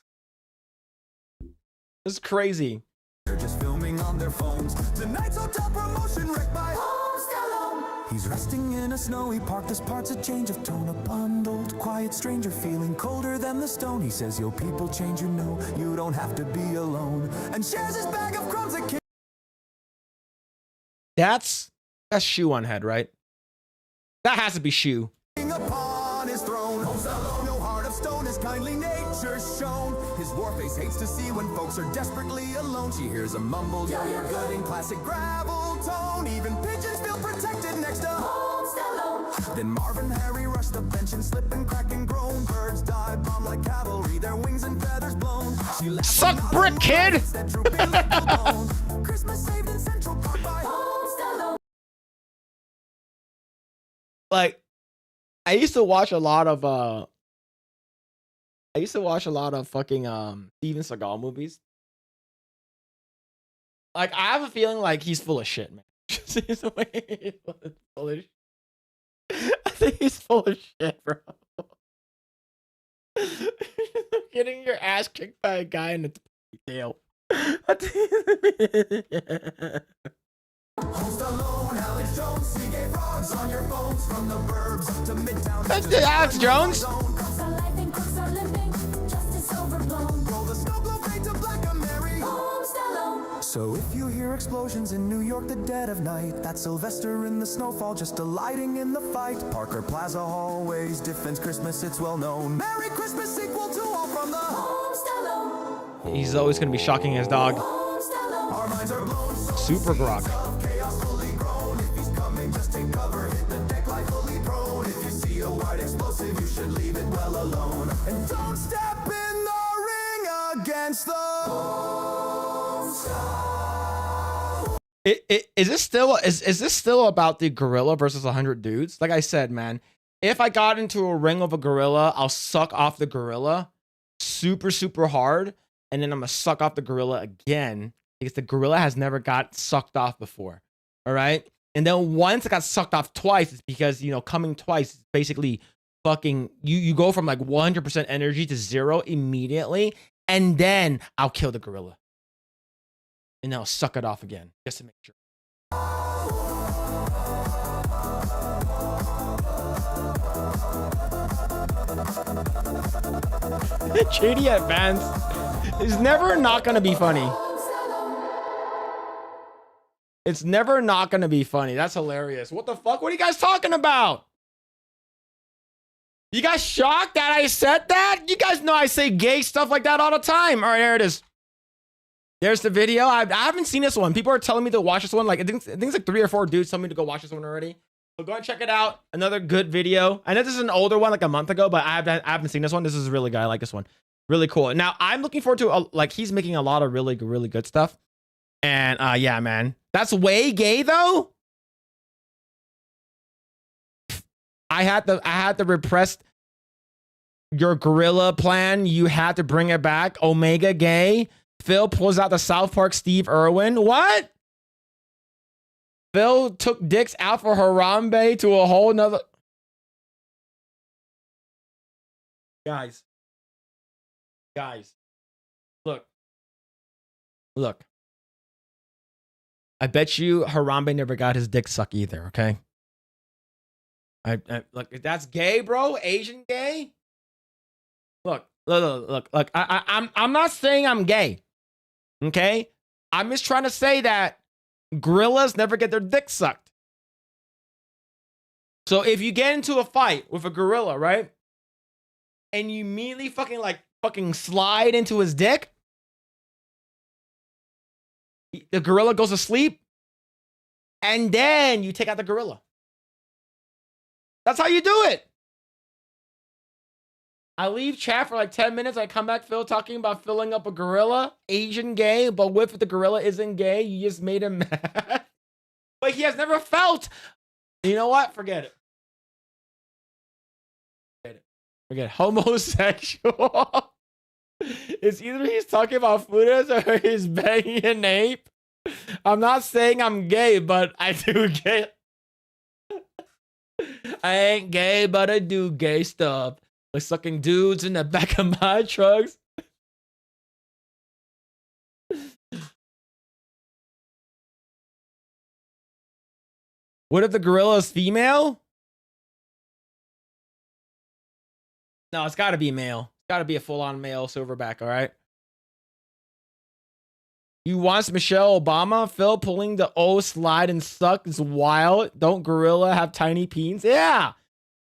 This is crazy. They're just filming on their phones. Tonight's hotel promotion wrecked by Home Stallone. He's resting in a snowy park. This part's a change of tone. A bundled, quiet stranger feeling colder than the stone. He says, yo, people change, you know. You don't have to be alone. And shares his bag of crumbs that That's Shoe on head, right? That has to be Shoe. king upon his throne. Home Stallone, no heart of stone, his kindly nature shown. His war face hates to see when folks are desperately alone. She hears a mumble, yo, you're good in classic gravel tone. Even pigeons feel protected next to Home Stallone. Then Marvin and Harry rush the bench and slip and crack and groan. Birds dive bomb like cavalry, their wings and feathers blown. She laughs Suck brick, kid! that droopy little bone. Christmas saved in Central Park by Home Stallone. Like, I used to watch a lot of fucking Steven Seagal movies. Like, I have a feeling like he's full of shit, man. He's full of shit. I think he's full of shit, bro. Getting your ass kicked by a guy in a tail. Home Stallone, Alex Jones, CK frogs on your phones from the burbs up to Midtown. That's Alex Jones. Crooks are laughing, crooks are limping, justice overblown. Roll the snow globe fade to black and merry. Home Stallone. So if you hear explosions in New York the dead of night, that's Sylvester in the snowfall just delighting in the fight. Parker Plaza hallways, defends Christmas, it's well known. Merry Christmas sequel to all from the Home Stallone. He's always gonna be shocking his dog. Home Stallone. Our minds are blown. Super Grok. Chaos fully grown. If he's coming, just take cover. Hit the deck like fully prone. If you see a white explosive, you should leave it well alone. And don't step in the ring against the Home Stallone. Is this still about the gorilla versus 100 dudes? Like I said, man, if I got into a ring of a gorilla, I'll suck off the gorilla super hard, and then I'm gonna suck off the gorilla again because the gorilla has never got sucked off before. All right, and then once it got sucked off twice, it's because, you know, coming twice is basically fucking you go from like 100% energy to 0 immediately, and then I'll kill the gorilla. And then I'll suck it off again just to make sure. JD Advance is never not gonna be funny. It's never not gonna be funny. That's hilarious. What the fuck? What are you guys talking about? You guys shocked that I said that? You guys know I say gay stuff like that all the time. All right, there it is. There's the video. I haven't seen this one. People are telling me to watch this one. Like, I think it's like 3 or 4 dudes telling me to go watch this one already. So go and check it out. Another good video. I know this is an older one, like a month ago, but I haven't seen this one. This is really good. I like this one. Really cool. Now, I'm looking forward to, like, he's making a lot of really good stuff. And, yeah, man. That's way gay, though. I had the repressed your gorilla plan, you had to bring it back. Omega gay. Phil pulls out the South Park Steve Irwin. What? Phil took dicks out for Harambe to a whole nother. Guys. Look. I bet you Harambe never got his dick sucked either, okay? I look, if that's gay, bro, Asian gay. Look. I'm not saying I'm gay. Okay? I'm just trying to say that gorillas never get their dick sucked. So if you get into a fight with a gorilla, right? And you immediately fucking slide into his dick, the gorilla goes to sleep, and then you take out the gorilla. That's how you do it. I leave chat for like 10 minutes. I come back, Phil talking about filling up a gorilla, Asian gay, but what if the gorilla isn't gay? You just made him mad. But he has never felt. You know what? Forget it. Forget it. Homosexual. It's either he's talking about foodies or he's banging an ape. I'm not saying I'm gay, but I do gay. I ain't gay, but I do gay stuff. Like sucking dudes in the back of my trucks. What if the gorilla is female? No, it's got to be male. It's got to be a full-on male silverback, all right? You want Michelle Obama? Phil pulling the O slide and suck is wild. Don't gorilla have tiny peens? Yeah.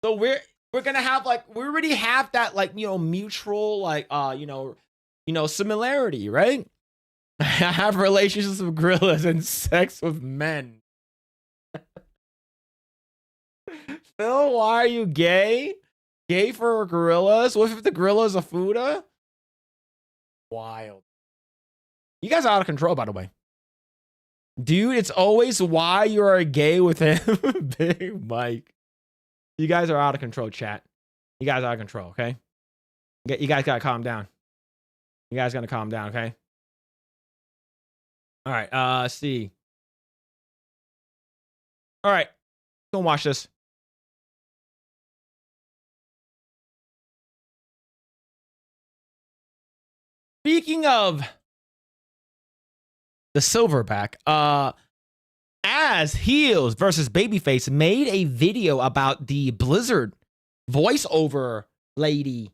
So we're gonna have we already have that mutual similarity, right? I have relationships with gorillas and sex with men. Phil, why are you gay? Gay for gorillas? What if the gorilla's a Fuda? Wild. You guys are out of control, by the way. Dude, it's always why you are gay with him. Big Mike. You guys are out of control, chat. You guys are out of control, okay? You guys gotta calm down. You guys gotta calm down, okay? All right, let's see. All right, go watch this. Speaking of the silverback, as Heels versus Babyface made a video about the Blizzard voiceover lady,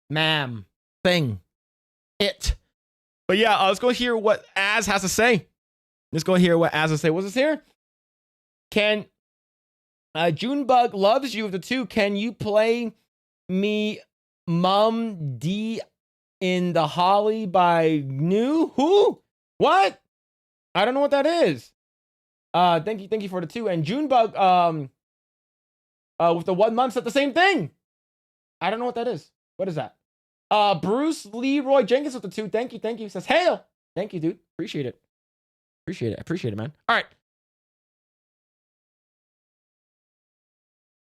ma'am, thing, it. But yeah, let's go hear what Az has to say. Let's go hear what Az has to say. What's this here? Can Junebug loves you of the two? Can you play me Mum D in the Holly by New? Who? What? I don't know what that is. Thank you for the two. And Junebug, with the 1 month said the same thing. I don't know what that is. What is that? Bruce Leroy Jenkins with the two. Thank you. Says, hail. Thank you, dude. Appreciate it, man. All right.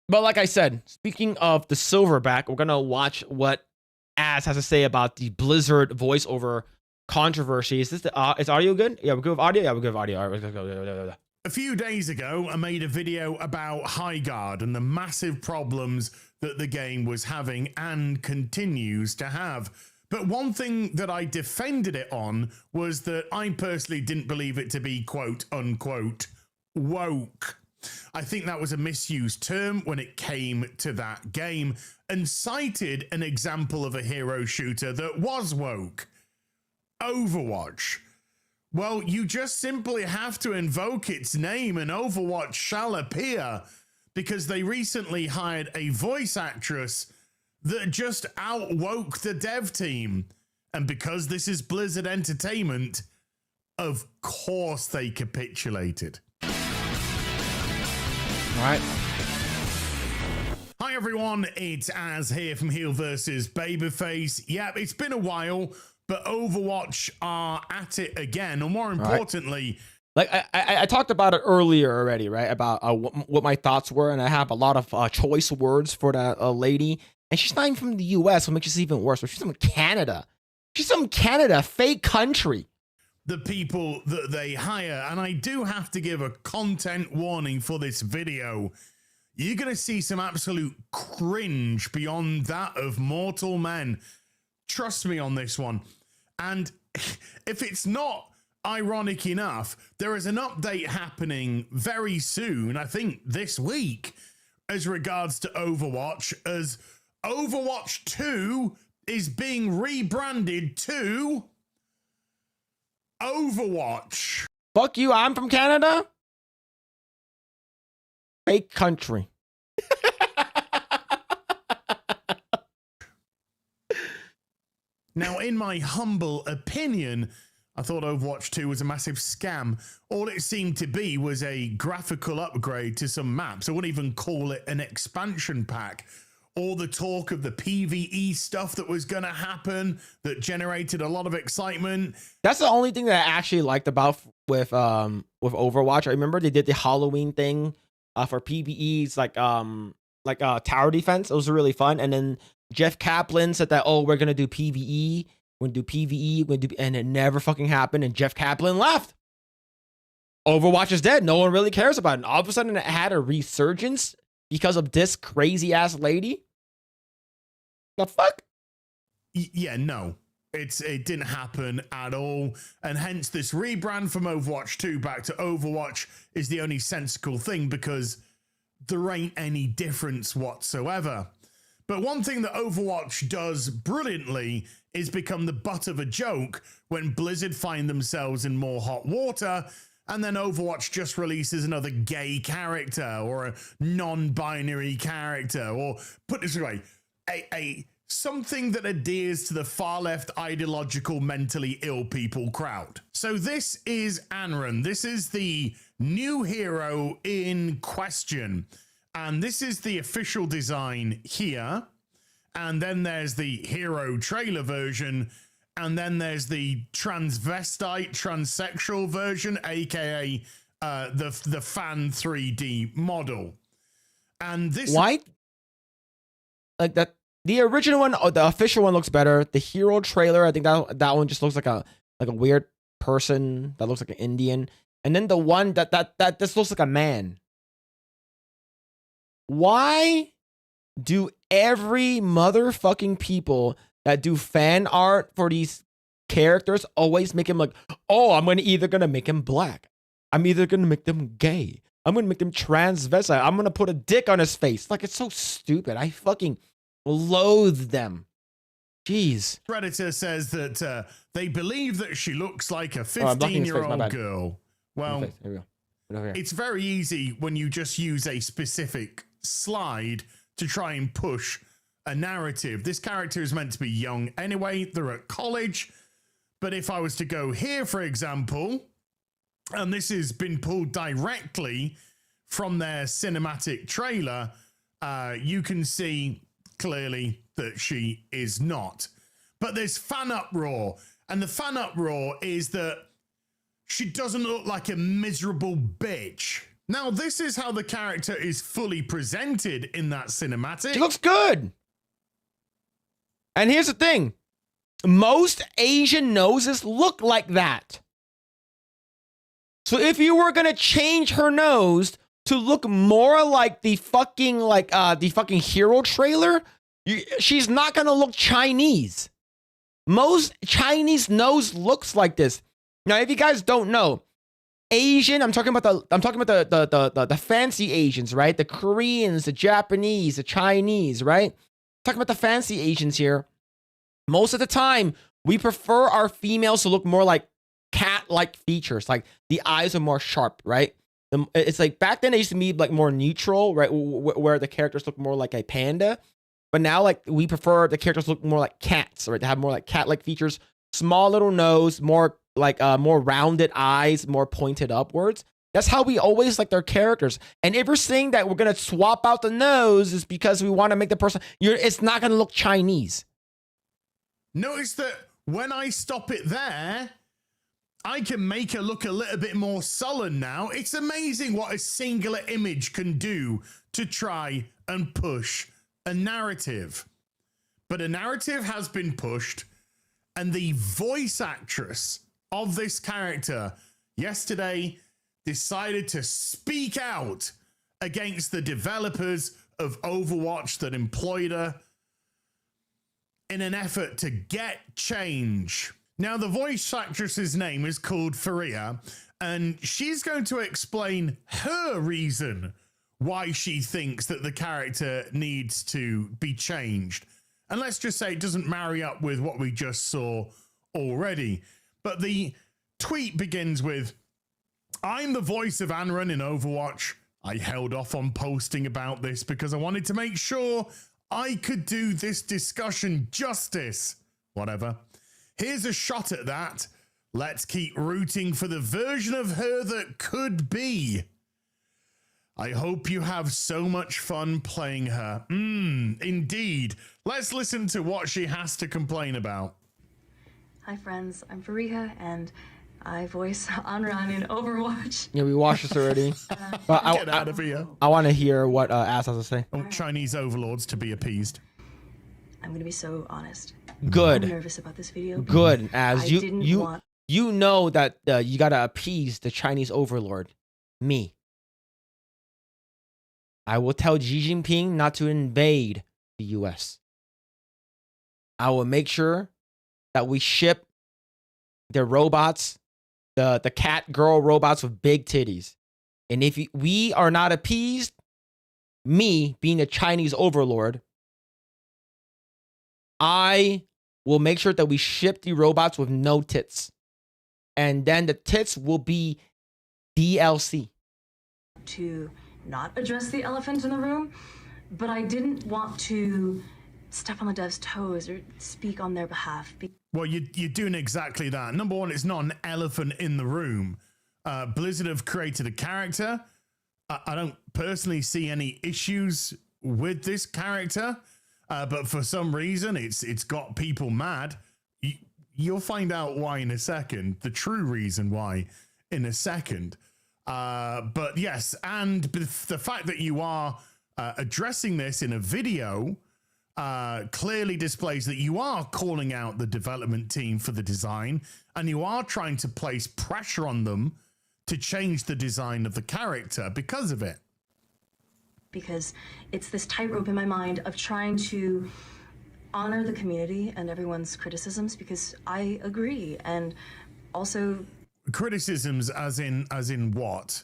But like I said, speaking of the silverback, we're gonna watch what Az has to say about the Blizzard voiceover controversy. Is this is audio good? Yeah, we're good with audio. Yeah, we're good with audio. All right, let's go. A few days ago, I made a video about Highguard and the massive problems that the game was having and continues to have. But one thing that I defended it on was that I personally didn't believe it to be quote unquote woke. I think that was a misused term when it came to that game, and cited an example of a hero shooter that was woke. Overwatch. Well, you just simply have to invoke its name and Overwatch shall appear, because they recently hired a voice actress that just outwoke the dev team. And because this is Blizzard Entertainment, of course they capitulated. All right. Hi everyone, it's Az here from Heel vs Babyface. Yeah, it's been a while, but Overwatch are at it again. And more importantly, like I talked about it earlier already, right? About what my thoughts were, and I have a lot of choice words for that lady. And she's not even from the US, what makes this even worse. But she's from Canada. She's from Canada, fake country. The people that they hire, and I do have to give a content warning for this video. You're going to see some absolute cringe beyond that of mortal men. Trust me on this one. And if it's not ironic enough, there is an update happening very soon, I think this week, as regards to Overwatch, as Overwatch 2 is being rebranded to Overwatch. Fuck you, I'm from Canada. Fake country. Now, in my humble opinion, I thought Overwatch 2 was a massive scam. All it seemed to be was a graphical upgrade to some maps. I wouldn't even call it an expansion pack. All the talk of the PvE stuff that was going to happen that generated a lot of excitement. That's the only thing that I actually liked about with Overwatch. I remember they did the Halloween thing for PvEs, like tower defense. It was really fun. And then Jeff Kaplan said that, oh, we're gonna do PvE, and it never fucking happened. And Jeff Kaplan left. Overwatch is dead. No one really cares about it. And all of a sudden, it had a resurgence because of this crazy ass lady. The fuck? Yeah, no. It didn't happen at all, and hence this rebrand from Overwatch 2 back to Overwatch is the only sensible thing, because there ain't any difference whatsoever. But one thing that Overwatch does brilliantly is become the butt of a joke when Blizzard find themselves in more hot water, and then Overwatch just releases another gay character or a non-binary character, or put this way, a something that adheres to the far left ideological mentally ill people crowd. So this is Anran. This is the new hero in question. And this is the official design here. And then there's the hero trailer version. And then there's the transvestite, transsexual version, aka the fan 3D model. And this Why? Like that. The original one, the official one looks better. The hero trailer, I think that one just looks like a weird person that looks like an Indian. And then the one that this looks like a man. Why do every motherfucking people that do fan art for these characters always make him like, oh, I'm either gonna make him black, I'm either gonna make them gay, I'm gonna make them transvestite, I'm gonna put a dick on his face? Like, it's so stupid. I fucking loathe them. Jeez. Predator says that they believe that she looks like a 15-year-old girl. Well, it's very easy when you just use a specific slide to try and push a narrative. This character is meant to be young anyway. They're at college. But if I was to go here, for example, and this has been pulled directly from their cinematic trailer, you can see clearly that she is not. But there's fan uproar, and the fan uproar is that she doesn't look like a miserable bitch. Now, this is how the character is fully presented in that cinematic. She looks good. And here's the thing. Most Asian noses look like that. So if you were going to change her nose to look more like the fucking hero trailer, she's not going to look Chinese. Most Chinese nose looks like this. Now, if you guys don't know, Asian, I'm talking about the fancy Asians, right? The Koreans, the Japanese, the Chinese, right? Talking about the fancy Asians here. Most of the time, we prefer our females to look more like cat-like features. Like the eyes are more sharp, right? It's like back then they used to be like more neutral, right? Where the characters look more like a panda. But now, like, we prefer the characters look more like cats, right? To have more like cat-like features, small little nose, more like more rounded eyes, more pointed upwards. That's how we always like their characters. And if we're saying that we're gonna swap out the nose, is because we want to make the person, it's not gonna look Chinese. Notice that when I stop it there, I can make her look a little bit more sullen now. It's amazing what a singular image can do to try and push a narrative. But a narrative has been pushed, and the voice actress of this character yesterday decided to speak out against the developers of Overwatch that employed her in an effort to get change. Now, the voice actress's name is called Faria, and she's going to explain her reason why she thinks that the character needs to be changed. And let's just say it doesn't marry up with what we just saw already. But the tweet begins with, "I'm the voice of Anran in Overwatch. I held off on posting about this because I wanted to make sure I could do this discussion justice. Whatever. Here's a shot at that. Let's keep rooting for the version of her that could be. I hope you have so much fun playing her." Indeed. Let's listen to what she has to complain about. Hi friends, I'm Fariha and I voice Anran in Overwatch. Yeah, we watched this already. Get out of here. I want to hear what Ass has to say. Oh, Chinese overlords to be appeased. I'm gonna be so honest. Good. I'm nervous about this video. Good. As I you didn't want you know that you gotta appease the Chinese overlord, me. I will tell Xi Jinping not to invade the U.S. I will make sure that we ship the robots, the cat girl robots with big titties. And if we are not appeased, me being a Chinese overlord, I will make sure that we ship the robots with no tits. And then the tits will be DLC. to not address the elephant in the room, but I didn't want to step on the devs' toes or speak on their behalf. Well, you're doing exactly that. Number one, it's not an elephant in the room. Blizzard have created a character. I don't personally see any issues with this character, but for some reason, it's got people mad. You'll find out why in a second. The true reason why in a second. But yes, and the fact that you are addressing this in a video clearly displays that you are calling out the development team for the design, and you are trying to place pressure on them to change the design of the character because of it. Because it's this tightrope in my mind of trying to honor the community and everyone's criticisms, because I agree, and also criticisms as in what?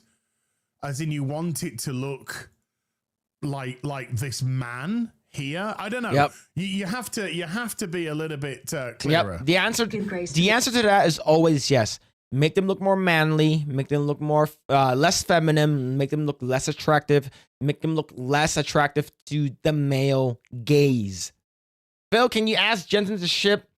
As in you want it to look like this man here? I don't know. Yep. You have to be a little bit clearer. Yep. The answer to that is always yes. Make them look more manly, make them look more less feminine, make them look less attractive, make them look less attractive to the male gaze. Phil, can you ask Jensen to ship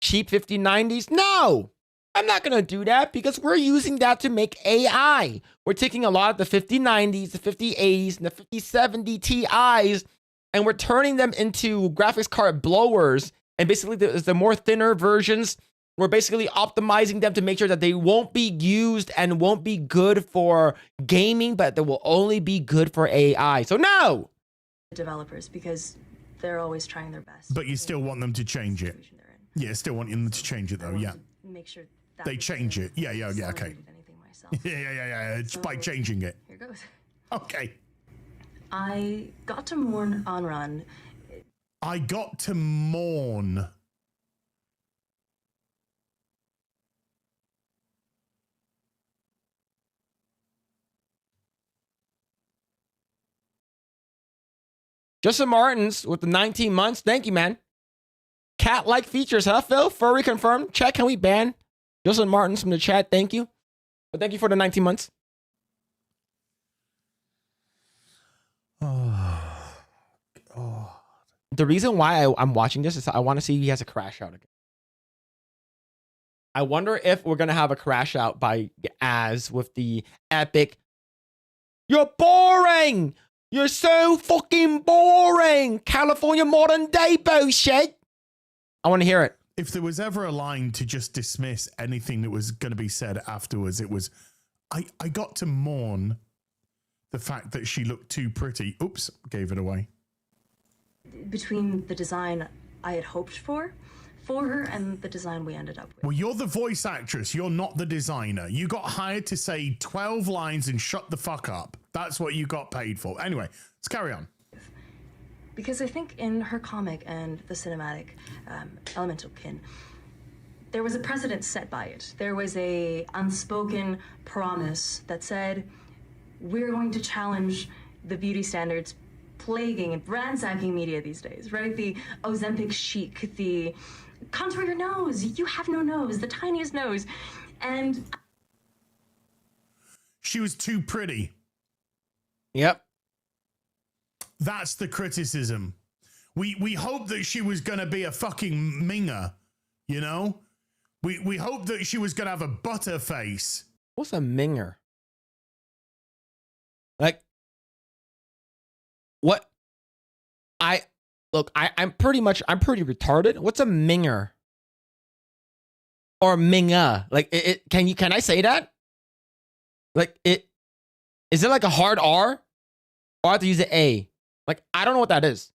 cheap 5090s? No! I'm not going to do that because we're using that to make AI. We're taking a lot of the 5090s, the 5080s, and the 5070 Ti's, and we're turning them into graphics card blowers. And basically, the more thinner versions, we're basically optimizing them to make sure that they won't be used and won't be good for gaming, but they will only be good for AI. So no! developers, because they're always trying their best. But you still want them to change it. Yeah, still want them to change it though, yeah. Make sure that they change it. Yeah, okay. Yeah. Just by changing it. Here goes. Okay. I got to mourn Anran. I got to mourn. Justin Martins with the 19 months. Thank you, man. Cat-like features, huh, Phil? Furry confirmed. Chat, can we ban Justin Martins from the chat? Thank you. But thank you for the 19 months. Oh. The reason why I'm watching this is I want to see if he has a crash out again. I wonder if we're going to have a crash out by Az with the epic, "You're boring! You're so fucking boring! California modern day bullshit!" I want to hear it. If there was ever a line to just dismiss anything that was going to be said afterwards, it was, I got to mourn the fact that she looked too pretty. Oops, gave it away. Between the design, I had hoped for her and the design we ended up with. Well, you're the voice actress. You're not the designer. You got hired to say 12 lines and shut the fuck up. That's what you got paid for. Anyway, let's carry on. Because I think in her comic and the cinematic Elemental Kin, there was a precedent set by it. There was a unspoken promise that said, we're going to challenge the beauty standards plaguing and ransacking media these days, right? The Ozempic chic, the contour your nose, you have no nose, the tiniest nose. And she was too pretty. Yep. That's the criticism. We hope that she was going to be a fucking minger, you know? We hope that she was going to have a butter face. What's a minger? Like, what? I'm pretty retarded. What's a minger? Or minga? Like, can I say that? Like, is it like a hard R? Or I have to use an A? Like, I don't know what that is.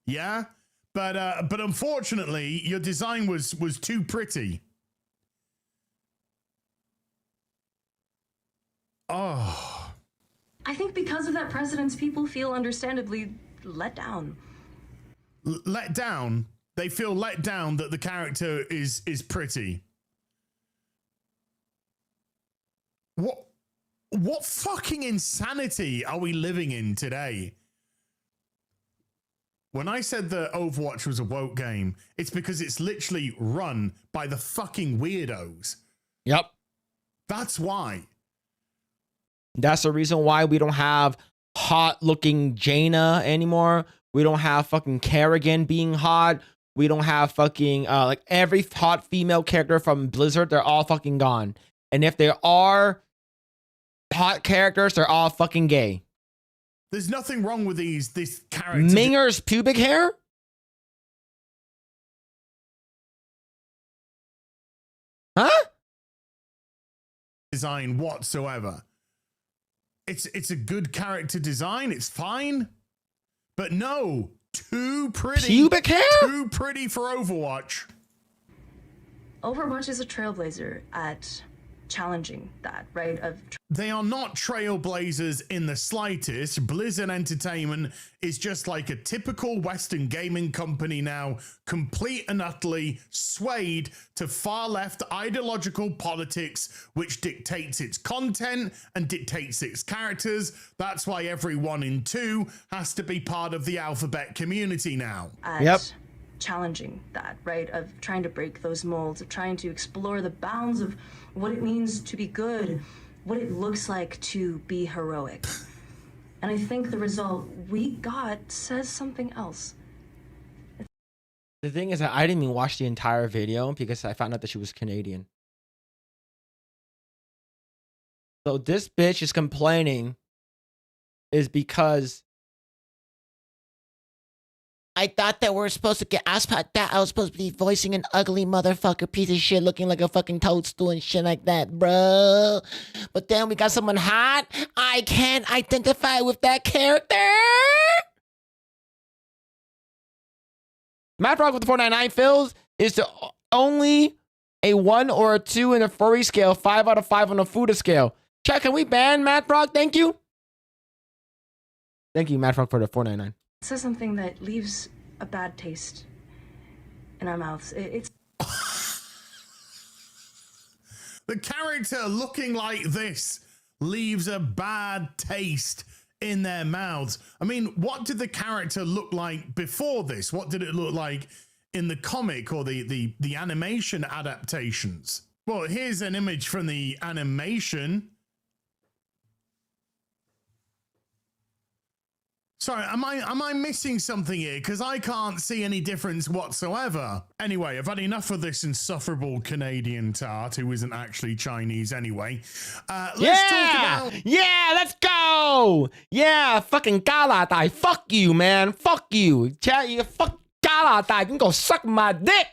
Yeah, but unfortunately, your design was too pretty. Oh. I think because of that precedence, people feel understandably let down. Let down? They feel let down that the character is pretty. What fucking insanity are we living in today? When I said that Overwatch was a woke game, it's because it's literally run by the fucking weirdos. Yep. That's why. That's the reason why we don't have hot looking Jaina anymore. We don't have fucking Kerrigan being hot. We don't have fucking like every hot female character from Blizzard. They're all fucking gone. And if there are hot characters, they're all fucking gay. There's nothing wrong with this character. Minger's pubic hair? Huh? Design whatsoever. It's a good character design. It's fine. But no, too pretty. Pubic hair? Too pretty for Overwatch. Overwatch is a trailblazer at challenging that, right? They are not trailblazers in the slightest. Blizzard Entertainment is just like a typical Western gaming company now, complete and utterly swayed to far left ideological politics, which dictates its content and dictates its characters. That's why every 1 in 2 has to be part of the alphabet community now. Yep. Challenging that, right? Of trying to break those molds, of trying to explore the bounds of what it means to be good, what it looks like to be heroic. And I think the result we got says something else. The thing is that I didn't even watch the entire video because I found out that she was Canadian. So this bitch is complaining is because I thought that we're supposed to get asked about that. I was supposed to be voicing an ugly motherfucker piece of shit looking like a fucking toadstool and shit like that, bro. But then we got someone hot. I can't identify with that character. Matt Rock with the 499 fills is to only a 1 or a 2 in a furry scale, 5 out of 5 on a Fuda scale. Chat, can we ban Matt Rock? Thank you. Thank you, Matt Rock, for the 499. It says something that leaves a bad taste in our mouths. It's the character looking like this leaves a bad taste in their mouths. I mean, what did the character look like before this? What did it look like in the comic or the animation adaptations? Well, here's an image from the animation. Sorry, am I missing something here? Because I can't see any difference whatsoever. Anyway, I've had enough of this insufferable Canadian tart who isn't actually Chinese anyway. Let's talk about... Yeah, let's go! Yeah, fucking Gala Dai. Fuck you, man. Fuck you. Chat, you fuck Gala Dai. You can go suck my dick.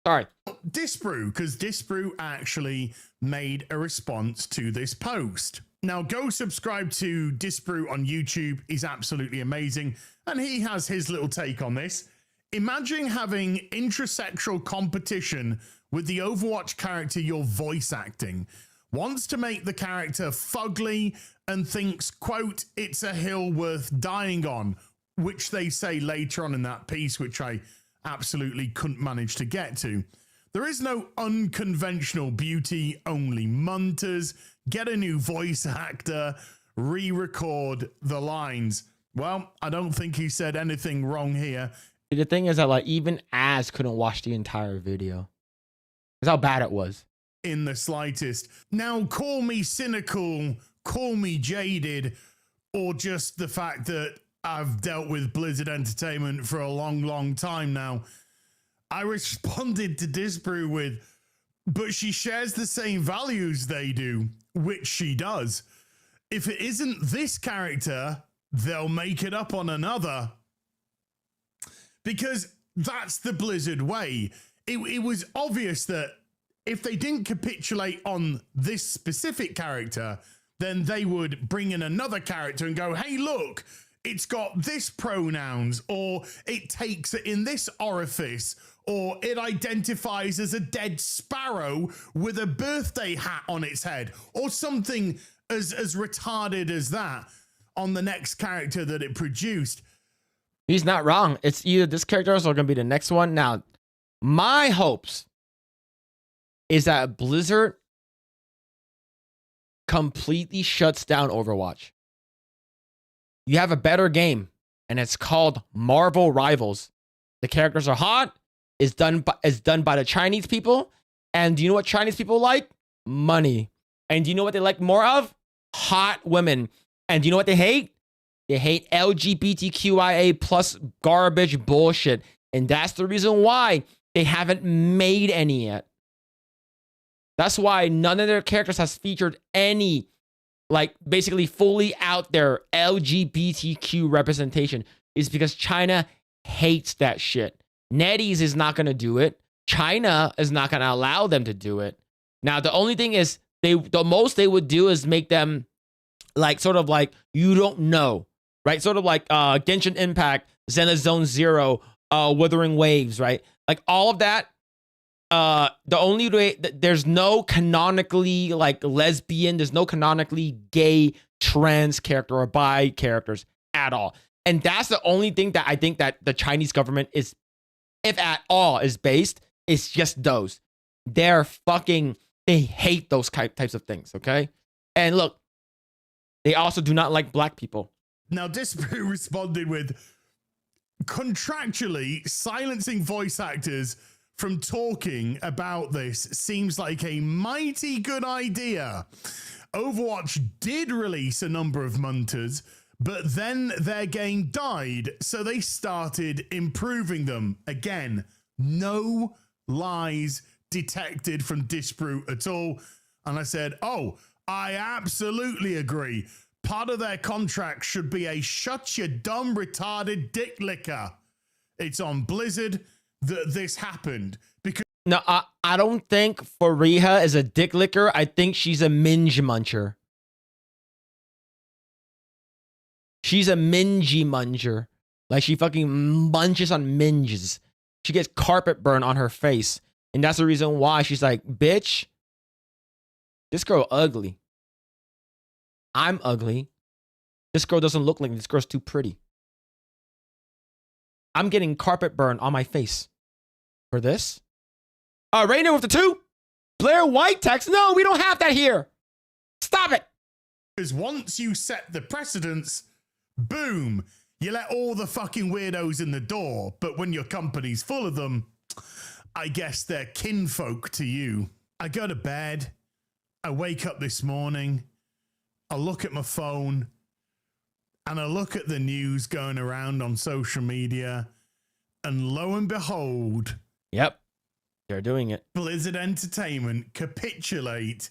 Sorry. Disbrew, because Disbrew actually made a response to this post. Now, go subscribe to Disbrew on YouTube. He's absolutely amazing. And he has his little take on this. Imagine having intersexual competition with the Overwatch character you're voice acting. Wants to make the character fugly and thinks, quote, it's a hill worth dying on, which they say later on in that piece, which I absolutely couldn't manage to get to. There is no unconventional beauty, only munters. Get a new voice actor, re-record the lines. Well, I don't think he said anything wrong here. The thing is that like even Az couldn't watch the entire video. That's how bad it was. In the slightest. Now, call me cynical, call me jaded, or just the fact that I've dealt with Blizzard Entertainment for a long, long time now. I responded to Disbrew with, but she shares the same values they do, which she does. If it isn't this character, they'll make it up on another. Because that's the Blizzard way. It was obvious that if they didn't capitulate on this specific character, then they would bring in another character and go, hey, look, it's got this pronouns, or it takes it in this orifice, or it identifies as a dead sparrow with a birthday hat on its head, or something as retarded as that on the next character that it produced. He's not wrong. It's either this character or going to be the next one. Now, my hopes is that Blizzard completely shuts down Overwatch. You have a better game, and it's called Marvel Rivals. The characters are hot. It's done by the Chinese people. And do you know what Chinese people like? Money. And do you know what they like more of? Hot women. And do you know what they hate? They hate LGBTQIA plus garbage bullshit. And that's the reason why they haven't made any yet. That's why none of their characters has featured any, like, basically fully out there LGBTQ representation. Is because China hates that shit. NetEase is not going to do it. China is not going to allow them to do it. Now, the only thing is, the most they would do is make them, like, sort of like, you don't know, right? Sort of like Genshin Impact, Zenazone Zero, Wuthering Waves, right? Like, all of that. The only way there's no canonically like lesbian, there's no canonically gay, trans character or bi characters at all. And that's the only thing that I think that the Chinese government is, if at all, is based. It's just those. They hate those types of things, okay? And look, they also do not like black people. Now, Disbrew responded with, contractually, silencing voice actors from talking about this seems like a mighty good idea. Overwatch did release a number of munters, but then their game died, so they started improving them. Again, no lies detected from Disbrew at all. And I said, oh, I absolutely agree. Part of their contract should be a shut your dumb retarded dick licker. It's on Blizzard that this happened. Because no, I don't think Fariha is a dick licker. I think she's a minge muncher. She's a mingy muncher. Like, she fucking munches on minges. She gets carpet burn on her face. And that's the reason why she's like, bitch, this girl ugly. I'm ugly. This girl doesn't look like me. This girl's too pretty. I'm getting carpet burn on my face for this. Rainer with the 2. Blair White text. No, we don't have that here. Stop it. Because once you set the precedence, boom, you let all the fucking weirdos in the door. But when your company's full of them, I guess they're kinfolk to you. I go to bed. I wake up this morning. I look at my phone. And I look at the news going around on social media. And lo and behold. Yep. They're doing it. Blizzard Entertainment capitulate.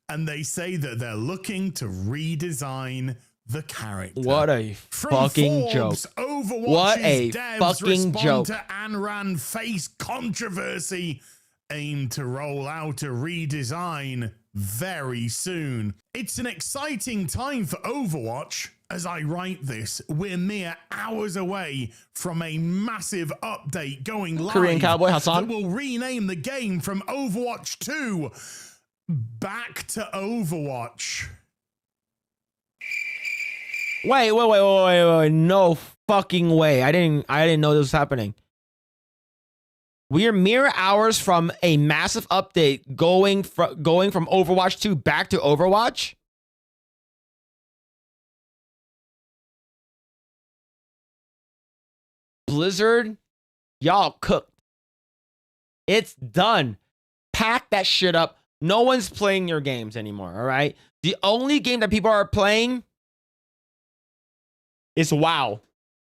And they say that they're looking to redesign the character. What a fucking joke. Overwatch's what a devs fucking joke. To Anran face controversy. Aim to roll out a redesign very soon. It's an exciting time for Overwatch. as I write this, we're mere hours away from a massive update going live Korean Cowboy Hassan that will rename the game from Overwatch 2 back to Overwatch. Wait. No fucking way. I didn't know this was happening. We are mere hours from a massive update going from Overwatch 2 back to Overwatch. Blizzard, y'all cooked. It's done. Pack that shit up. No one's playing your games anymore, all right? The only game that people are playing is WoW.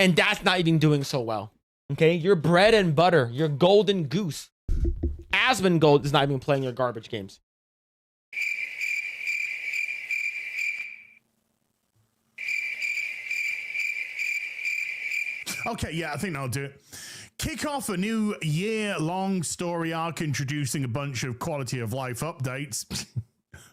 And that's not even doing so well. Okay? Your bread and butter, your golden goose. Asmongold is not even playing your garbage games. Okay, yeah, I think I'll do it. Kick off a new year-long story arc introducing a bunch of quality of life updates,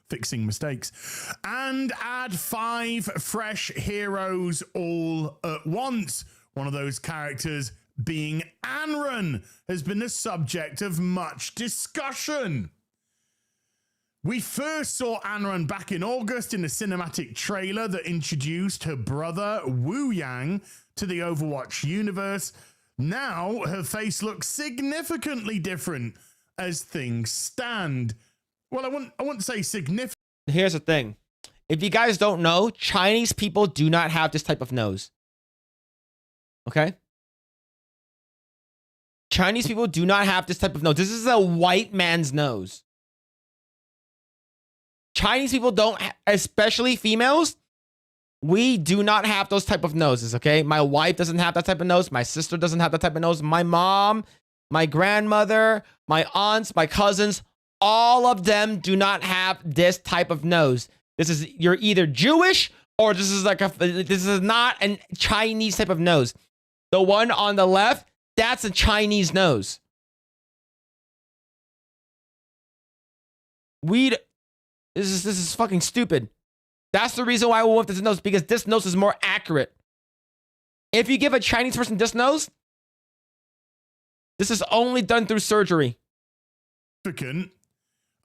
fixing mistakes, and add 5 fresh heroes all at once. One of those characters being Anran has been the subject of much discussion. We first saw Anran back in August in a cinematic trailer that introduced her brother Wu Yang to the Overwatch universe. Now her face looks significantly different as things stand. Well, I wouldn't say significant. Here's the thing. If you guys don't know, Chinese people do not have this type of nose. Okay? Chinese people do not have this type of nose. This is a white man's nose. Chinese people don't, especially females, we do not have those type of noses, okay? My wife doesn't have that type of nose. My sister doesn't have that type of nose. My mom, my grandmother, my aunts, my cousins, all of them do not have this type of nose. This is, you're either Jewish or this is not a Chinese type of nose. The one on the left, that's a Chinese nose. This is fucking stupid. That's the reason why we want this nose, because this nose is more accurate. If you give a Chinese person this nose, this is only done through surgery.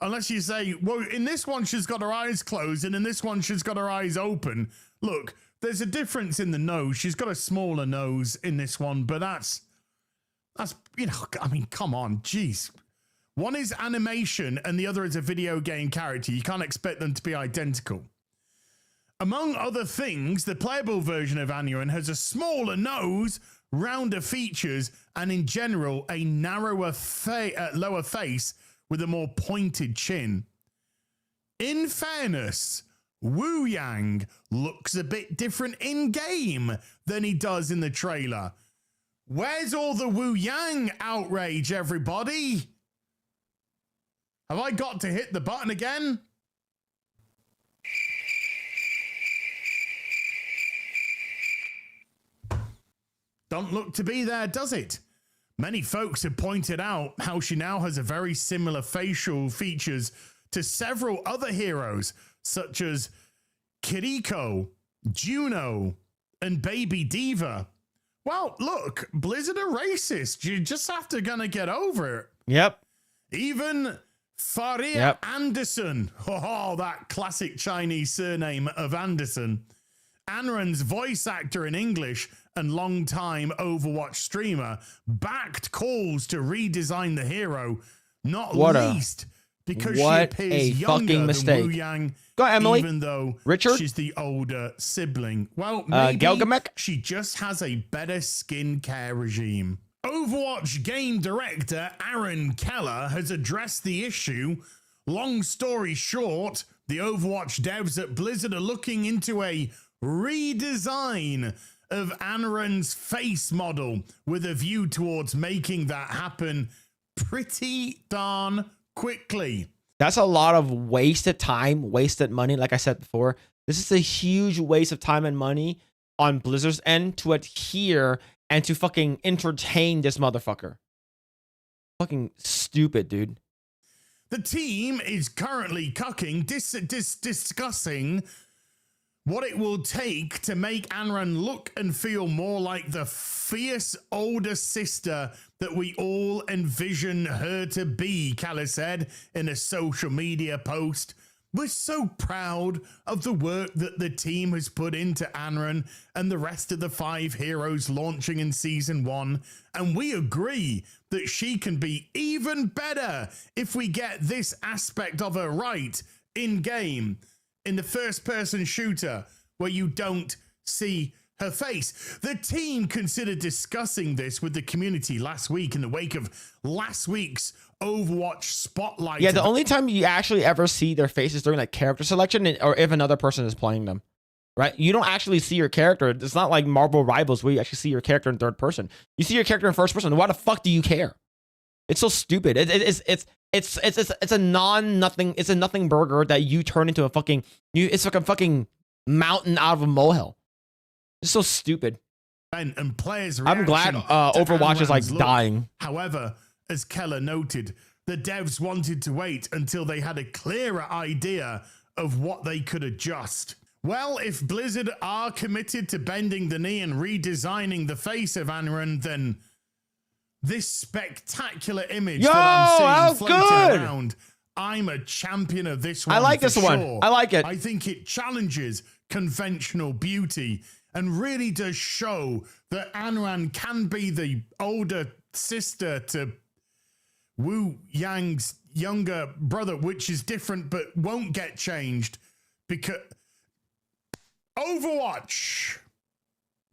Unless you say, well, in this one she's got her eyes closed and in this one she's got her eyes open. Look, there's a difference in the nose. She's got a smaller nose in this one, but that's, you know, I mean, come on, jeez. One is animation and the other is a video game character. You can't expect them to be identical. Among other things, the playable version of Anran has a smaller nose, rounder features, and in general, a narrower lower face with a more pointed chin. In fairness, Wu Yang looks a bit different in-game than he does in the trailer. Where's all the Wu Yang outrage, everybody? Have I got to hit the button again? Don't look to be there, does it? Many folks have pointed out how she now has a very similar facial features to several other heroes, such as Kiriko, Juno, and Baby Diva. Well, look, Blizzard are racist. You just have to gonna get over it. Yep. Even Faria Anderson. Oh, that classic Chinese surname of Anderson. Anran's voice actor in English and longtime Overwatch streamer backed calls to redesign the hero, not least because she appears younger than Wu Yang. Go, Emily. Even though Richard? she's the older sibling. Well, maybe Gelgamek? she just has a better skincare regime. Overwatch game director Aaron Keller has addressed the issue. Long story short, the Overwatch devs at Blizzard are looking into a redesign of Anran's face model with a view towards making that happen pretty darn quickly. That's a lot of wasted time, wasted money. Like I said before, this is a huge waste of time and money on Blizzard's end to adhere and to fucking entertain this motherfucker. Fucking stupid, dude. The team is currently discussing what it will take to make Anran look and feel more like the fierce older sister that we all envision her to be, Kala said in a social media post. We're so proud of the work that the team has put into Anran and the rest of the 5 heroes launching in Season 1, and we agree that she can be even better if we get this aspect of her right in-game, in the first-person shooter, where you don't see her face. The team considered discussing this with the community last week in the wake of last week's Overwatch Spotlight. Yeah, the only time you actually ever see their faces during like character selection, or if another person is playing them, right? You don't actually see your character. It's not like Marvel Rivals where you actually see your character in third person. You see your character in first person. Why the fuck do you care? It's so stupid. It's a nothing. It's a nothing burger that you turn into a fucking. It's like a fucking mountain out of a molehill. It's so stupid. And players. I'm glad Overwatch is like dying. However, as Keller noted, the devs wanted to wait until they had a clearer idea of what they could adjust. Well, if Blizzard are committed to bending the knee and redesigning the face of Anran, then this spectacular image that I'm seeing floating around, I'm a champion of this one. I like this one. Sure. I like it. I think it challenges conventional beauty and really does show that Anran can be the older sister to Wu Yang's younger brother, which is different but won't get changed because Overwatch.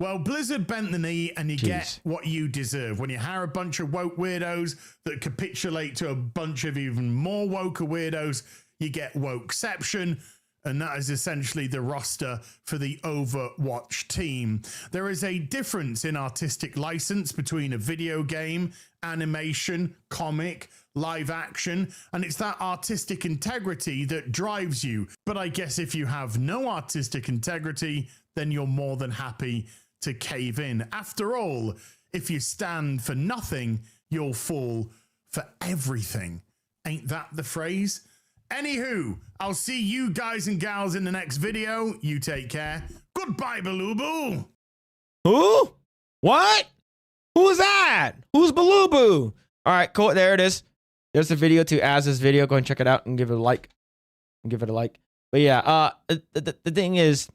Well, Blizzard bent the knee and you get what you deserve. When you hire a bunch of woke weirdos that capitulate to a bunch of even more woke weirdos, you get wokeception. And that is essentially the roster for the Overwatch team. There is a difference in artistic license between a video game, animation, comic, live action, and it's that artistic integrity that drives you. But I guess if you have no artistic integrity, then you're more than happy to cave in. After all, if you stand for nothing, you'll fall for everything. Ain't that the phrase? Anywho, I'll see you guys and gals in the next video. You take care. Goodbye, Balubu. Who? What? Who's that? Who's Balubu? All right, cool. There it is. There's the video to Az's video. Go and check it out and give it a like. But yeah, the thing is,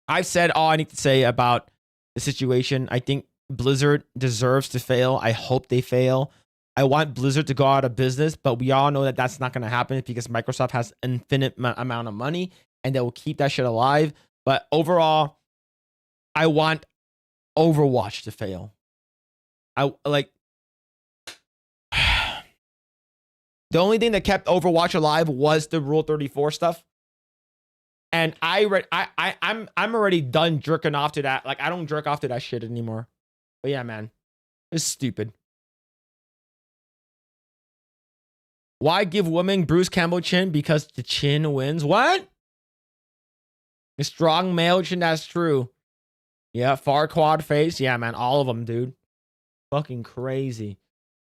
I've said all I need to say about the situation. I think Blizzard deserves to fail. I hope they fail. I want Blizzard to go out of business, but we all know that that's not going to happen because Microsoft has infinite amount of money and they will keep that shit alive. But overall, I want Overwatch to fail. I like the only thing that kept Overwatch alive was the Rule 34 stuff. And I'm already done jerking off to that. Like, I don't jerk off to that shit anymore. But yeah, man, it's stupid. Why give women Bruce Campbell chin? Because the chin wins. What? A strong male chin, that's true. Yeah, far quad face. Yeah, man, all of them, dude. Fucking crazy.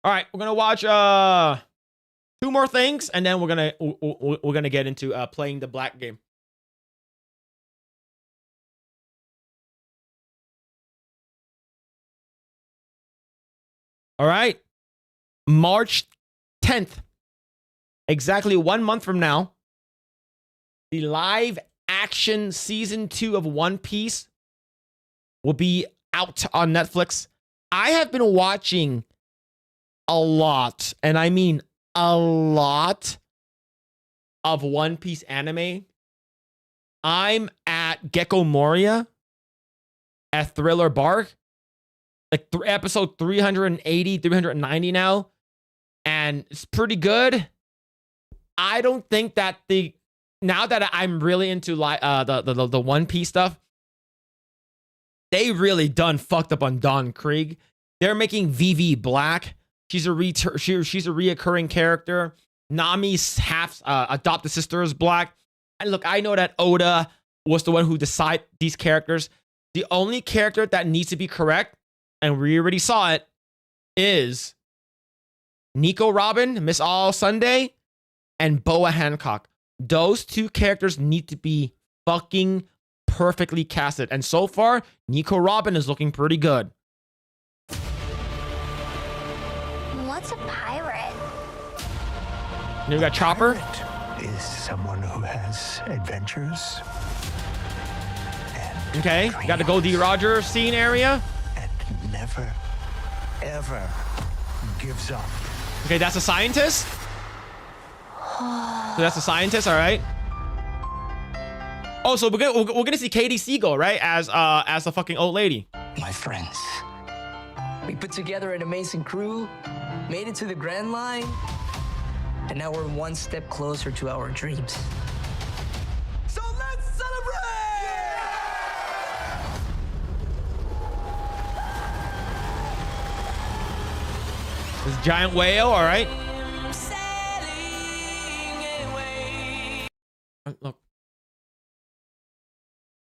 All right, we're gonna watch 2 more things, and then we're gonna get into playing the black game. All right, March 10th. Exactly 1 month from now, the live action season 2 of One Piece will be out on Netflix. I have been watching a lot, and I mean a lot, of One Piece anime. I'm at Gecko Moria at Thriller Bark, like episode 380, 390 now, and it's pretty good. I don't think that now that I'm really into the One Piece stuff, they really done fucked up on Dawn Krieg. They're making Vivi black. She's a reoccurring character. Nami's half adopted sister is black. And look, I know that Oda was the one who decided these characters. The only character that needs to be correct, and we already saw it, is Nico Robin, Miss All Sunday, and Boa Hancock. Those two characters need to be fucking perfectly casted. And so far, Nico Robin is looking pretty good. What's a pirate? You got Chopper. Is someone who has adventures. And Okay, got the Goldie Roger scene area. And never, ever gives up. Okay, that's a scientist. So that's a scientist, all right. Oh, so we're gonna see Katie Siegel, right, as a fucking old lady. My friends. We put together an amazing crew, made it to the Grand Line, and now we're one step closer to our dreams. So let's celebrate! This giant whale, all right. Look,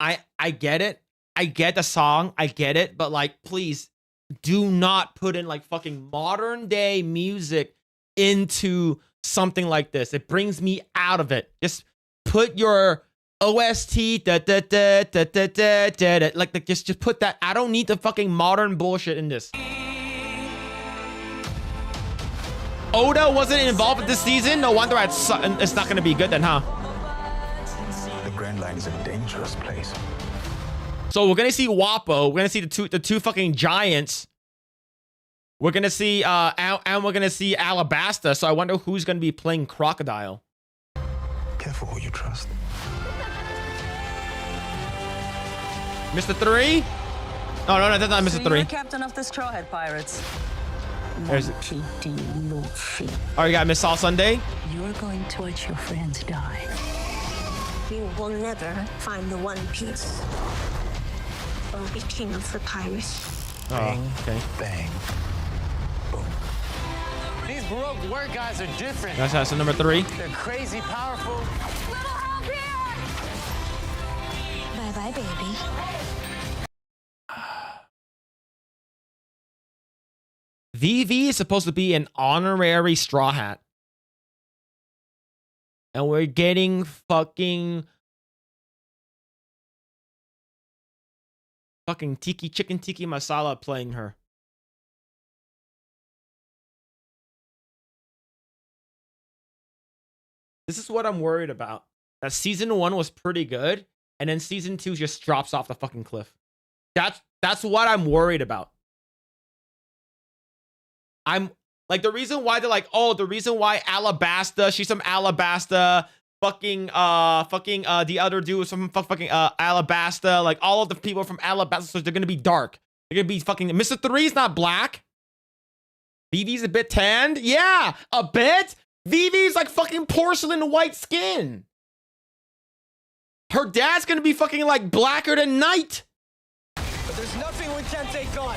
I get it. I get the song. I get it. But like, please do not put in like fucking modern day music into something like this. It brings me out of it. Just put your OST like just put that. I don't need the fucking modern bullshit in this. Oda wasn't involved with this season. No wonder it's not going to be good then, huh? The Grand Line is a dangerous place. So we're gonna see Wapo. We're gonna see the two fucking giants. We're gonna see and we're gonna see Alabasta. So I wonder who's gonna be playing Crocodile. Careful who you trust. Mr. 3? Oh no, that's not Mr. 3. Captain of the Strawhead Pirates. There's. Luffy. Oh, you got Miss All Sunday. You're going to watch your friends die. You will never find the One Piece. Or be king of the pirates. Oh, okay. Bang. Boom. These Baroque word guys are different. That's number 3. They're crazy powerful. Little help here! Bye-bye, baby. VV is supposed to be an honorary Straw Hat. And we're getting fucking chicken tiki masala playing her. This is what I'm worried about. That season 1 was pretty good, and then season 2 just drops off the fucking cliff. That's what I'm worried about. I'm like, the reason why they're like, oh, the reason why Alabasta, she's from Alabasta, the other dude was from fucking Alabasta, like all of the people from Alabasta, so they're gonna be dark. They're gonna be fucking. Mr. 3's not black. Vivi's a bit tanned. Yeah, a bit. Vivi's like fucking porcelain white skin. Her dad's gonna be fucking like blacker than night. But there's nothing we can't take on.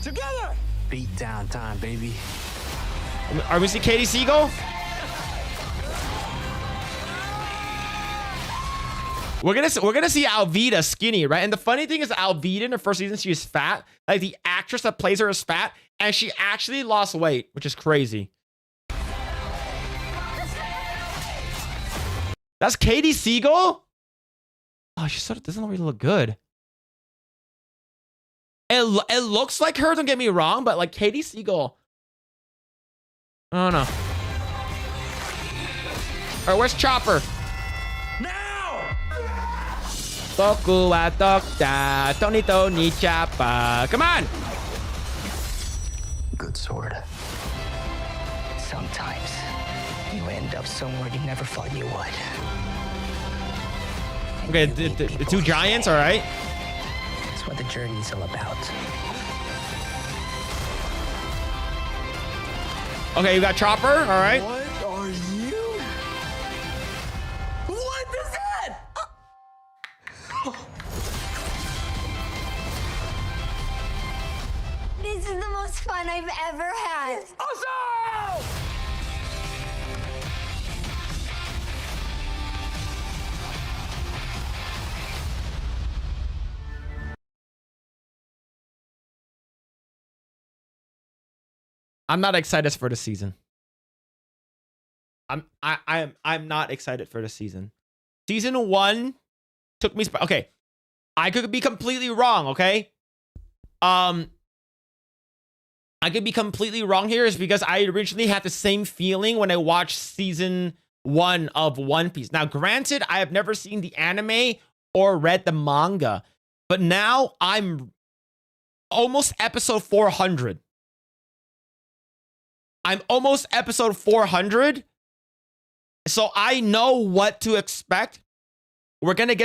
Together! Beat down time, baby. Are we seeing Katie Siegel? We're gonna see Alvida skinny, right? And the funny thing is, Alvida in the first season, she was fat. Like the actress that plays her is fat, and she actually lost weight, which is crazy. That's Katie Siegel? Oh, she sort of doesn't really look good. It looks like her, don't get me wrong, but like Katie Siegel. I don't know. All right, where's Chopper? Now! Toku wa Tokta, Tonito ni Chopper. Come on! Good sword. Sometimes you end up somewhere you never thought you would. Okay, the two giants, all right. That's what the journey's all about. Okay, you got Chopper, all right. What are you? What is that? This is the most fun I've ever had. Awesome! I'm not excited for the season. I'm not excited for the season. Season 1 took me. Okay, I could be completely wrong. Okay, I could be completely wrong here. Is because I originally had the same feeling when I watched season 1 of One Piece. Now, granted, I have never seen the anime or read the manga, but now I'm almost episode 400. I'm almost episode 400. So I know what to expect. We're gonna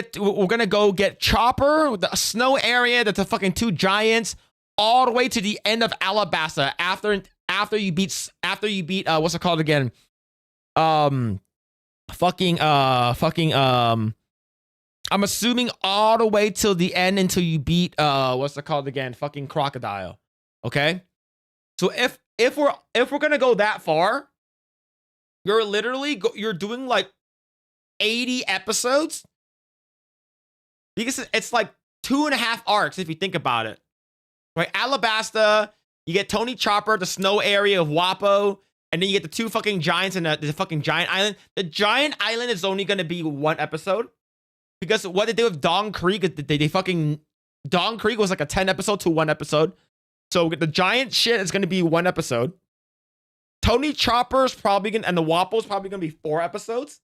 go get Chopper, the snow area, that's the fucking 2 giants, all the way to the end of Alabasta. After you beat what's it called again? I'm assuming all the way till the end until you beat what's it called again? Fucking Crocodile. Okay? So if we're gonna go that far, you're literally you're doing like 80 episodes. Because it's like 2.5 arcs if you think about it. Right? Alabasta, you get Tony Chopper, the snow area of Wapo, and then you get the 2 fucking giants and the fucking giant island. The giant island is only going to be 1 episode. Because what they did with Dong Creek, they fucking... Dong Creek was like a 10 episode to 1 episode. So the giant shit is going to be 1 episode. Tony Chopper's probably going to... And the Wapo's probably going to be 4 episodes.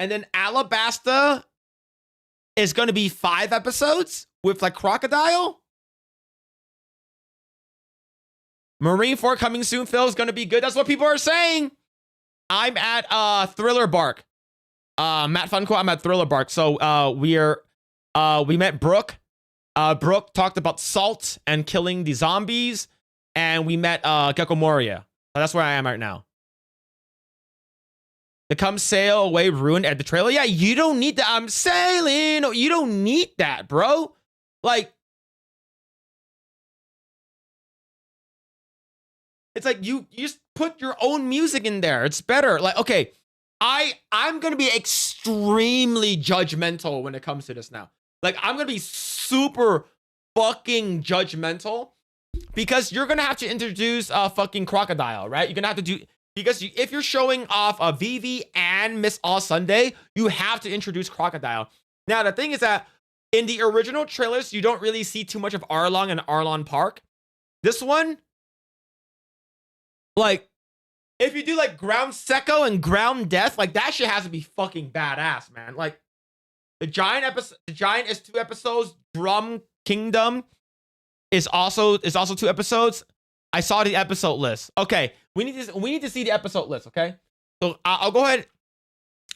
And then Alabasta is going to be 5 episodes with like Crocodile. Marineford coming soon, Phil, is going to be good. That's what people are saying. I'm at Thriller Bark. Matt Funko, I'm at Thriller Bark. So we met Brooke. Brooke talked about salt and killing the zombies. And we met Gecko Moria. That's where I am right now. To come sail away ruined at the trailer. Yeah, you don't need that. I'm sailing. You don't need that, bro. Like, it's like you just put your own music in there. It's better. Like, okay, I'm gonna be extremely judgmental when it comes to this now. Like, I'm gonna be super fucking judgmental because you're gonna have to introduce fucking Crocodile, right? You're gonna have to do. Because if you're showing off a Vivi and Miss All Sunday, you have to introduce Crocodile. Now, the thing is that in the original trailers, you don't really see too much of Arlong and Arlong Park. This one, like, if you do like Ground Secco and Ground Death, like that shit has to be fucking badass, man. Like, the giant is 2 episodes. Drum Kingdom is also 2 episodes. I saw the episode list. Okay, we need to see the episode list. Okay, so I'll go ahead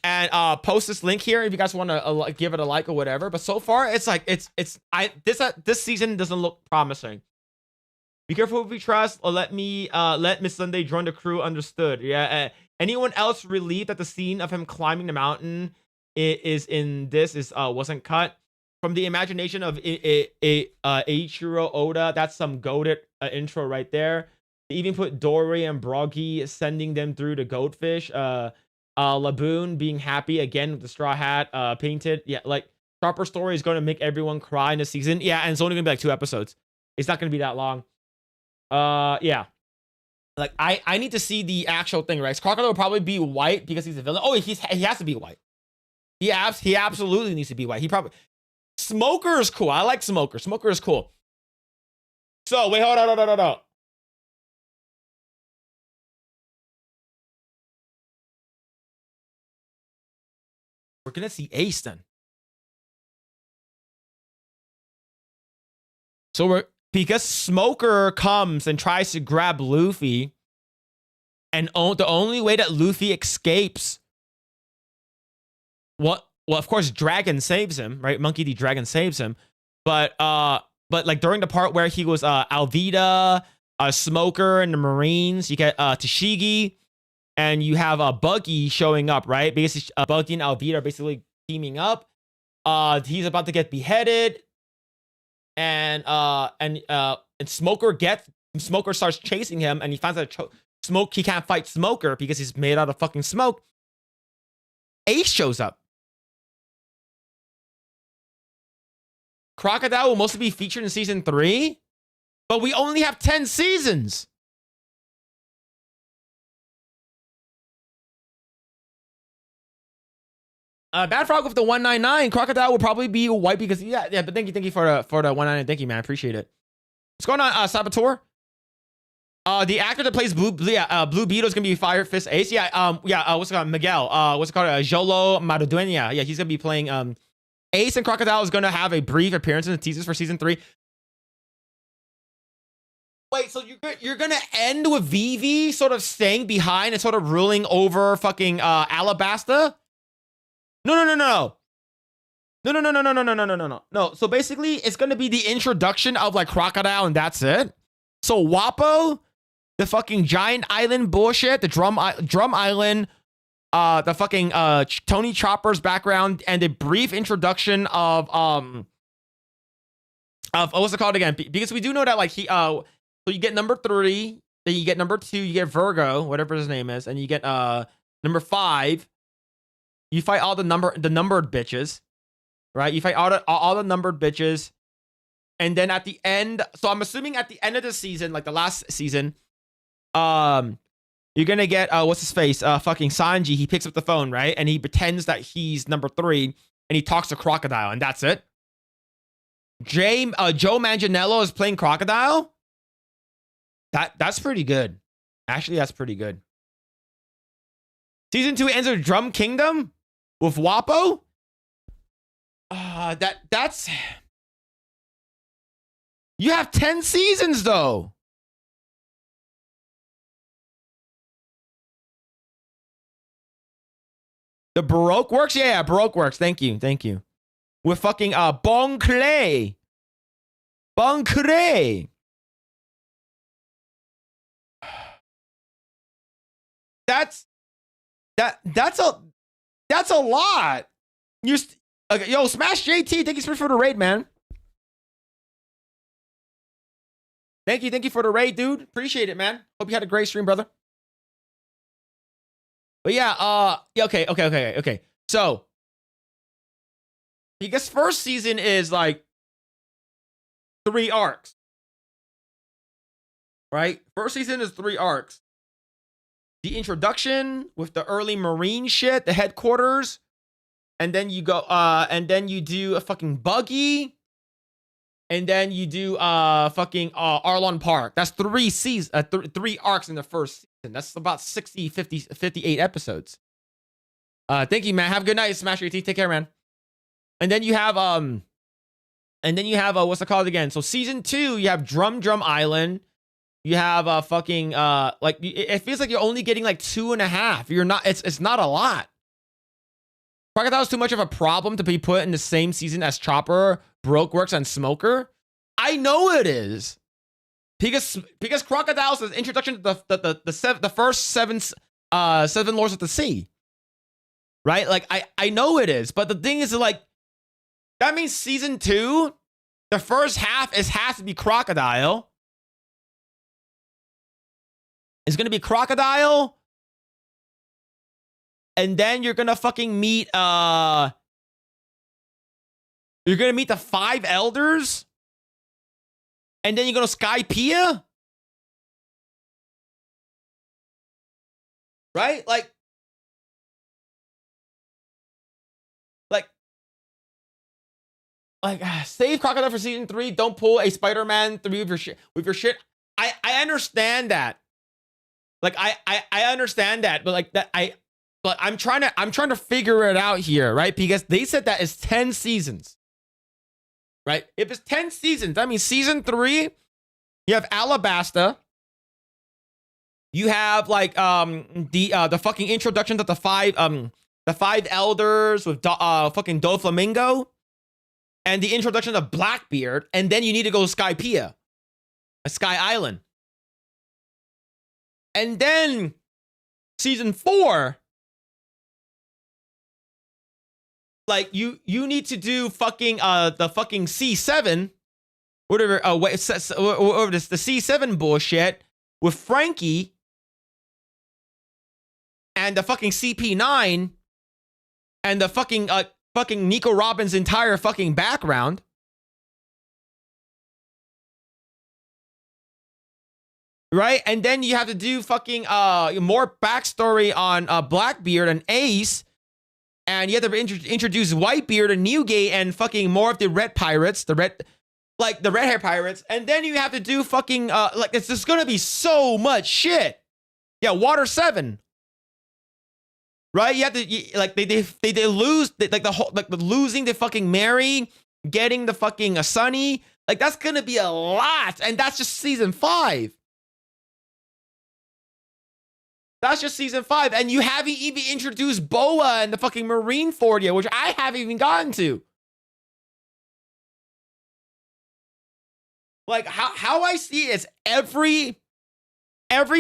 and post this link here if you guys want to give it a like or whatever. But so far, it's like this season doesn't look promising. Be careful who we trust. Or let Miss Sunday join the crew. Understood. Yeah. Anyone else relieved that the scene of him climbing the mountain wasn't cut from the imagination of Eiichiro Oda? That's some goated intro right there. They even put Dory and Broggy sending them through the goatfish. Laboon being happy again with the straw hat painted. Yeah, like Sharper story is going to make everyone cry in the season. Yeah, and it's only going to be like 2 episodes. It's not going to be that long. Yeah. Like I need to see the actual thing, right? Crocodile will probably be white because he's a villain. Oh, he has to be white. He absolutely needs to be white. He probably Smoker is cool. I like Smoker. Smoker is cool. So wait, hold on. We're gonna see Ace then. So because Smoker comes and tries to grab Luffy, and the only way that Luffy escapes, well, of course, Dragon saves him, right? Monkey D. Dragon saves him, but like during the part where he was Alvida, Smoker, and the Marines, you get Tashigi, and you have Buggy showing up, right? Basically, Buggy and Alvida are basically teaming up. He's about to get beheaded, and Smoker starts chasing him, and he finds out he can't fight Smoker because he's made out of fucking smoke. Ace shows up. Crocodile will mostly be featured in season 3, but we only have 10 seasons. Bad Frog with the 199. Crocodile will probably be white because yeah. But thank you for the 199. Thank you, man. I appreciate it. What's going on, Saboteur? The actor that plays Blue Beetle is gonna be Fire Fist Ace. What's it called? Miguel. What's it called? Jolo Maruduena. Yeah, he's gonna be playing Ace, and Crocodile is gonna have a brief appearance in the teasers for season 3. Wait, so you're gonna end with Vivi sort of staying behind and sort of ruling over fucking Alabasta? No. No. So basically, it's gonna be the introduction of like Crocodile, and that's it. So Wapo, the fucking giant island bullshit, the drum island, the fucking Tony Chopper's background, and a brief introduction of what's it called again? Because we do know that like so you get number 3, then you get number 2, you get Virgo, whatever his name is, and you get number 5. You fight all the numbered bitches, right? You fight all the numbered bitches, and then at the end, so I'm assuming at the end of the season, like the last season, you're gonna get what's his face? Fucking Sanji. He picks up the phone, right? And he pretends that he's number 3, and he talks to Crocodile, and that's it. Joe Manganiello is playing Crocodile. That's pretty good. Actually, that's pretty good. Season 2 ends with Drum Kingdom with Wapo. That's you have 10 seasons though. The Baroque Works? Yeah, Baroque Works. Thank you. With fucking Bon Clay. That's a lot. Okay, yo, Smash JT, thank you for the raid, man. Thank you for the raid, dude. Appreciate it, man. Hope you had a great stream, brother. But yeah, okay. So, I guess first season is like 3 arcs. Right? First season is 3 arcs. The introduction with the early Marine shit, the headquarters, and then you go, and then you do a fucking Buggy, and then you do fucking Arlon Park. That's 3 seasons, 3 arcs in the first season. That's about 58 episodes. Thank you, man. Have a good night, Smash Your Teeth. Take care, man. And then you have what's it called again? So season 2, you have Drum Island. You have fucking like it feels like you're only getting like 2.5. You're not. It's not a lot. Crocodile is too much of a problem to be put in the same season as Chopper, Broke Works, and Smoker. I know it is because Crocodile's introduction to the first 7 Lords of the Sea, right? Like I know it is, but the thing is like that means season 2, the first half has to be Crocodile. It's gonna be Crocodile, and then you're gonna fucking meet you're gonna meet the 5 elders, and then you're gonna Skypiea, right? Like save Crocodile for season 3. Don't pull a Spider-Man 3 with your shit. I understand that. Like I understand that, but I'm trying to figure it out here, right? Because they said that it's 10 seasons. Right? If it's 10 seasons, that means season 3, you have Alabasta. You have like the fucking introduction to the 5 elders with fucking Doflamingo, and the introduction of Blackbeard, and then you need to go Skypiea, Sky Island. And then season 4, like you need to do fucking the fucking C7, whatever the C7 bullshit with Frankie and the fucking CP9 and the fucking Nico Robin's entire fucking background. Right? And then you have to do fucking more backstory on Blackbeard and Ace. and you have to introduce Whitebeard and Newgate and fucking more of the red pirates, the red hair pirates, and then you have to do fucking like it's just gonna be so much shit. Yeah, Water 7. Right? You have to like they lose like the whole like losing the fucking Mary, getting the fucking Sunny. Like that's gonna be a lot, and that's just season 5. That's just season 5, and you haven't even introduced Boa and the fucking Marine Ford yet, which I haven't even gotten to. Like how I see it is every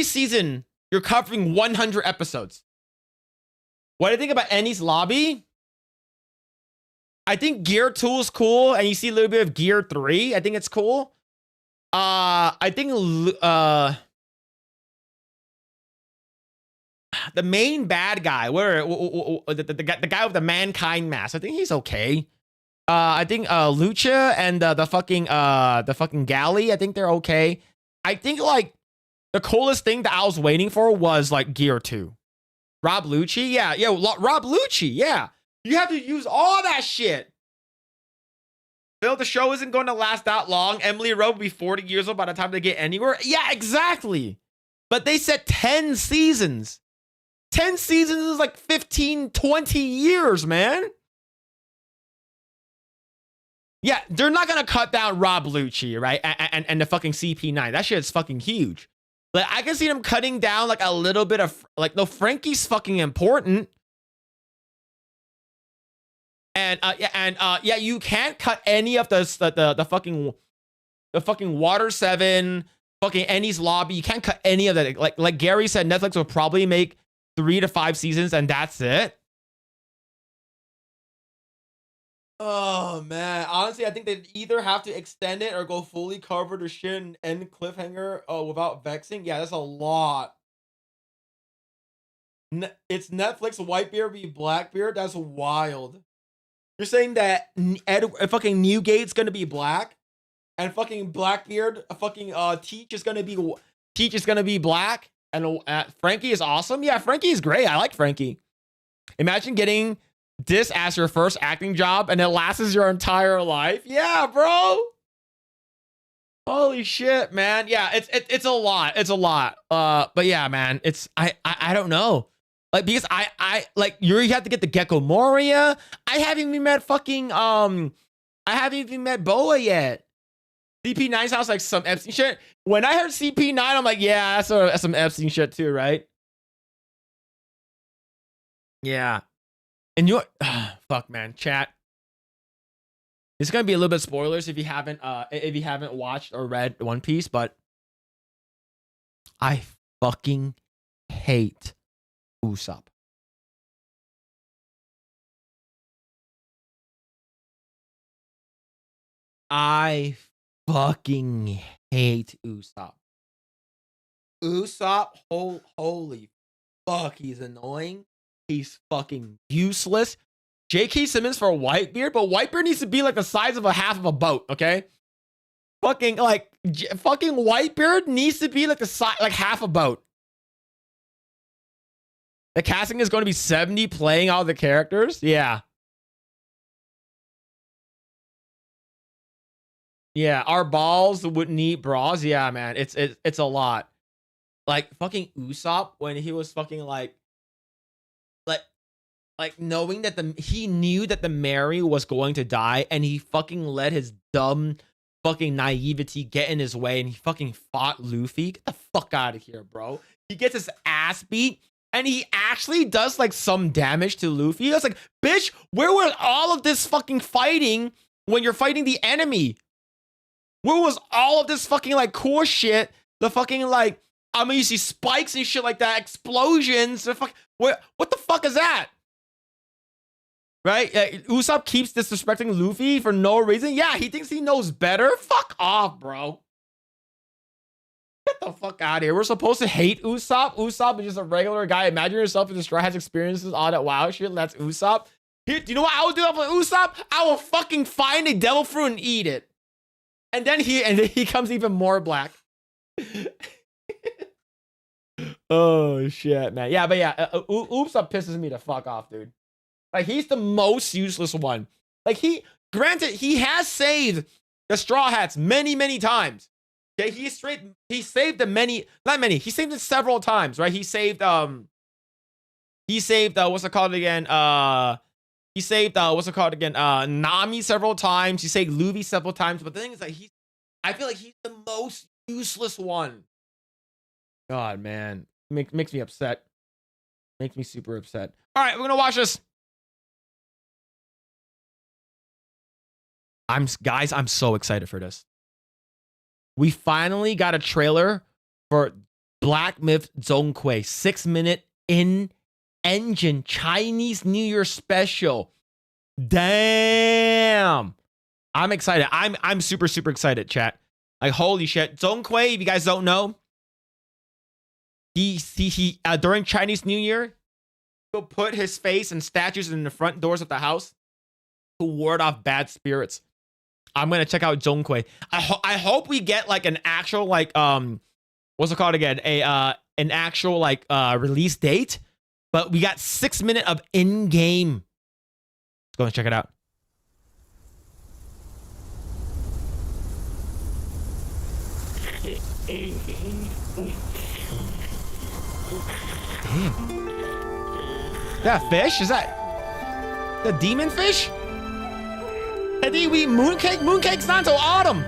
season you're covering 100 episodes. What do you think about Enies Lobby? I think Gear 2 is cool, and you see a little bit of Gear 3. I think it's cool. I think the main bad guy, the guy with the mankind mask, I think he's okay. I think Lucha and the fucking galley, I think they're okay. I think like the coolest thing that I was waiting for was like Gear 2. Rob Lucci, yeah, Rob Lucci, yeah. You have to use all that shit. Phil, the show isn't going to last that long. Emily Rowe will be 40 years old by the time they get anywhere. Yeah, exactly. But they said 10 seasons. 10 seasons is like 15, 20 years, man. Yeah, they're not going to cut down Rob Lucci, right? And the fucking CP9. That shit is fucking huge. Like, I can see them cutting down like a little bit of, like, no, Frankie's fucking important. And yeah, you can't cut any of the fucking Water 7, fucking Enies Lobby. You can't cut any of that. Like Gary said, Netflix will probably make 3 to 5 seasons, and that's it. Oh man, honestly, I think they either have to extend it or go fully cover the shit and end cliffhanger without vexing. Yeah, that's a lot. It's Netflix Whitebeard v Blackbeard. That's wild. You're saying that fucking Newgate's gonna be black, and fucking Blackbeard, fucking Teach is gonna be black, and Frankie is awesome. Yeah, Frankie is great. I like Frankie. Imagine getting this as your first acting job, and it lasts your entire life. Yeah, bro. Holy shit, man. Yeah, it's a lot. It's a lot. But yeah, man, it's I don't know. Like, because I like you have to get the Gecko Moria. I haven't even met fucking I haven't even met Boa yet. CP9 sounds like some Epstein shit. When I heard CP9, I'm like, yeah, that's some Epstein shit too, right? Yeah. And you fuck, man, chat. It's gonna be a little bit spoilers if you haven't watched or read One Piece, but I fucking hate Usopp. I fucking hate Usopp. Usopp, holy fuck, he's annoying. He's fucking useless. J.K. Simmons for Whitebeard, but Whitebeard needs to be like the size of a half of a boat, okay? Fucking fucking Whitebeard needs to be like the size, like half a boat. The casting is going to be 70 playing all the characters. Yeah. Yeah, our balls wouldn't eat bras. Yeah, man, it's a lot. Like fucking Usopp when he was fucking like knowing that he knew that the Mary was going to die, and he fucking let his dumb fucking naivety get in his way, and he fucking fought Luffy. Get the fuck out of here, bro. He gets his ass beat, and he actually does like some damage to Luffy. I was like, bitch, where was all of this fucking fighting when you're fighting the enemy? Where was all of this fucking like cool shit? The fucking like, I mean, you see spikes and shit like that, explosions. The fuck, what the fuck is that? Right? Usopp keeps disrespecting Luffy for no reason. Yeah, he thinks he knows better. Fuck off, bro. Get the fuck out of here. We're supposed to hate Usopp. Usopp is just a regular guy. Imagine yourself if the Straw has experiences, all that wow shit. That's Usopp. Here, do you know what I would do for Usopp? I will fucking find a devil fruit and eat it. And then he comes even more black. Oh shit, man. Yeah, but yeah, Usopp pisses me the fuck off, dude. Like, he's the most useless one. Like, granted, he has saved the Straw Hats many, many times. Okay, he saved them not many. He saved it several times, right? He saved what's it called again? Nami several times. He saved Luffy several times. But the thing is, like, I feel like he's the most useless one. God, man, makes me upset. Makes me super upset. All right, we're gonna watch this. Guys, I'm so excited for this. We finally got a trailer for Black Myth Zhonghui 6-minute in-engine Chinese New Year special. Damn. I'm excited. I'm super, super excited, chat. Like, holy shit. Zhonghui, if you guys don't know, he during Chinese New Year, he'll put his face and statues in the front doors of the house to ward off bad spirits. I'm gonna check out Zhonghui. I hope we get like an actual like what's it called again? An actual like release date. But we got 6 minutes of in-game. Let's go and check it out. Damn. Is that a fish? Is that the demon fish? And then we eat mooncake? Mooncake's not until autumn.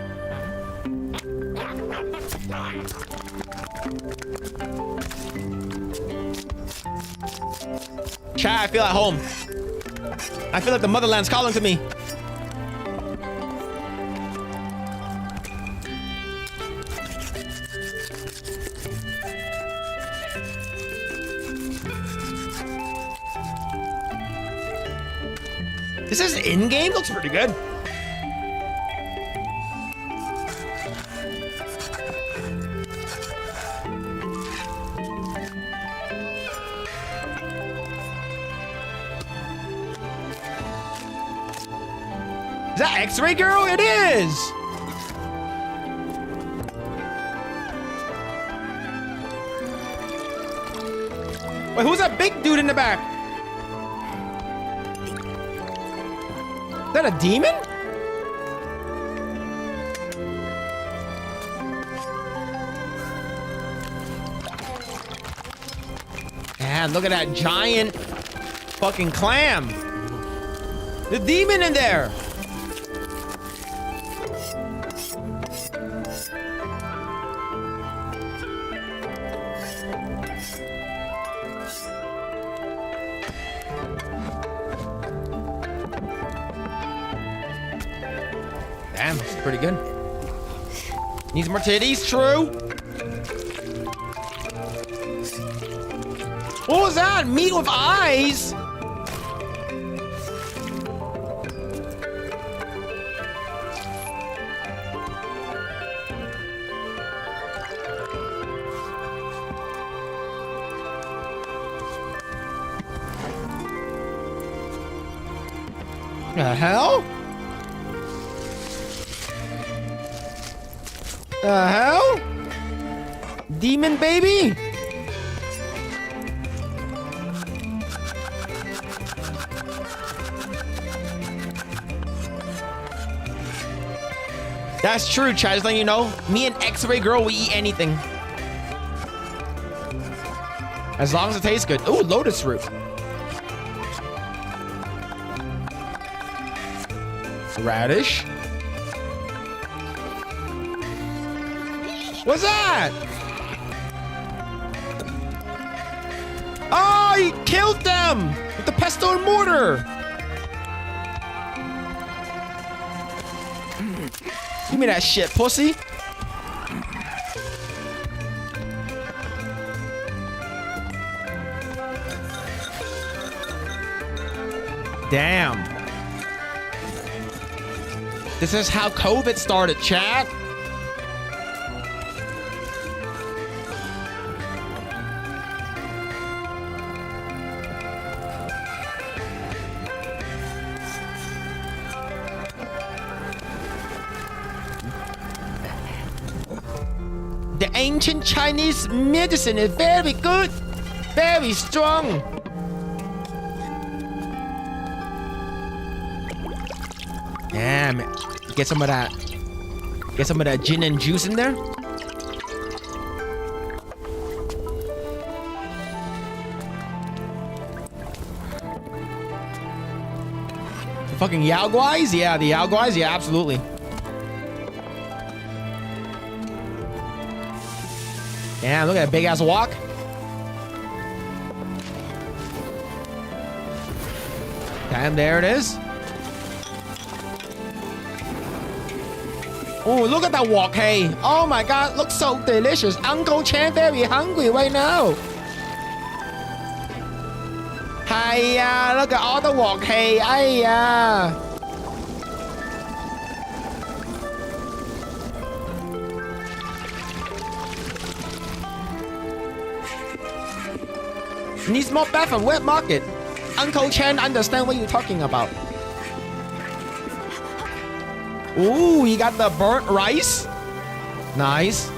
Chat, I feel at home. I feel like the motherland's calling to me. This is in-game? Looks pretty good. Is that X-Ray Girl? It is! Wait, who's that big dude in the back? Is that a demon? Man, look at that giant fucking clam. The demon in there. Damn, this is pretty good. Needs more titties, true. What was that? Meat with eyes? The hell? The hell? Demon baby? That's true, Chad. Just letting you know, me and X-Ray Girl, we eat anything. As long as it tastes good. Ooh, lotus root. Radish. What's that? Oh, he killed them with the pestle and mortar. Give me that shit, pussy. Damn. This is how COVID started, chat. The ancient Chinese medicine is very good, very strong. Damn it. Get some of that. Get some of that gin and juice in there. The fucking Yao Guais? Yeah, the Yao Guais? Yeah, absolutely. Damn, look at that big ass walk. Damn, there it is. Oh, look at that walk, hey. Oh my god, looks so delicious. Uncle Chan very hungry right now. Hiya, look at all the walk, hey. Hiya. Needs more bath and wet market. Uncle Chan understand what you're talking about. Ooh, you got the burnt rice. Nice.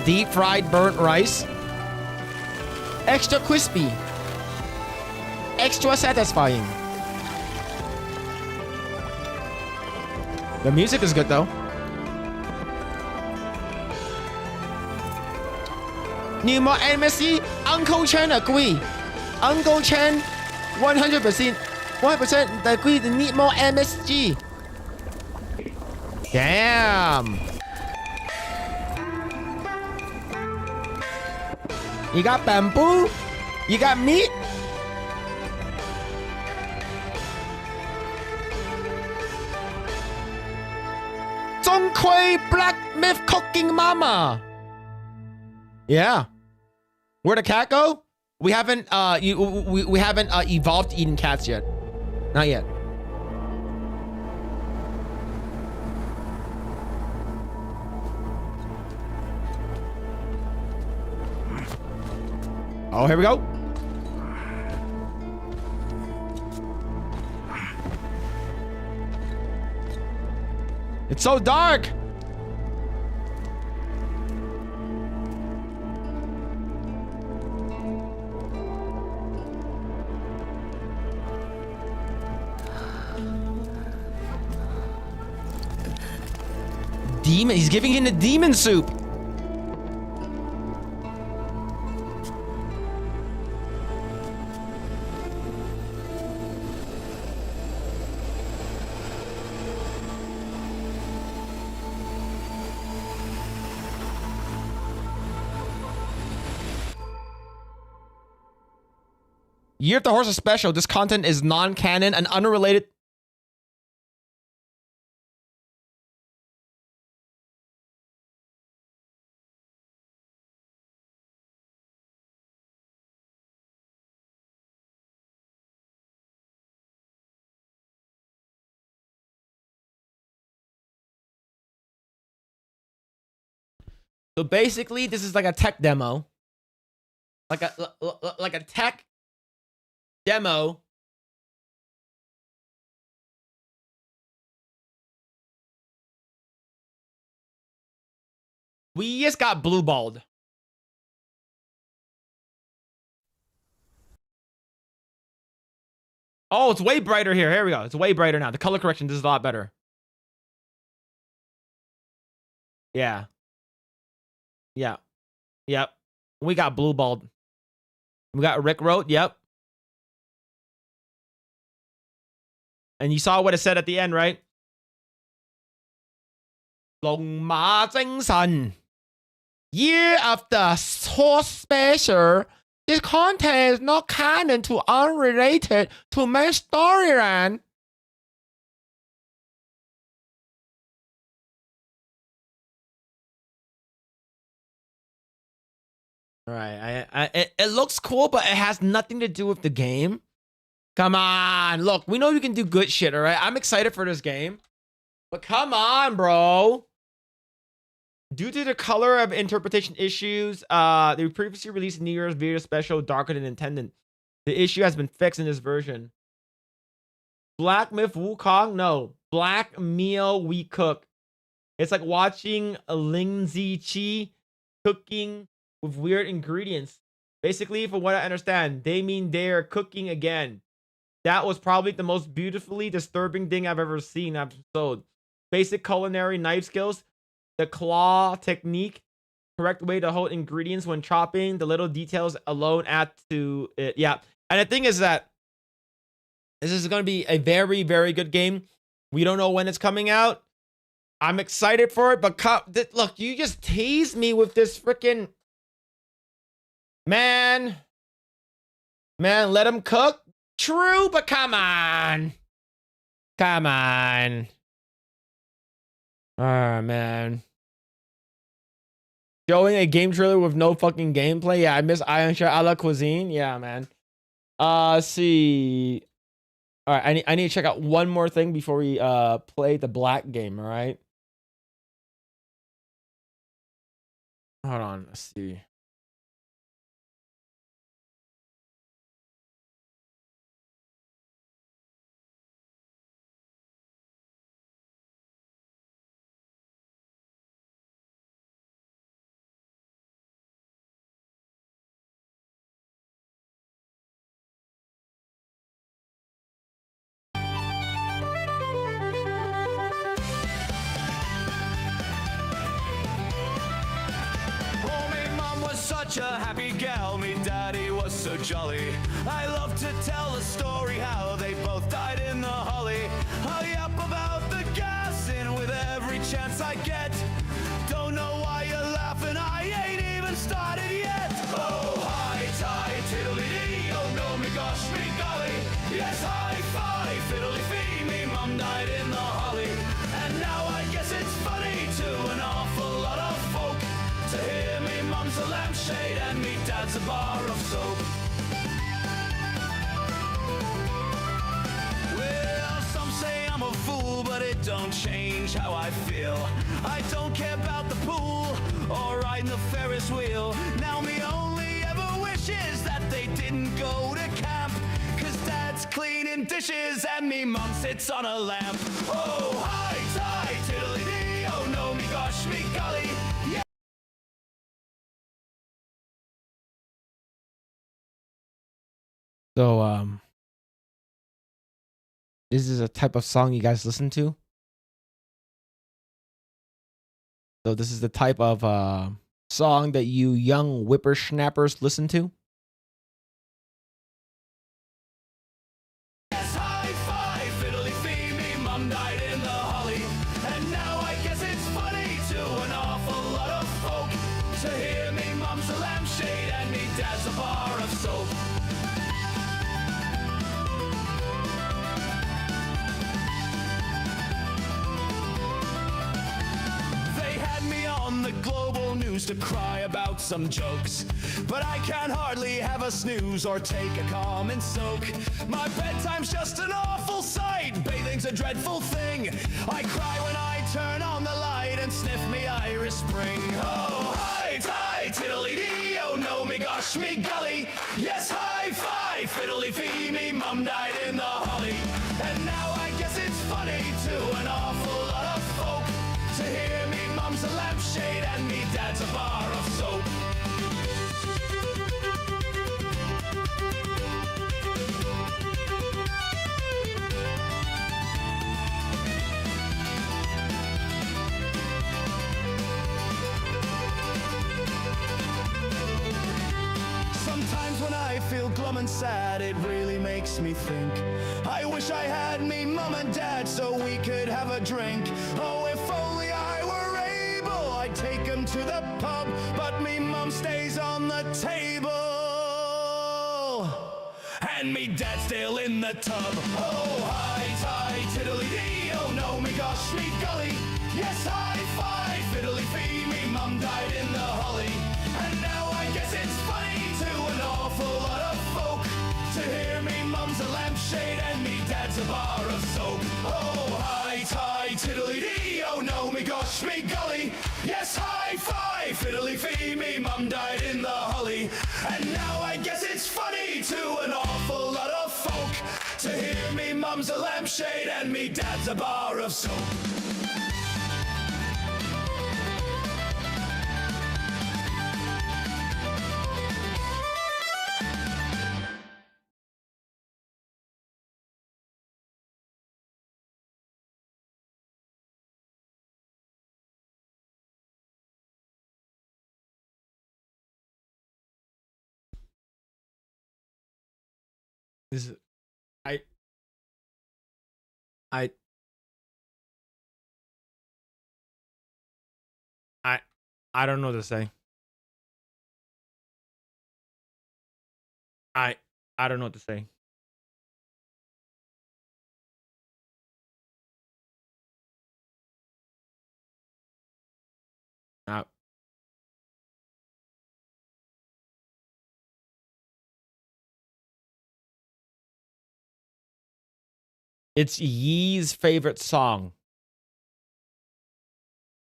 Deep fried burnt rice. Extra crispy. Extra satisfying. The music is good though. Need more MSG? Uncle Chan agree. Uncle Chan 100%. 100% agree to need more MSG. Damn. You got bamboo? You got meat? Zhongkui Black Myth Cooking Mama. Yeah. Where'd the cat go? We haven't we haven't evolved eating cats yet. Not yet. Oh, here we go. It's so dark. Demon, he's giving him the demon soup. Year of the Horse is special. This content is non-canon and unrelated. So basically, this is like a tech demo. Like a tech demo. We just got blue balled. Oh, it's way brighter here. Here we go. It's way brighter now. The color correction, this is a lot better. Yeah. Yeah. Yep. We got blue balled. We got Rick wrote. Yep. And you saw what it said at the end, right? 龍馬精神 Year of the Horse Special. This content is not canon to unrelated to main storyline. Right. It looks cool, but it has nothing to do with the game. Come on. Look, we know you can do good shit, all right? I'm excited for this game. But come on, bro. Due to the color of interpretation issues, they previously released New Year's video special darker than intended. The issue has been fixed in this version. Black Myth Wukong? No. Black Meal We Cook. It's like watching a Lingzi Chi cooking with weird ingredients. Basically, from what I understand, they mean they're cooking again. That was probably the most beautifully disturbing thing I've ever seen. So basic culinary knife skills, the claw technique, correct way to hold ingredients when chopping, the little details alone add to it. Yeah. And the thing is that this is going to be a very, very good game. We don't know when it's coming out. I'm excited for it, but look, you just teased me with this freaking... Man, let him cook. True, but come on. Come on. Oh, man. Showing a game trailer with no fucking gameplay. Yeah, I miss Iron Chef a la Cuisine. Yeah, man. Let's see. All right, I need to check out one more thing before we play the black game, all right? Hold on, let's see. Such a happy gal, me daddy was so jolly. I love to tell the story how they both died in the holly. I yap about the gassing with every chance I get. Don't know why you're laughing, I ain't even started yet. Oh, hi, tie, tiddly-dee, oh no, me gosh, me golly. Yes, high five, fiddly-fee, me mum died in the holly. And now I guess it's funny to an awful lot of folk to hear me mum's a lampshade and me dad's a bar of soap. Well, some say I'm a fool, but it don't change how I feel. I don't care about the pool or riding the Ferris wheel. Now me only ever wish is that they didn't go to camp, 'cause dad's cleaning dishes and me mum sits on a lamp. Oh, hi, tie, tiddly-dee, oh no, me gosh, me golly. Yeah. So, this is a type of song you guys listen to. So this is the type of song that you young whippersnappers listen to. Yes, high five, fiddly-fee, me mum died in the holly. And now I guess it's funny to an awful lot of folk to hear me mum's a lampshade and me dad's a bar of soap. On the global news to cry about some jokes, but I can hardly have a snooze or take a common soak. My bedtime's just an awful sight, bathing's a dreadful thing. I cry when I turn on the light and sniff me Irish Spring. Oh, hi, tie, tiddly-dee, oh no, me gosh, me golly. Yes, high five, fiddly-fee, me mum died in the holly. And now I guess it's funny to an awful lot of folk to hear me mum's a lampshade and me dad's a bar of soap. Sometimes when I feel glum and sad, it really makes me think. I wish I had me mum and dad so we could have a drink. Oh, if only I were able, I'd take them to the pub, but me mum stays on the table. And me dad's still in the tub. Oh, hi, tie, tiddly-dee, oh no, me gosh, me golly. Yes, high five, fiddly-fee, me mum died in the holly. And now I guess it's funny to an awful lot of folk to hear me mum's a lampshade and me dad's a bar of soap. Oh, hi, tie, tiddly-dee, oh no, me gosh, me golly. Yes, high five, fiddly-fee, me mum died in the holly. And now I guess it's funny to an awful lot of folk to hear me mum's a lampshade and me dad's a bar of soap. This is, I I I I don't know what to say. I don't know what to say. Uh, it's Yee's favorite song.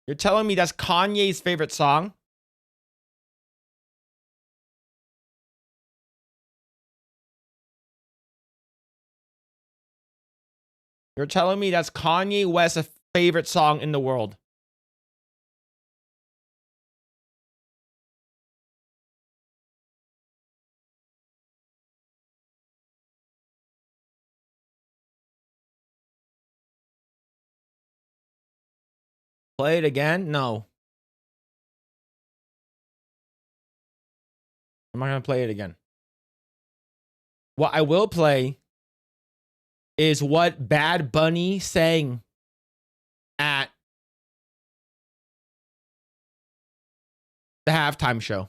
You're telling me that's Kanye's favorite song? You're telling me that's Kanye West's favorite song in the world? Play it again? No. I'm not gonna play it again. What I will play is what Bad Bunny sang at the halftime show.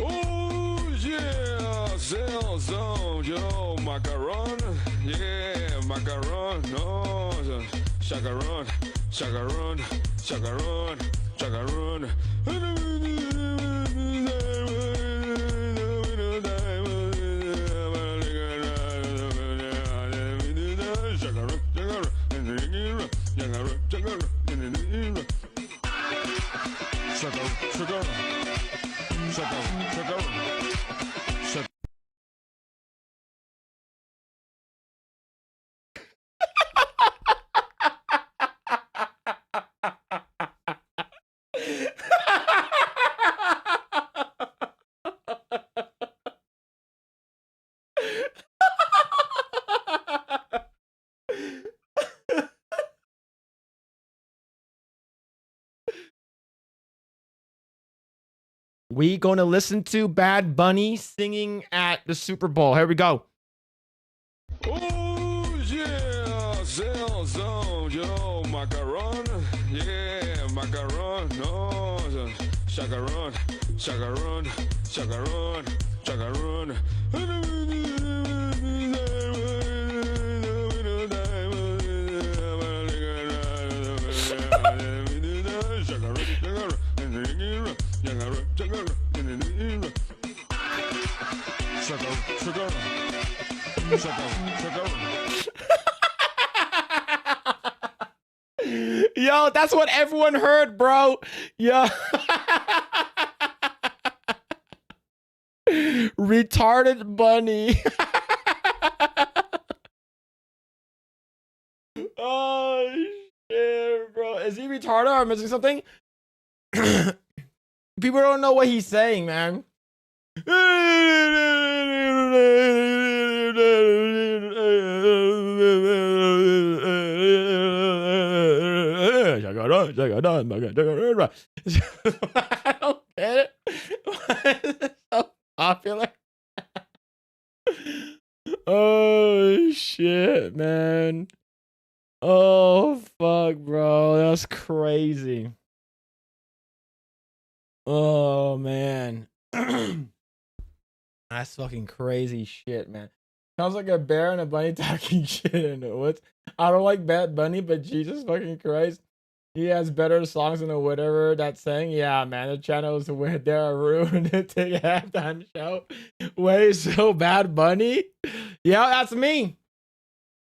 Oh yeah, sales zone, yo, macaron, yeah, macaron, no, chacaron, chacaron, chacaron, chacaron. We gonna listen to Bad Bunny singing at the Super Bowl. Here we go. Oh yeah, sales zone, yo, macaron, yeah, macaron, no, chacaron, chacaron, chacaron, chacaron. Yo, that's what everyone heard, bro. Yo. Retarded bunny. Oh shit, bro. Is he retarded or am I missing something? People don't know what he's saying, man. I don't get it. Why is it so popular? Oh shit, man. Oh fuck, bro. That's crazy. Oh man. That's fucking crazy shit, man. Sounds like a bear and a bunny talking shit in the woods. I don't like Bad Bunny, but Jesus fucking Christ. He has better songs than whatever that's saying. Yeah, man, the channels where they're ruined to take a halftime show. Way so Bad Bunny. Yeah, that's me.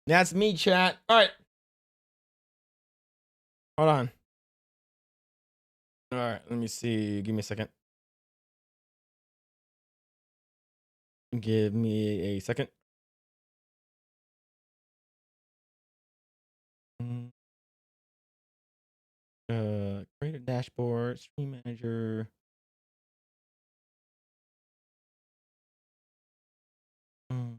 That's me, chat. All right. Hold on. All right, let me see. Give me a second. Give me a second. Create a dashboard, stream manager. The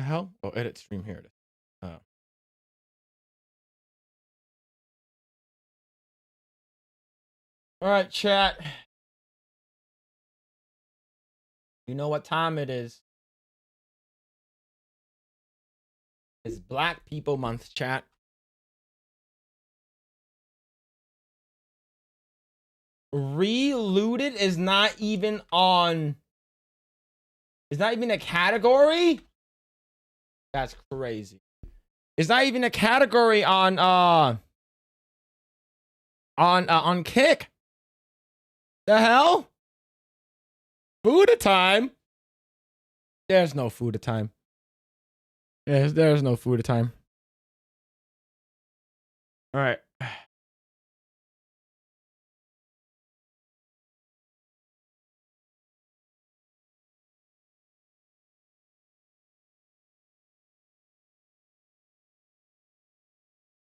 hell? Oh, edit stream here. It is. Oh. All right, chat. You know what time it is. It's Black People Month, chat. Relooted is not even on. It's not even a category. That's crazy. It's not even a category on Kick. The hell? Food time? There's no food time. There's no food time. All right.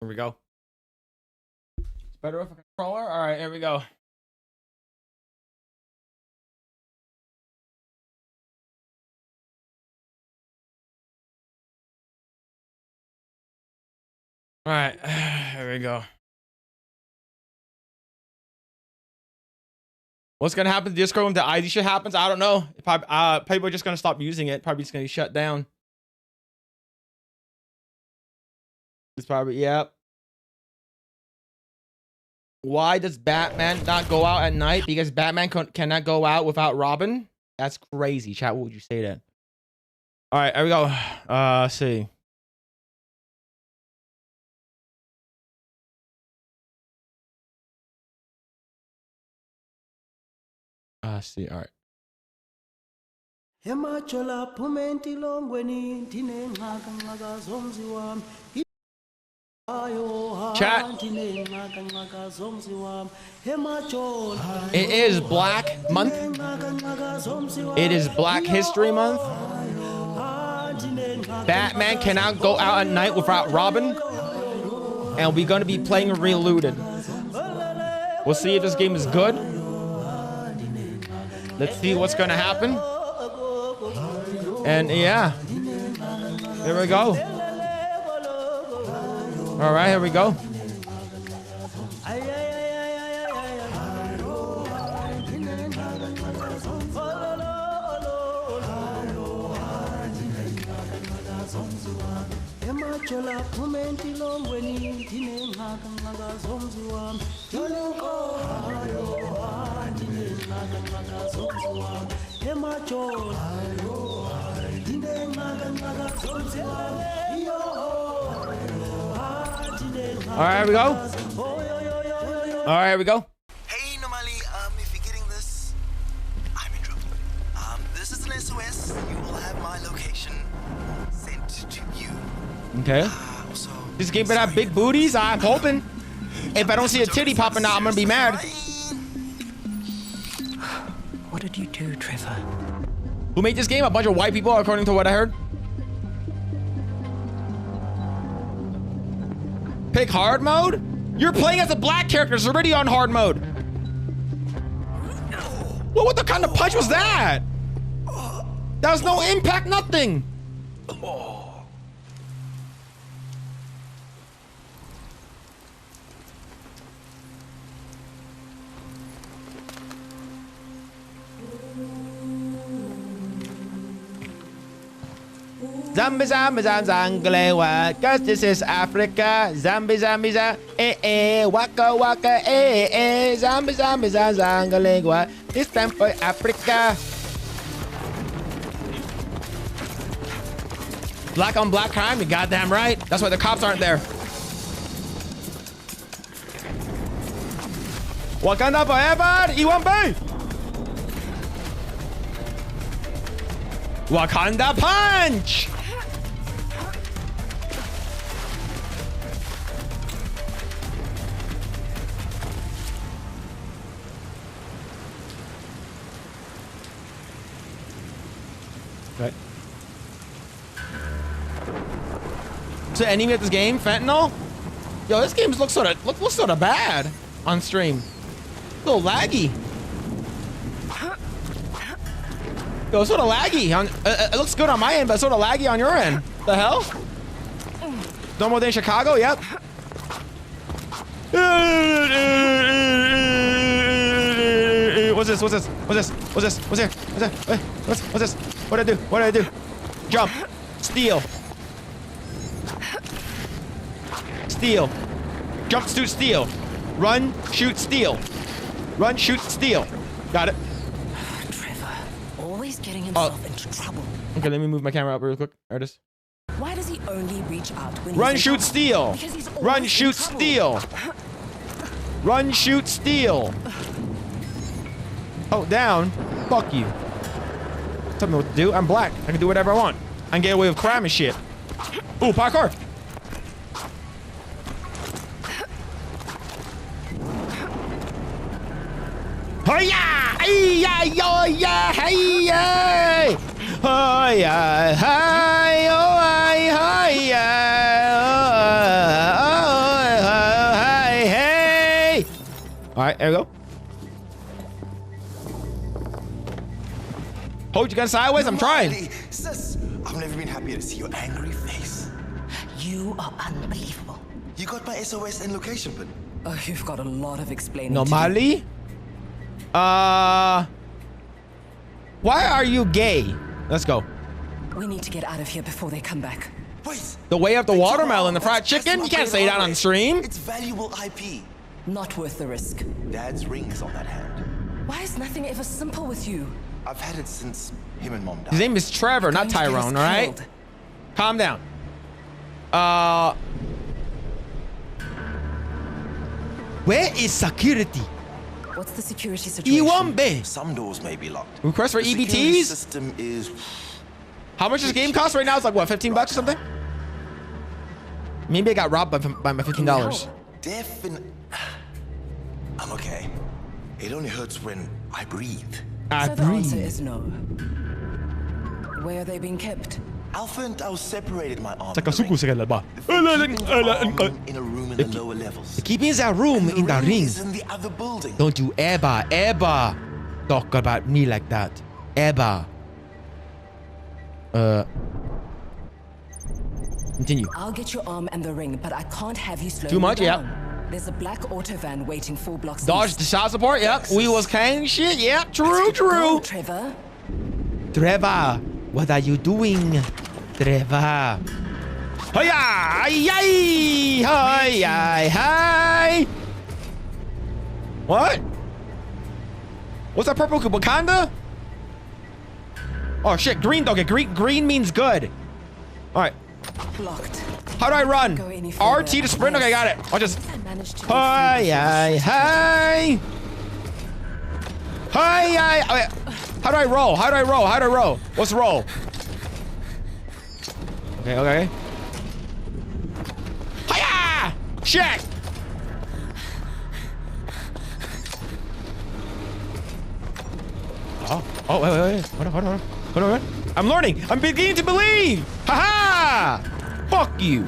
Here we go. It's better with a controller. All right, here we go. All right, here we go. What's gonna happen to Discord when the ID shit happens? I don't know. People are just gonna stop using it. Probably just gonna be shut down. It's probably, yep. Why does Batman not go out at night? Because Batman cannot go out without Robin? That's crazy. Chat, what would you say then? All right, here we go. Let's see. See, all right. Chat. It is Black Month. It is Black History Month. Batman cannot go out at night without Robin. And we're going to be playing Relooted. We'll see if this game is good. Let's see what's going to happen. And yeah. There we go. All right, here we go. All right, here we go. All right, here we go. Hey, normally, if you're getting this, I'm in trouble. This is an SOS. You will have my location sent to you. Okay. This game better have big booties. I'm hoping. If I don't see a titty popping out, I'm gonna be mad. What did you do, Trevor? Who made this game? A bunch of white people, according to what I heard. Pick hard mode? You're playing as a black character. It's already on hard mode. Well, what the kind of punch was that? That was no impact, nothing. Zombie, zombie, zombie, cause this is Africa. Zombie, zombie, waka, waka, zombie, zombie, zombie, it's time for Africa. Black on black crime, you're goddamn right. That's why the cops aren't there. Wakanda forever, E1B. Wakanda punch. Right. So enemy at this game, fentanyl. Yo, this game looks sort of bad on stream. A little laggy. Yo, it's sort of laggy. It looks good on my end, but sort of laggy on your end. The hell? No more than Chicago. Yep. What's this? What's this? What's this? What's this? What's here? What's that? What's this? What do I do? What do I do? Jump. Steal. Steal. Jump, shoot, steal. Run, shoot, steal. Run, shoot, steal. Got it. Trevor, always getting himself into trouble. Okay, let me move my camera up real quick. There it is. Why does he only reach out when Run, he's in shoot, trouble? steal. Because he's always Run, in shoot, trouble. steal. Run, shoot, steal. Oh, down. Fuck you. Tell me what to do. I'm black. I can do whatever I want. I can get away with crime and shit. Ooh, parkour. Hiya! Hiya! Hiya! Hiya! Hiya! Hi! Oh, hi! Hiya! Oh, hi! Hey! All right, there we go. Hold your gun sideways. I'm trying. Sis, I've never been happier to see your angry face. You are unbelievable. You got my SOS and location, but Oh, you've got a lot of explaining to do. Normally? Why are you gay? Let's go. We need to get out of here before they come back. wait. The way of the watermelon, the fried chicken? You can't say that on stream. It's valuable IP. Not worth the risk. Dad's ring is on that hand. Why is nothing ever simple with you? I've had it since him and Mom died. His name is Trevor, not Going to get us Tyrone, all right? killed. Calm down. Where is security? What's the security situation? Iwambe. Some doors may be locked. Request for The security EBTs? system is How much does the game cost right now? It's like, what, 15 bucks or something? Maybe I got robbed by my $15. definitely. I'm okay. It only hurts when I breathe. So the answer is no. Where are they being kept? Alpha and Tau separated my arm. Takasuku sa kalaba. In a room in the lower levels. Keeping that room in the ring. Is in the other building. Don't you ever talk about me like that. Ever. Continue. I'll get your arm and the ring, but I can't have you slow Too much, me yeah. down. There's a black auto van waiting 4 blocks Dodge east. the child support. Yep. We was kind shit. Yep. True, Go, true. Trevor. Trevor, what are you doing? Trevor. Hiya! Yay! Hi! Hi! What? What's that purple? Wakanda? Oh shit! Green. Okay, green means good. All right. Blocked. How do I run? Go any further. RT to sprint. Okay, got it. I'll just. I managed to Hi! Hi! Hi! Hi! How do I roll? How do I roll? How do I roll? What's the roll? Okay, okay. Hiya! Shit! Oh, wait. Hold on. I'm learning. I'm beginning to believe. Ha ha! Fuck you.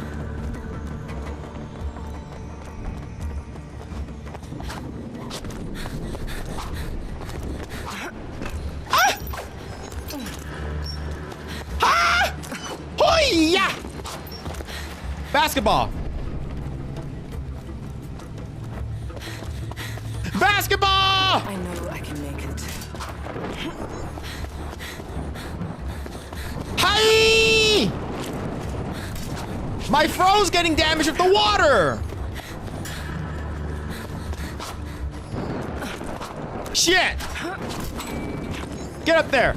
Hoya! Basketball. Basketball! I know I can make it. Hi! My fro's getting damaged with the water. Shit! Get up there.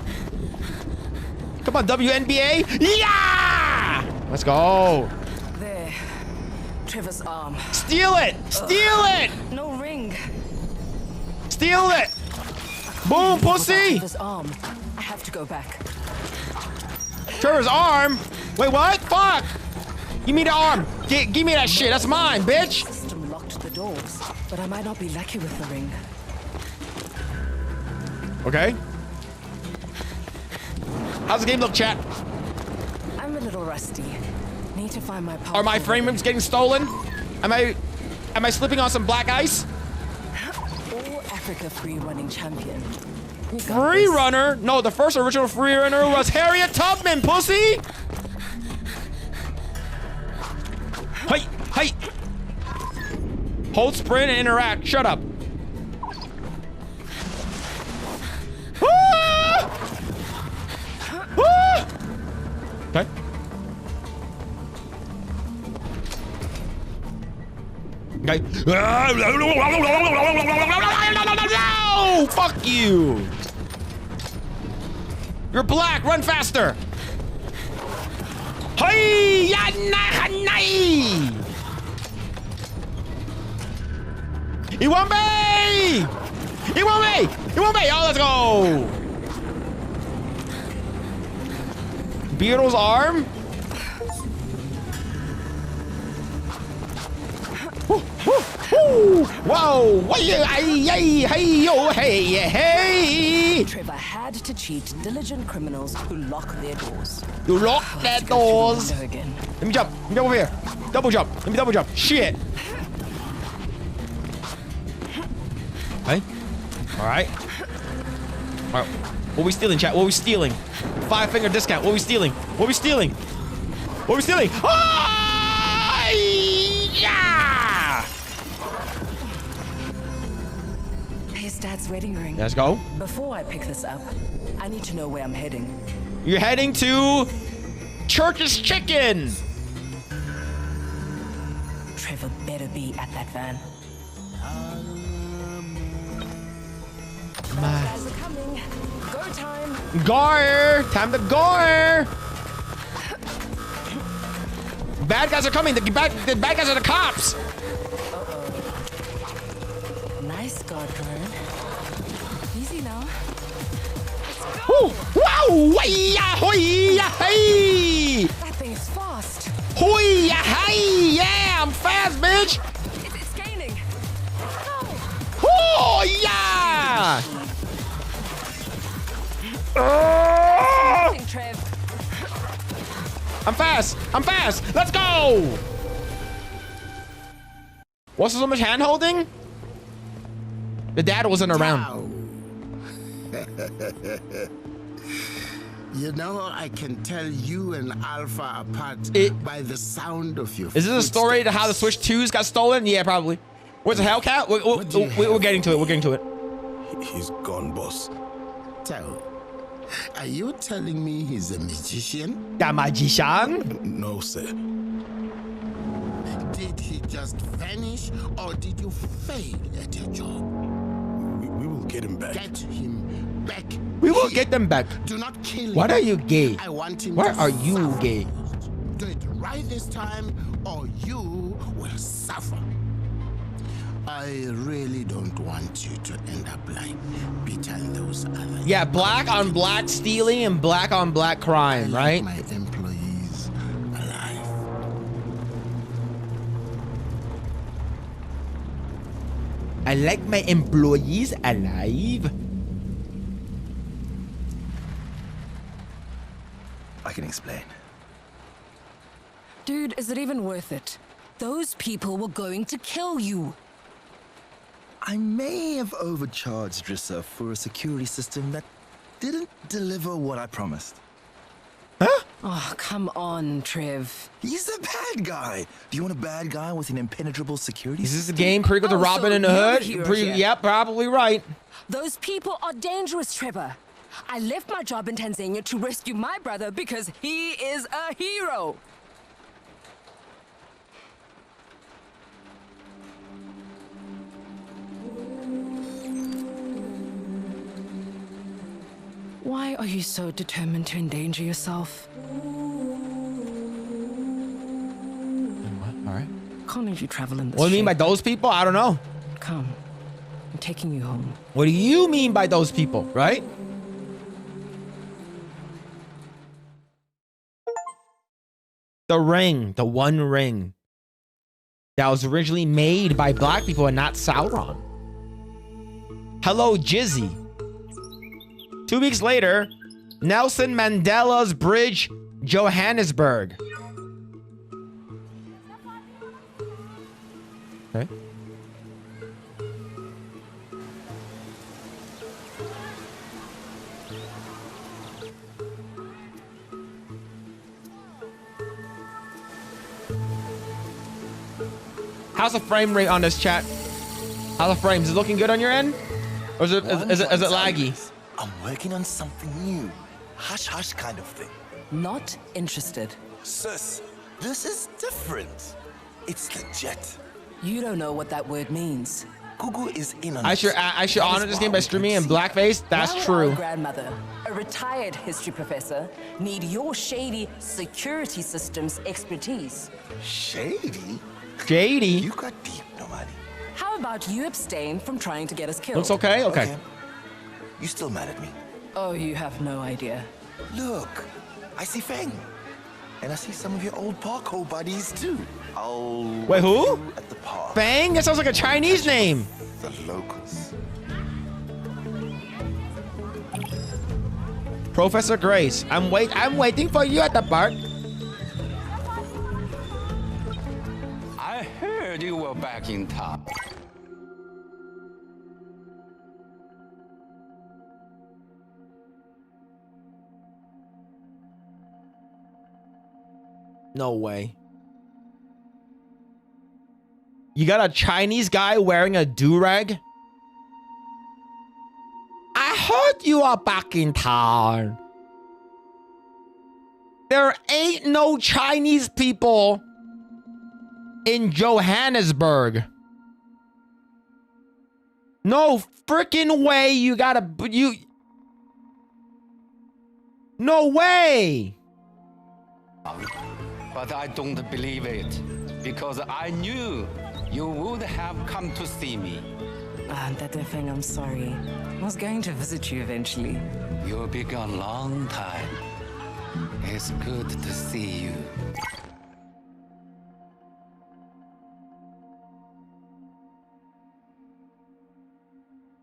Come on, WNBA. Yeah! Let's go. There. Trevor's arm. Steal it! Steal it! No ring. Steal it! Boom, Without pussy! Trevor's arm. I have to go back. Trevor's arm? Wait, what? Fuck! Give me the arm. Give me that shit. That's mine, bitch. The system locked the doors, but I might not be lucky with the ring. Okay. How's the game look, chat? I'm a little rusty. Need to find my path. Are my frames getting stolen? Am I slipping on some black ice? All Africa free running champion. Free runner? No, the first original free runner was Harriet Tubman, pussy! Hey! Hold sprint and interact. Shut up. Okay. No! Fuck you. You're black. Run faster. Hey! He won't be! He won't be! He won't be! Oh, let's go! Beetle's arm? Whoa! Hey! Trevor had to cheat diligent criminals who lock their doors. You lock their doors. Again. Let me jump. Let me jump over here. Double jump. Let me double jump. Shit. Hey. All right. All right. What we stealing, chat? What we stealing? 5-finger discount. What we stealing? What we stealing? What we stealing? Oh, yeah! Here's Dad's wedding ring. Let's go. Before I pick this up, I need to know where I'm heading. You're heading to Church's Chicken. Trevor better be at that van. Guys are coming. Go time. Gar! Time to gar! Bad guys are coming. The bad guys are the cops. Nice guard, Karen. Easy now. Woo! Wow! Waya! Hoya! Hey! That thing's fast. Hoya! Hey! Yeah! I'm fast, bitch! It's gaining. Oh yeah! Trev. I'm fast! I'm fast! Let's go! What's so much hand holding? The dad wasn't around. You know, I can tell you and Alpha apart by the sound of your Is this a story to how the Switch 2s got stolen? Yeah, probably. Where's the Hellcat? We're getting to it. We're getting to it. He's gone, boss. So, are you telling me he's a magician? The magician? No, sir. Did he just vanish, or did you fail at your job? We will get him back. Get him back. We will get them back. Do not kill him. Why are you gay? I want him. Why to are you suffer. gay? Do it right this time, or you will suffer. I really don't want you to end up like Peter and those others. Yeah, black on black stealing and black on black crime, right? My employees alive. I like my employees alive. I can explain. Dude, is it even worth it? Those people were going to kill you. I may have overcharged Drissa for a security system that didn't deliver what I promised. Huh? Oh, come on, Trev. He's a bad guy. Do you want a bad guy with an impenetrable security Is this a system? game prequel to Robin in the Hood? here. Yep, probably right. Those people are dangerous, Trevor. I left my job in Tanzania to rescue my brother because he is a hero. Why are you so determined to endanger yourself? All right. Can't let you travel in this What do you mean by shape. those people? I don't know. Come. I'm taking you home. What do you mean by those people, right? The ring, the one ring that was originally made by black people and not Sauron. Hello, Jizzy. 2 weeks later, Nelson Mandela's Bridge, Johannesburg. Okay. How's the frame rate on this, chat? How's the frames? Is it looking good on your end? Or is it laggy? I'm working on something new. Hush hush kind of thing. Not interested. Sis, this is different. It's legit. You don't know what that word means. Google is in on I should honor this game by streaming in blackface. That's Why would true. our grandmother, a retired history professor, need your shady security systems expertise? Shady? JD. You got deep, nobody. How about you abstain from trying to get us killed? Looks okay? Okay. You still mad at me? Oh, you have no idea. Look, I see Feng. And I see some of your old parkour buddies too. I'll Wait, who? at the park. Fang? That sounds like a Chinese name. The locals. Professor Grace, I'm waiting for you at the park. I heard you were back in town. No way. You got a Chinese guy wearing a do-rag? I heard you are back in town. There ain't no Chinese people in Johannesburg. No freaking way you gotta... No way! But I don't believe it, because I knew you would have come to see me. That thing, I'm sorry. I was going to visit you eventually. You'll be gone a long time. It's good to see you.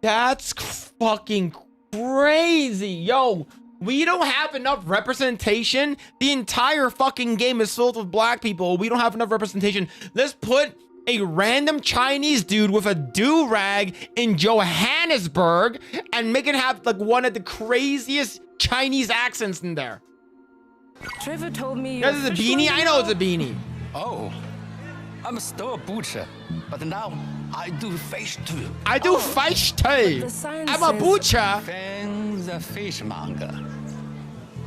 That's fucking crazy. Yo, we don't have enough representation. The entire fucking game is filled with black people. We don't have enough representation. Let's put a random Chinese dude with a do-rag in Johannesburg and make it have like one of the craziest Chinese accents in there. Trevor told me This is a beanie? I know it's a beanie. Oh, I'm still a butcher, but now I do fish too. I do fish too. I'm a butcher. Fang the fishmonger.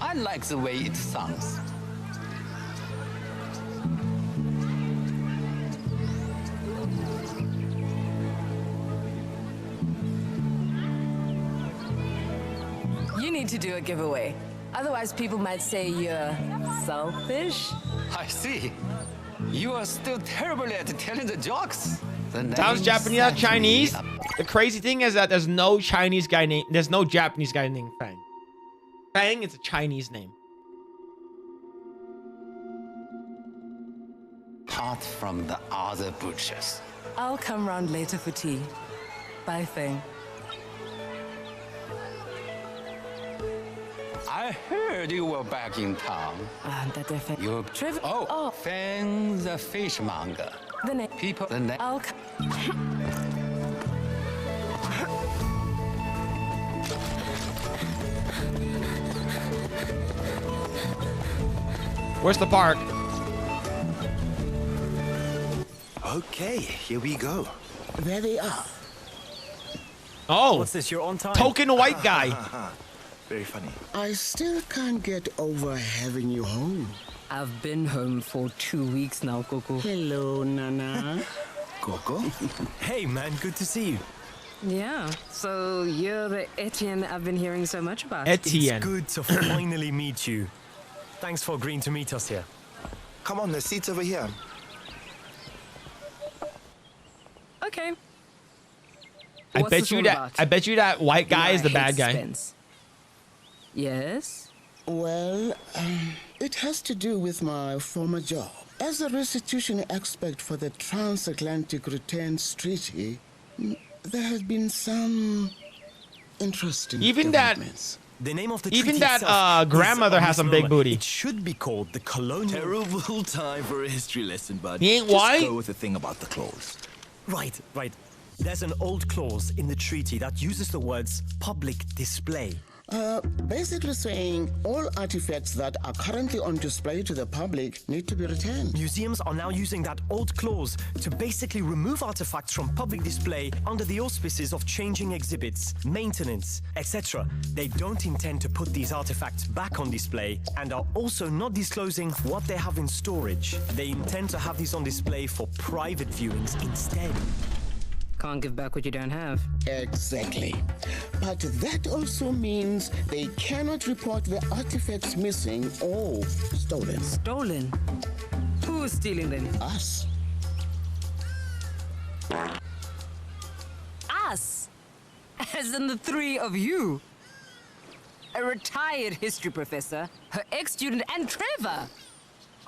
I like the way it sounds. You need to do a giveaway. Otherwise, people might say you're selfish. I see. You are still terrible at telling the jokes. Sounds Japanese, Chinese. The crazy thing is that there's no Japanese guy named Fang. Fang is a Chinese name. Apart from the other butchers. I'll come round later for tea. Bye, Fang. I heard you were back in town. You're Trevor. Oh, Fang the fishmonger. The name. People. The name. I'll come. Where's the park? Okay, here we go. There they are. Oh. What's this? You're on time. Token white guy. Very funny. I still can't get over having you home. I've been home for 2 weeks now, Coco. Hello, Nana. Coco? Hey, man, good to see you. Yeah, so you're the Etienne I've been hearing so much about. Etienne. It's good to finally meet you. Thanks for agreeing to meet us here. Come on, the seat's over here. Okay. I bet you that white guy is the bad guy. Yes? Well, it has to do with my former job. As a restitution expert for the Transatlantic Returns Treaty, there have been some interesting developments. The name of the Even treaty that itself is grandmother has some big booty. It should be called the colonial... Terrible time for a history lesson, bud. He ain't Just white? go with the thing about the clause. Right, right. There's an old clause in the treaty that uses the words public display. Basically saying all artifacts that are currently on display to the public need to be returned. Museums are now using that old clause to basically remove artifacts from public display under the auspices of changing exhibits, maintenance, etc. They don't intend to put these artifacts back on display and are also not disclosing what they have in storage. They intend to have these on display for private viewings instead. Can't give back what you don't have. Exactly. But that also means they cannot report the artifacts missing or stolen. Stolen? Who is stealing them? Us. Us? As in the three of you? A retired history professor, her ex-student, and Trevor!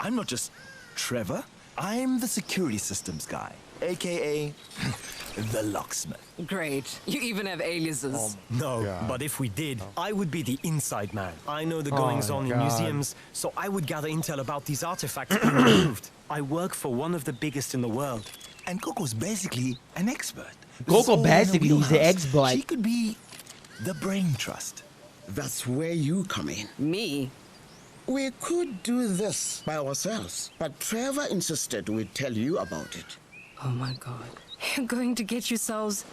I'm not just Trevor. I'm the security systems guy, aka the locksmith. Great. You even have aliases. No, but if we did, I would be the inside man. I know the goings-on in museums, so I would gather intel about these artifacts being removed. I work for one of the biggest in the world. And Coco's basically an expert. Coco basically is the expert. She could be the brain trust. That's where you come in. Me? We could do this by ourselves, but Trevor insisted we'd tell you about it. Oh my god. You're going to get yourselves...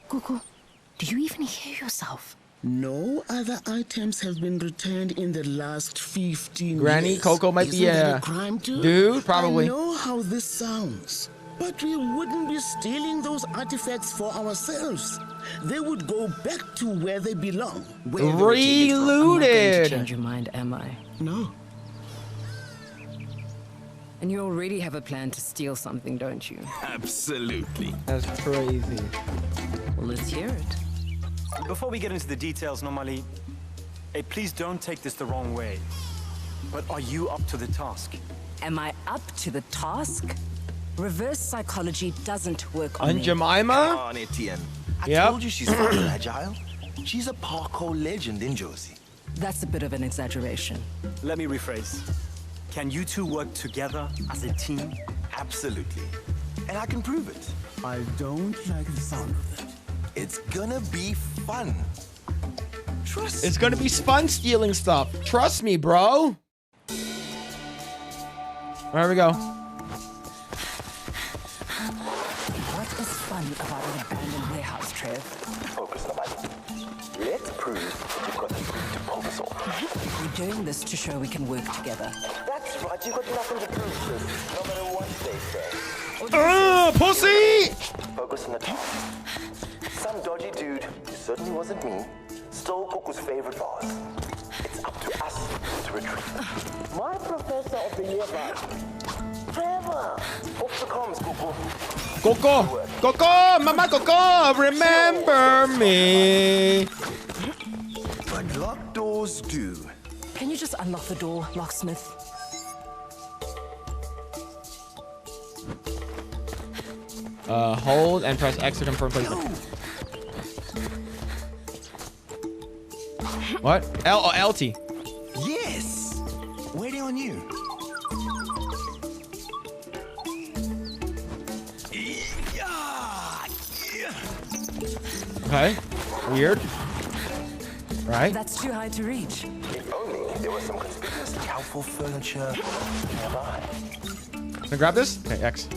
Coco, do you even hear yourself? No other items have been returned in the last 15 Granny, years. Coco might be Isn't a that crime too? dude, probably. I know how this sounds, but we wouldn't be stealing those artifacts for ourselves. They would go back to where they belong. Where they were taken from. I'm not going to Relooted. change your mind, am I? No. And you already have a plan to steal something, don't you? Absolutely. That's crazy. Well, let's hear it. Before we get into the details, normally, please don't take this the wrong way. But are you up to the task? Am I up to the task? Reverse psychology doesn't work on On me. Jemima? Come on, Etienne. I Yep. told you she's fucking agile. She's a parkour legend in Josie. That's a bit of an exaggeration. Let me rephrase. Can you two work together as a team? Absolutely. And I can prove it. I don't like the sound of that. It's gonna be fun. Trust It's gonna be fun stealing stuff. Trust me, bro. There we go. What is fun about an abandoned warehouse, Trev? Focus, nobody. Let's prove that you've got the freak to pull this off. We're doing this to show we can work together. That's right, you've got nothing to prove, sis. No matter what they say. Pussy! Focus on the top. Some dodgy dude, who certainly wasn't me, stole Coco's favorite vase. It's up to us to retrieve. My professor of the year back. Trevor! Off the comms, Coco. Coco! Coco! Mama Coco! Remember me! But locked doors do. Can you just unlock the door, locksmith? Hold and press X to confirm placement. What? LT. Yes! Waiting on you. Okay. Weird. Right? That's too high to reach. If only there was some conspicuous helpful furniture nearby. Can I grab this? Okay, X.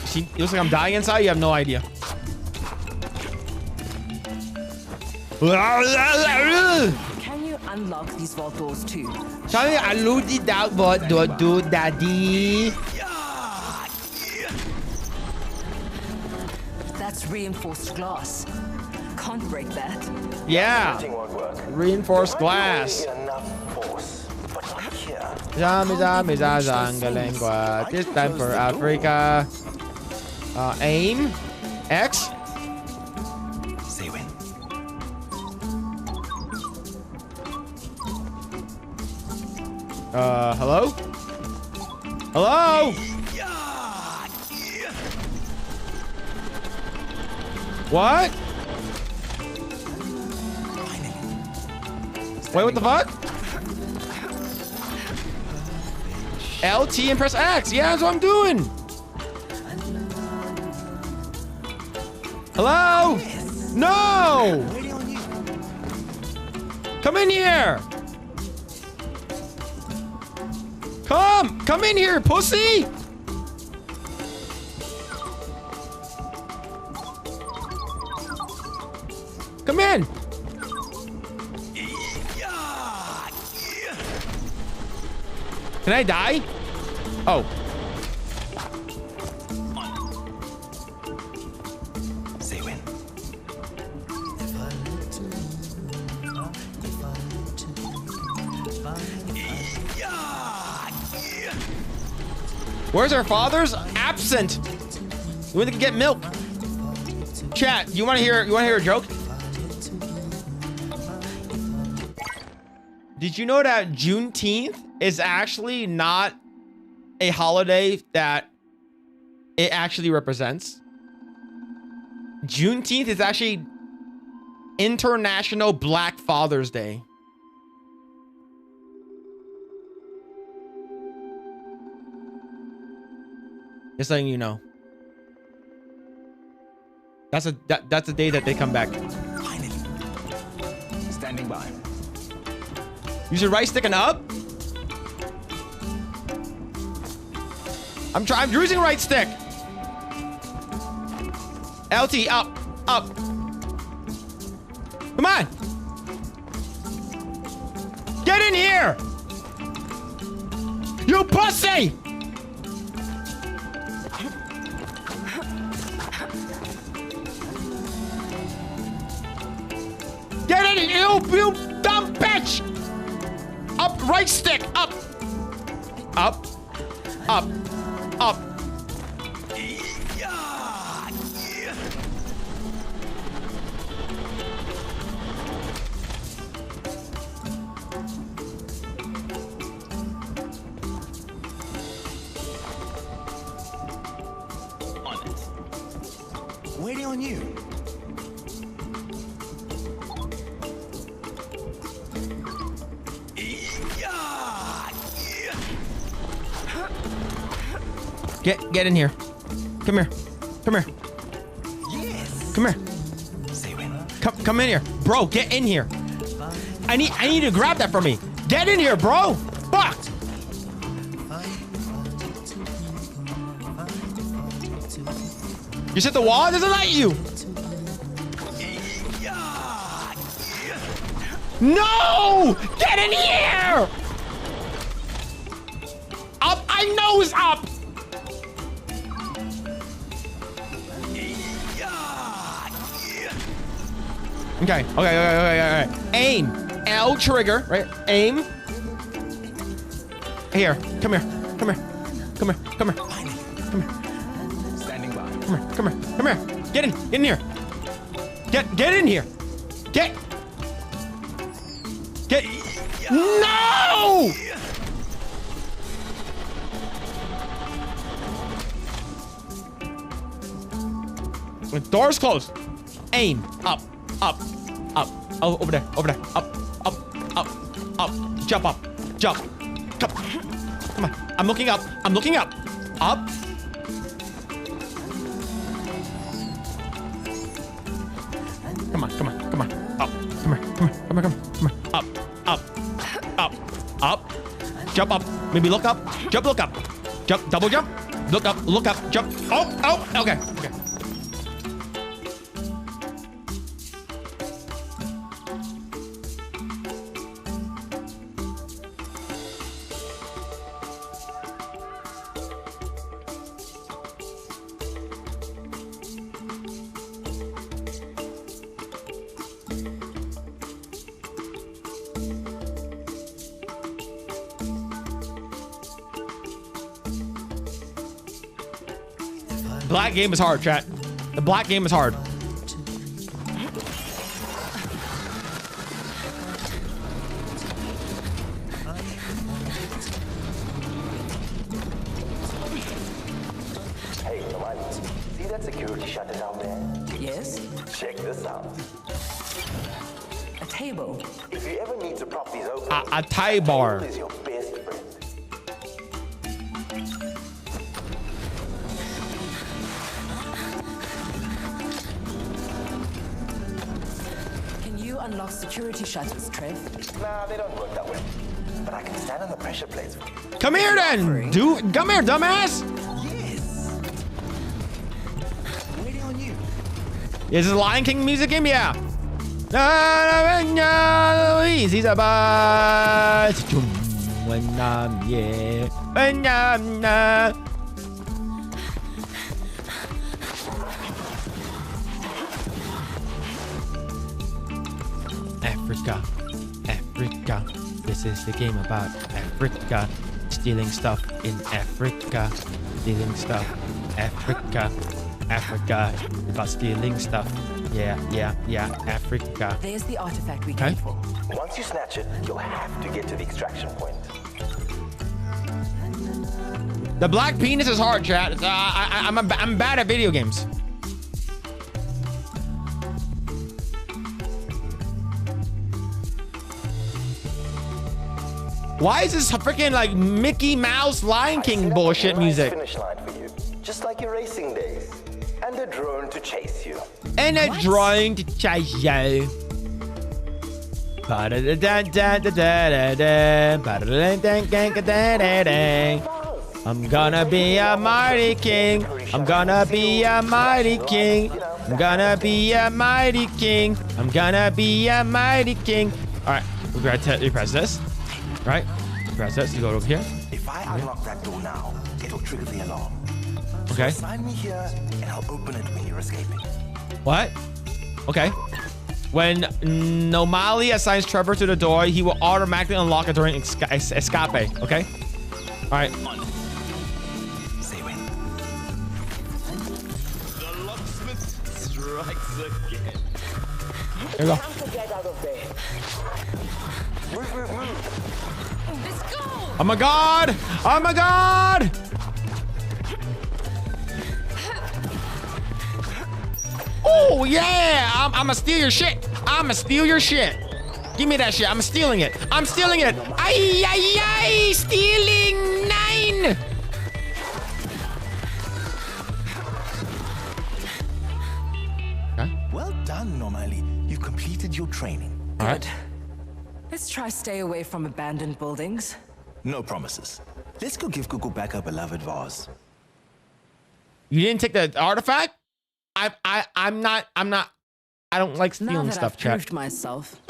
See, it looks like I'm dying inside. You have no idea. Can you unlock these vault doors too? Tell me, I looted that what do daddy. That's reinforced glass. Can't break that. Yeah. Reinforced glass. Enough force, but not here. Zangalengua. This time for Africa. Aim. X. Say when. Hello? Hello? What? Wait, what the fuck? LT and press X. Yeah, that's what I'm doing. Hello? No! Come in here. Come in here, pussy. Come in. Can I die? Oh. Say when. Where's our fathers? Absent. We went to get milk. Chat, you want to hear a joke? Did you know that Juneteenth is actually not a holiday that it actually represents? Juneteenth is actually International Black Father's Day. Just letting you know. That's a day that they come back. Finally. Standing by. Use your right stick and up. I'm using right stick. LT, up. Come on. Get in here. You pussy. Get in here, you dumb bitch. Up, right stick, up. Up. Waiting on you. Get in here. Come here. Yes. Come here. Say when. Come in here. Bro, get in here. I need to grab that from me. Get in here, bro. Fuck. You hit the wall? It doesn't let you. No! Get in here! Up! I nose up! Okay. Aim. L trigger, right? Aim. Here. Come here. Standing by. Come here. Get in here. Get in here. Get. No! The door's closed. Aim. Up. Oh, over there. Up. Jump up. Come on. I'm looking up. Up. Come on. Up. Come here. Up. Jump up. Maybe look up. Look up. Jump. Double jump. Look up. Jump. Oh. Okay. Black game is hard, chat. The black game is hard. Hey, Lamani, see that security shutter down there? Yes? Check this out. A table. If you ever need to prop these open, A tie bar. is your best friend. unlock security shutters, Trev? Nah, they don't work that way. But I can stand on the pressure plates for you. Come here then, dude. Come here, dumbass. Yes. Waiting on you. Is this Lion King music game? Yeah. He's a bus. Africa, Africa. This is the game about Africa. Stealing stuff in Africa. Stealing stuff. Africa. Africa. About stealing stuff. Yeah, Africa. There's the artifact we came for. Once you snatch it, you'll have to get to the extraction point. The black penis is hard, chat. I'm bad at video games. Why is this freaking like Mickey Mouse Lion King bullshit music? Finish line for you, just like your racing days, and a drone to chase you. And a drone to chase you. I'm gonna be a mighty king. I'm gonna be a mighty king. I'm gonna be a mighty king. I'm gonna be a mighty king. All right, we press this. Right? Press this. You go over here. If I unlock that door now, it'll trigger the alarm. Okay. So assign me here, and I'll open it when you're escaping. What? Okay. When Nomali assigns Trevor to the door, he will automatically unlock it during escape. Okay? All right. Say when. The locksmith strikes again. Here we go. Get out of there. Move. Let's go! Oh my god! Oh my god! Oh yeah! I'ma steal your shit. I'ma steal your shit. Give me that shit. I'm stealing it. I'm stealing it. Ay! Stealing 9. Okay. Well done, Normally. You've completed your training. All right. Let's try stay away from abandoned buildings. No promises. Let's go give Google back her beloved vase. You didn't take the artifact? I'm not. I don't like Now stealing that stuff, I've chat. proved myself,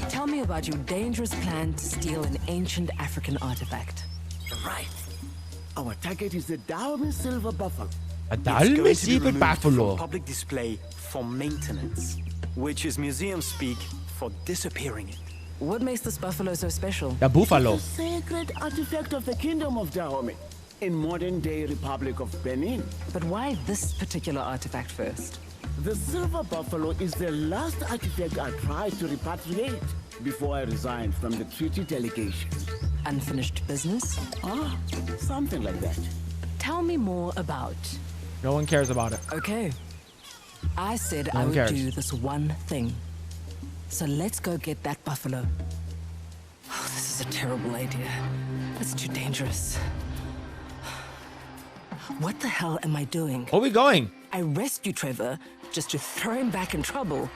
tell me about your dangerous plan to steal an ancient African artifact. Right. Our target is the Dahomey Silver Buffalo. A It's Dahomey going to be Silver removed Buffalo. from public display for maintenance, which is museum speak for disappearing it. What makes this buffalo so special? The buffalo. It's a sacred artifact of the Kingdom of Dahomey in modern-day Republic of Benin. But why this particular artifact first? The Silver Buffalo is the last artifact I tried to repatriate before I resigned from the treaty delegation. Unfinished business? Ah, something like that. Tell me more about. No one cares about it. Okay. I said No I one would cares. do this one thing. So let's go get that buffalo. Oh, this is a terrible idea. It's too dangerous. What the hell am I doing? Where are we going? I rescued Trevor just to throw him back in trouble.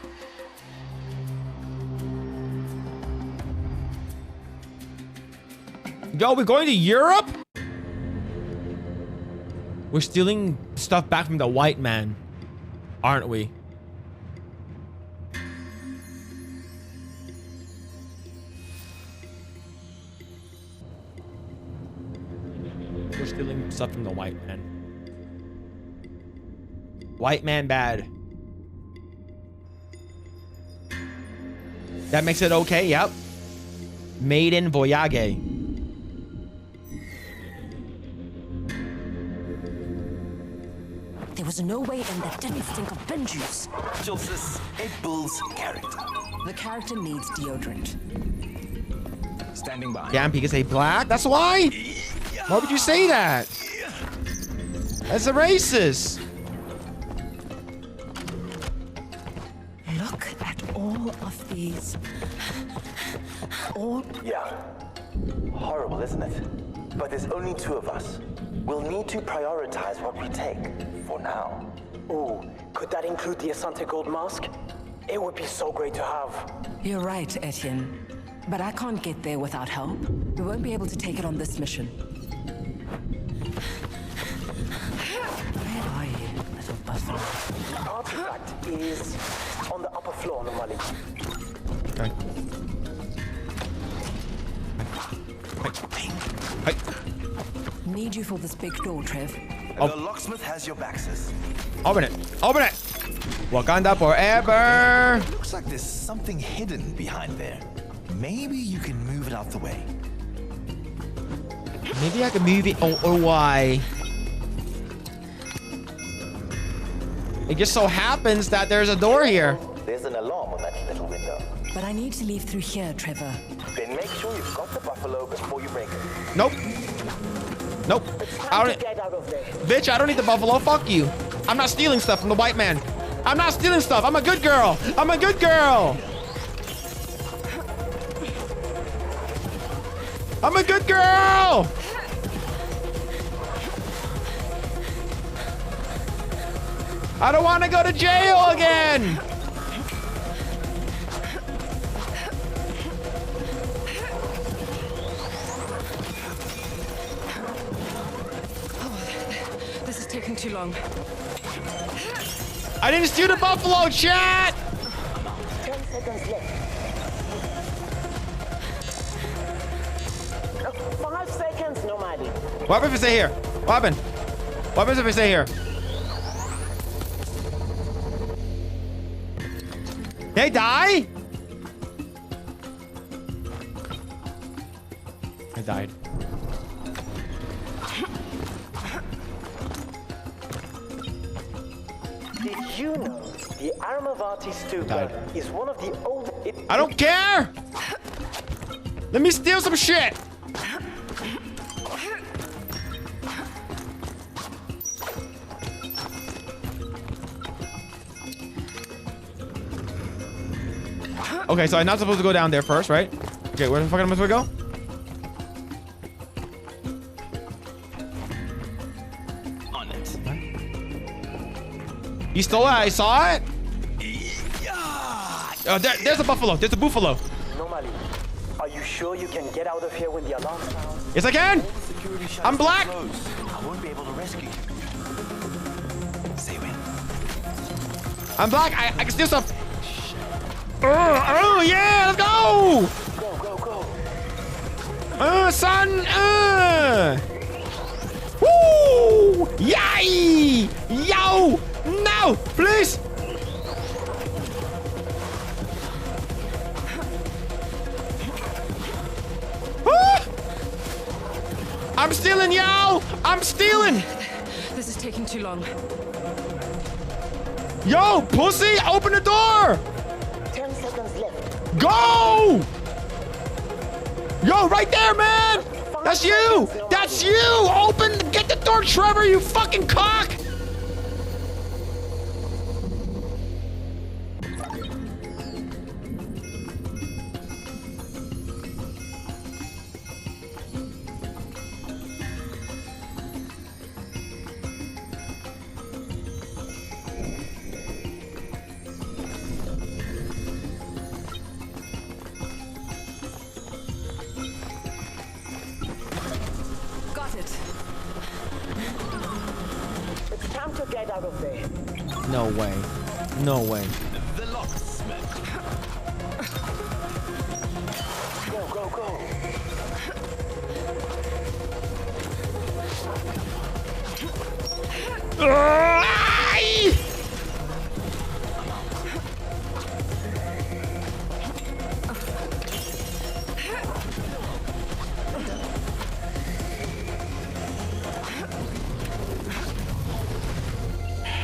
Yo, we're going to Europe? We're stealing stuff back from the white man, aren't we? We're stealing stuff from the white man. White man bad. That makes it okay, yep. Made in Voyage. There was no way in that didn't stink of bin juice. Justice, it builds character. The character needs deodorant. Standing by. Damn, because they black? That's why? Why would you say that? That's a racist. Look at all of these. All Yeah. Horrible, isn't it? But there's only 2 of us. We'll need to prioritize what we take for now. Oh, could that include the Asante Gold Mask? It would be so great to have. You're right, Etienne. But I can't get there without help. We won't be able to take it on this mission. Where are you, little buffalo? The artifact is on the upper floor normally. Okay. Need you for this big door, Trev. The locksmith has your back, sis. Open it. Open it. Wakanda forever. Looks like there's something hidden behind there. Maybe you can move it out the way. Maybe I can move it away. It just so happens that there's a door here. There's an alarm on that little window. But I need to leave through here, Trevor. Then make sure you've got the buffalo before you break it. Nope. Nope. I don't. Get out of there. Bitch, I don't need the buffalo. Fuck you. I'm not stealing stuff from the white man. I'm not stealing stuff. I'm a good girl. I'm a good girl. I'm a good girl. I don't want to go to jail again. This is taking too long. I didn't steal the buffalo, chat. 10 seconds left. 5 seconds normally. What happens if I stay here? What happened? What happens if I stay here? They die? I died. Did you know the Aramavati Stupa is one of the old... I don't care! Let me steal some shit! Okay, so I'm not supposed to go down there first, right? Okay, where the fuck am I supposed to go? On it. You stole it? I saw it? Oh, there's a buffalo. There's a buffalo. Normally, are you sure you can get out of here when the alarm sounds? Yes, I can. I'm black. I won't be able to rescue you. Say when. I'm black. I can steal stuff. Oh, yeah, let's go. Go, go, go. Son. Woo. Yay. Yo. No, please. I'm stealing, yo. I'm stealing. This is taking too long. Yo, pussy, open the door. 10 seconds left. Go! Yo, right there, man! That's you! That's you! Open, get the door, Trevor, you fucking cock! Get out of there. No way. No way. The locksmith. Go, go, go.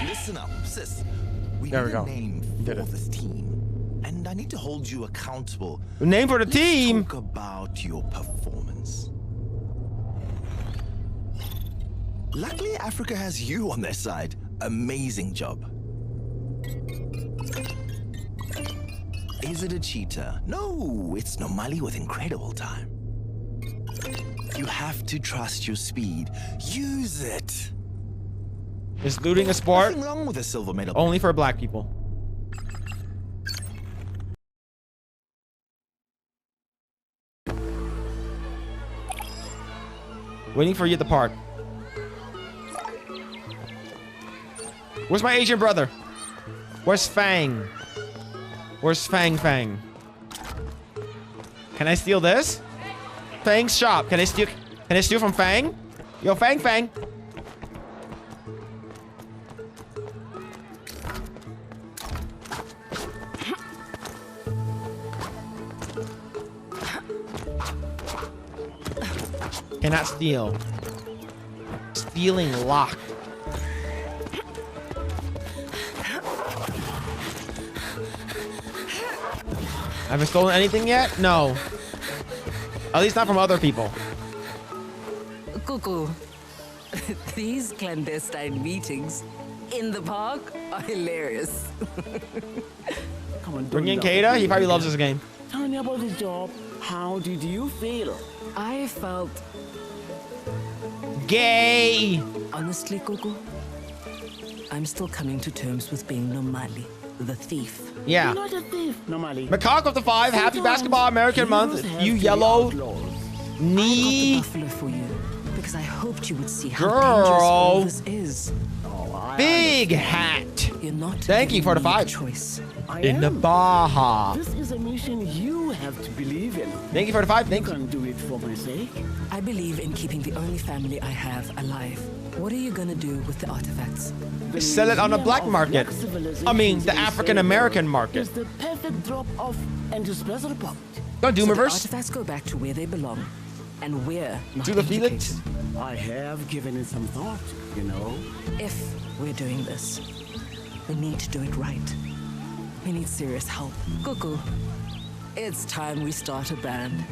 Listen up, sis. We There we need go. a name for this team, and I need to hold you accountable. The name for the team. Talk about your performance. Luckily, Africa has you on their side. Amazing job. Is it a cheetah? No, it's Nomali with incredible time. You have to trust your speed. Use it. Is looting a sport? Nothing wrong with a silver medal. Only for black people. Waiting for you at the park. Where's my Asian brother? Where's Fang? Where's Fang? Can I steal this? Fang's shop. Can I steal from Fang? Yo, Fang. Cannot steal. Stealing lock. I haven't stolen anything yet? No. At least not from other people. Cuckoo. These clandestine meetings in the park are hilarious. Come on, bring in Kata. He probably loves this game. Tell me about the job. How did you feel? I felt gay. Honestly, Cuckoo, I'm still coming to terms with being Nomali, the thief. Yeah. You're not a thief, Nomali. Macaque of the 5, happy Basketball American Month. You yellow knee. I got the buffalo for you because I hoped you would see how Girl. dangerous all this is. Big hat. You're not. Thank you for the 5. Choice. In the Baja. This is a mission you have to believe in. Thank you for the 5. Thank you. You can't do it for my sake. I believe in keeping the only family I have alive. What are you gonna do with the artifacts? Sell it on the black market. I mean, the African American market. It's the perfect drop off and disposal point. Don't do So the reverse. artifacts go back to where they belong, and we're not To the implicated. Felix. I have given it some thought, you know. If we're doing this, we need to do it right. We need serious help. Cuckoo, it's time we start a band.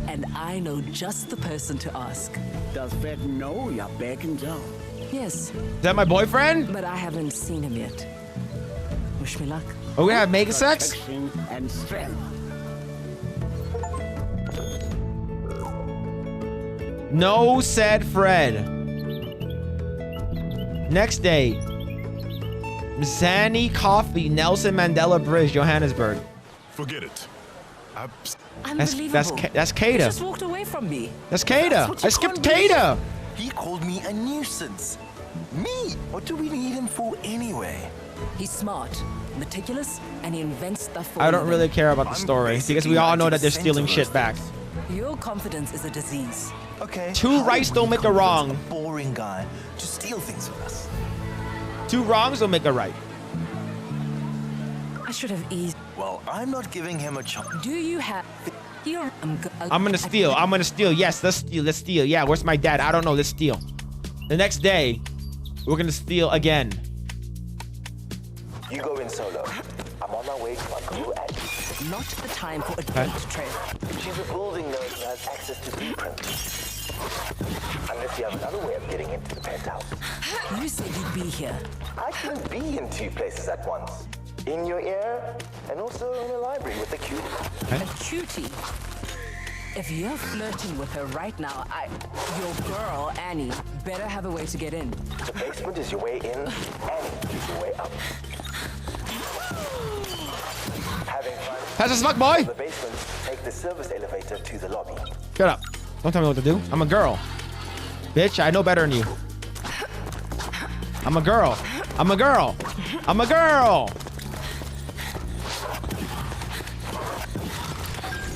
And I know just the person to ask. Does Fred know you're back in town? Yes. Is that my boyfriend? But I haven't seen him yet. Wish me luck. Oh, we have mega sex? Protection and strength. No, said Fred. Next day. Zani Coffee, Nelson Mandela Bridge, Johannesburg. Forget it. Unbelievable. That's He Kata. just walked away from me. That's Kata. I skipped Kata. He called me a nuisance. Me? What do we need him for anyway? He's smart, meticulous, and he invents stuff for I don't a really living. care about the story because we all know that they're stealing shit back. Your confidence is a disease. Okay. 2 rights don't make a wrong. Boring guy to steal things from us. 2 wrongs don't make a right. I should have eased. Well, I'm not giving him a chance. Do you have? Here, I'm gonna steal. I'm gonna steal. Yes, let's steal. Let's steal. Yeah, where's my dad? I don't know. Let's steal. The next day, we're gonna steal again. You go in solo. I'm on my way to my crew at Not the time for a date, Trev. She's a building nerd who has access to blueprints. Unless you have another way of getting into the penthouse. You said you'd be here. I can be in 2 places at once. In your ear, and also in a library with a cutie. A cutie. If you're flirting with her right now, your girl, Annie, better have a way to get in. The basement is your way in, and is your way up. Having fun. Pass the smoke, boy. The basement, take the service elevator to the lobby. Shut up. Don't tell me what to do. I'm a girl. Bitch, I know better than you. I'm a girl. I'm a girl. I'm a girl.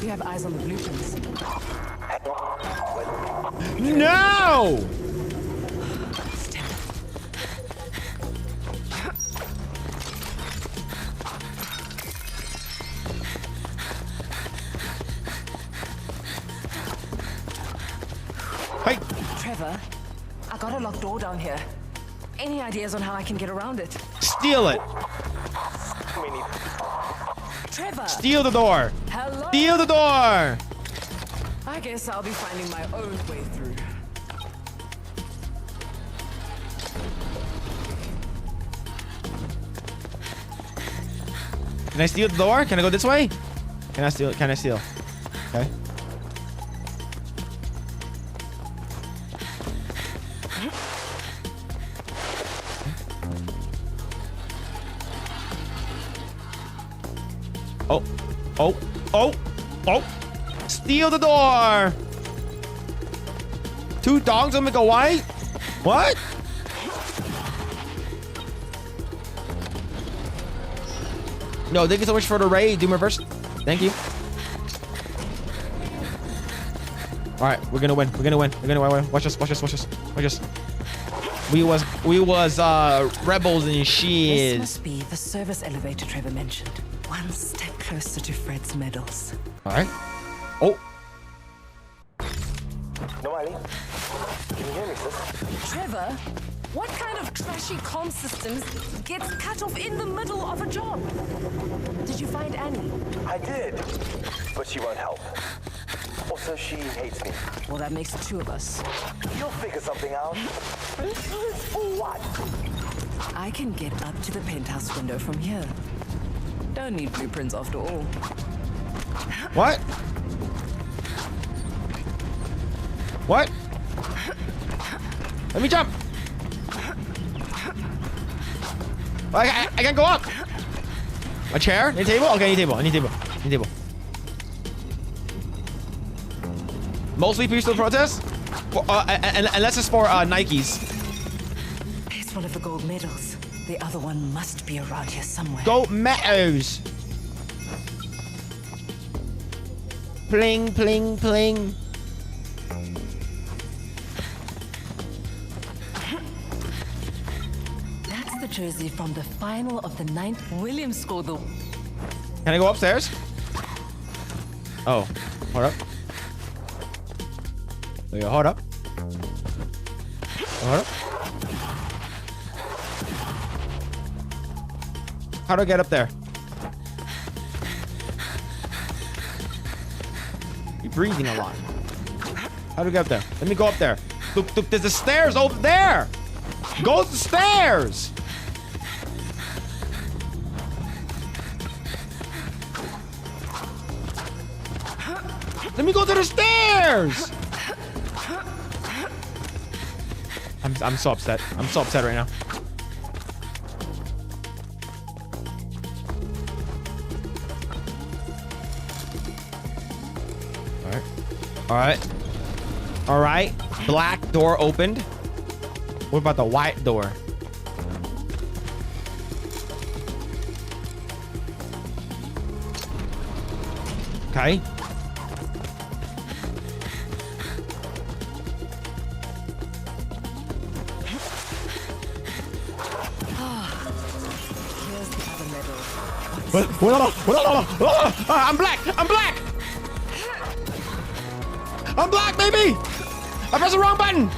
You have eyes on the blueprints. No! Hey. Trevor, I got a locked door down here. Any ideas on how I can get around it? Steal it. Trevor! Steal the door. Hello? Steal the door. I guess I'll be finding my own way through. Can I steal the door? Can I go this way? Can I steal? Can I steal? Okay. Oh, oh, oh, oh. Steal the door. 2 dogs don't make a white? What? No, thank you so much for the raid, Doom Reverse. Thank you. All right, we're gonna win. We're gonna win. We're gonna win. Watch us. Watch us. Watch us. Watch us. We was rebels and shit. This must be the service elevator Trevor mentioned. One step closer to Fred's medals. All right. Oh. Noelle, can you hear me, sis? Trevor, what kind of trashy comm systems gets cut off in the middle of a job? Did you find Annie? I did, but she won't help. Also, she hates me. Well, that makes 2 of us. You'll figure something out. For what? I can get up to the penthouse window from here. Don't need blueprints after all. What? What? Let me jump. I can't go up. A chair? Need a table? Okay, I need a table. I need a table. I need a table. Mostly peaceful protest? Unless it's for Nikes. It's one of the gold medals. The other one must be around here somewhere. Gold medals. Pling, pling, pling. That's the jersey from the final of the 9th. Williams scored the... Can I go upstairs? Oh, hold up. Wait, hold up. Hold up. How do I get up there? You're breathing a lot. How do I get up there? Let me go up there. Look, look, there's the stairs over there. Go to the stairs. Let me go to the stairs. I'm so upset. I'm so upset right now. All right. All right. All right. Black door opened. What about the white door? Okay. I'm black! I'm black! I'm black, baby! I pressed the wrong button!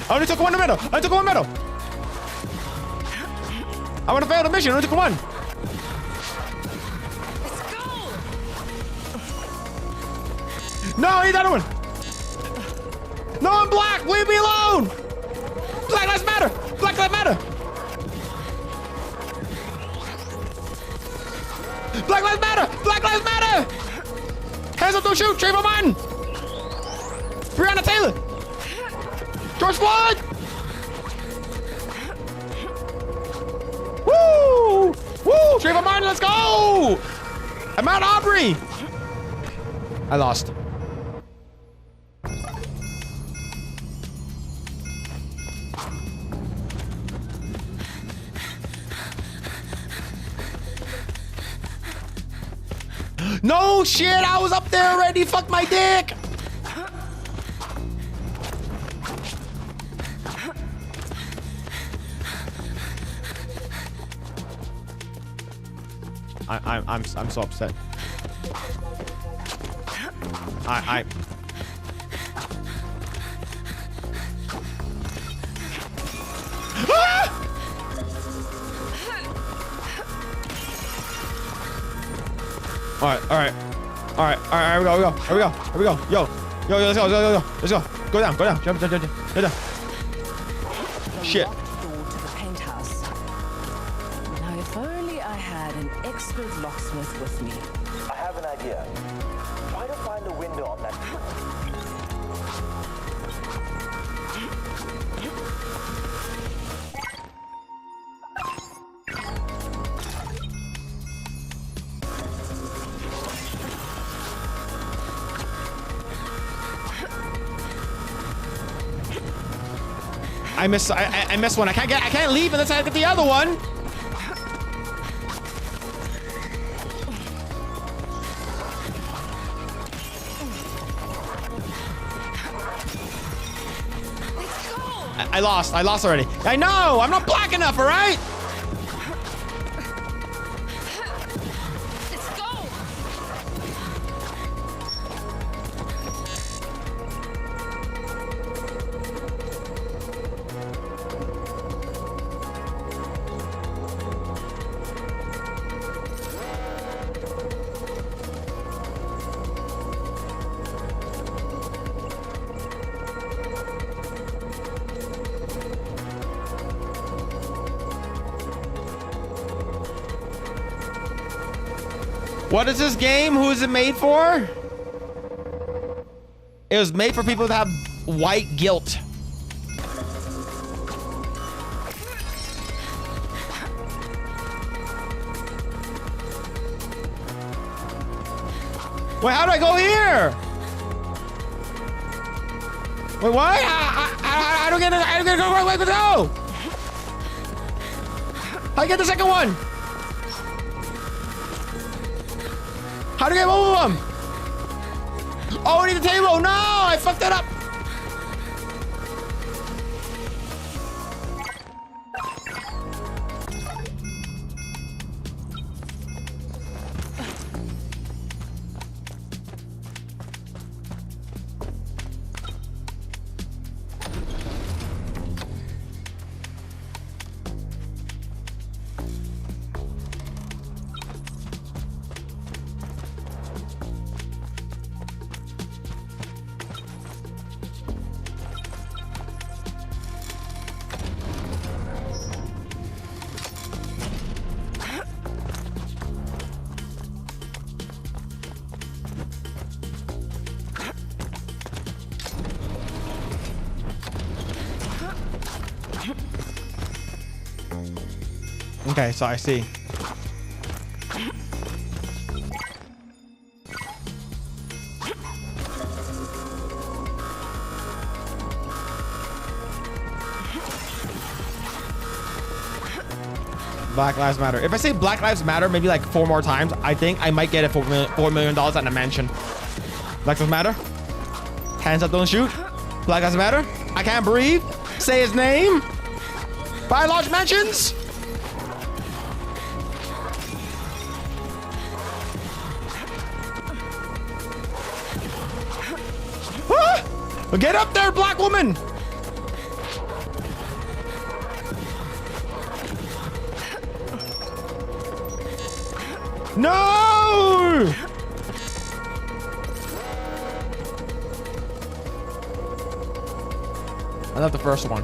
I only took one medal! I took one medal! I want to fail the mission! I only took one! No, I need that one! No, I'm black! Leave me alone! Black Lives Matter! Black Lives Matter! Black Lives Matter! Black Lives Matter! Hands up, don't shoot! Trayvon Martin! Breonna Taylor! George Floyd! Woo! Woo! Trayvon Martin, let's go! I'm out, Aubrey! I lost. No shit, I was up there already. Fuck my dick. I'm so upset. I All right, here we go, here we go. Yo, let's go. Go down. Jump down. Shit. Door to the penthouse. Now, if only I had an expert locksmith with me. I have an idea. Try to find a window on that. I missed one. I can't leave unless I get the other one. I lost already. I know, I'm not black enough, all right? Let's go. What is this game? Who is it made for? It was made for people that have white guilt. Wait, how do I go here? Wait, what? I don't get it. I don't get it. Where to go? How do I get the second one? How do I get both of them? Oh, I need the table. No, I fucked that up. Okay, so I see. Black Lives Matter. If I say Black Lives Matter maybe like 4 more times, I think I might get it for $4 million at a mansion. Black Lives Matter. Hands up, don't shoot. Black Lives Matter. I can't breathe. Say his name. Buy large mansions. Ah! Get up there, black woman. No! I love the first one.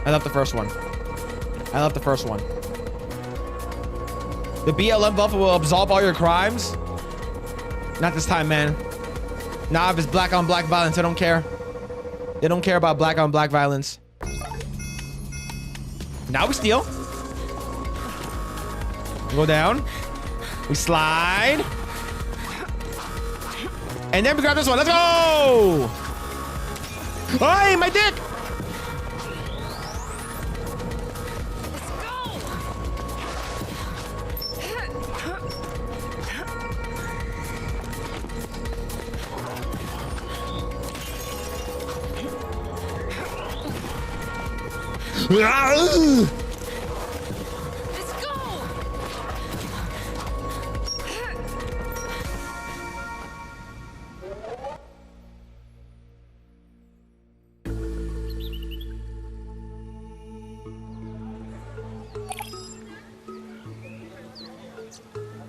I love the first one. I love the first one. The BLM buff will absolve all your crimes. Not this time, man. Nah, if it's black on black violence, I don't care. They don't care about black on black violence. Now we steal. Go down. We slide. And then we grab this one. Let's go! Hey, my dick! Let's go!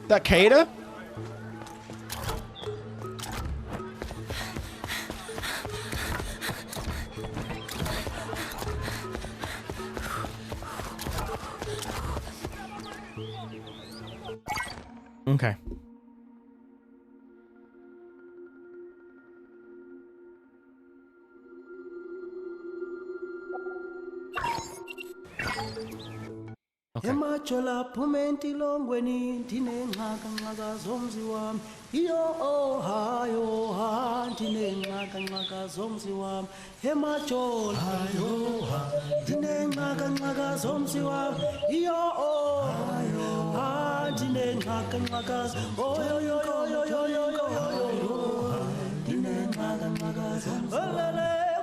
That Kada? Okay. Okay.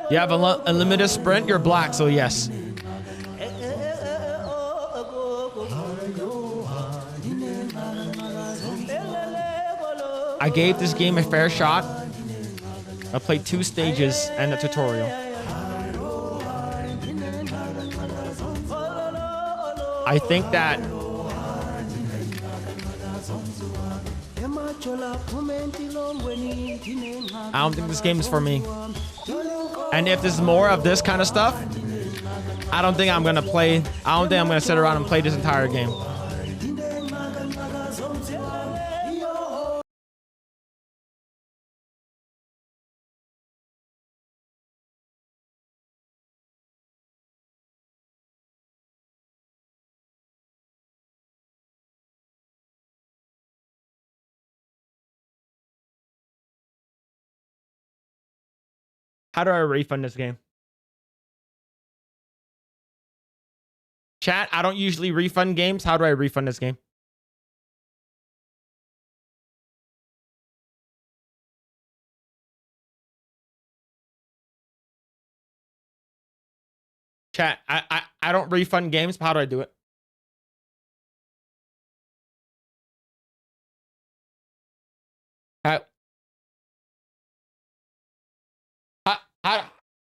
You have a unlimited sprint, you're black, so yes. I gave this game a fair shot. I played 2 stages and a tutorial. I think that I don't think this game is for me. And if there's more of this kind of stuff, I don't think I'm gonna sit around and play this entire game. How do I refund this game? Chat, I don't usually refund games. How do I refund this game? Chat, I don't refund games. How do I do it?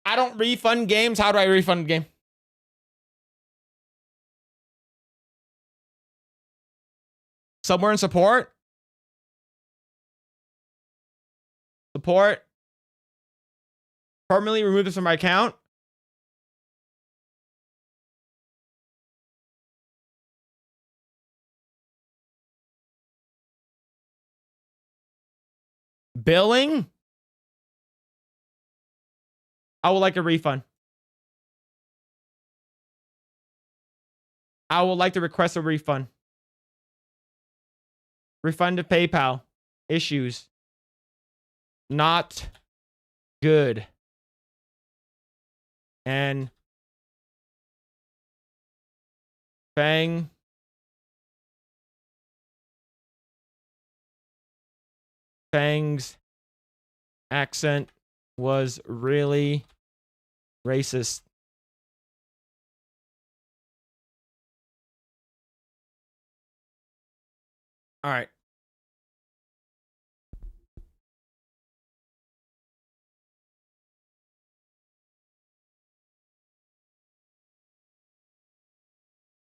I don't refund games. How do I refund the game? Somewhere in support? Support? Permanently remove this from my account? Billing? I would like a refund. I would like to request a refund. Refund to PayPal. Issues. Not good. And Fang's accent was really racist. All right.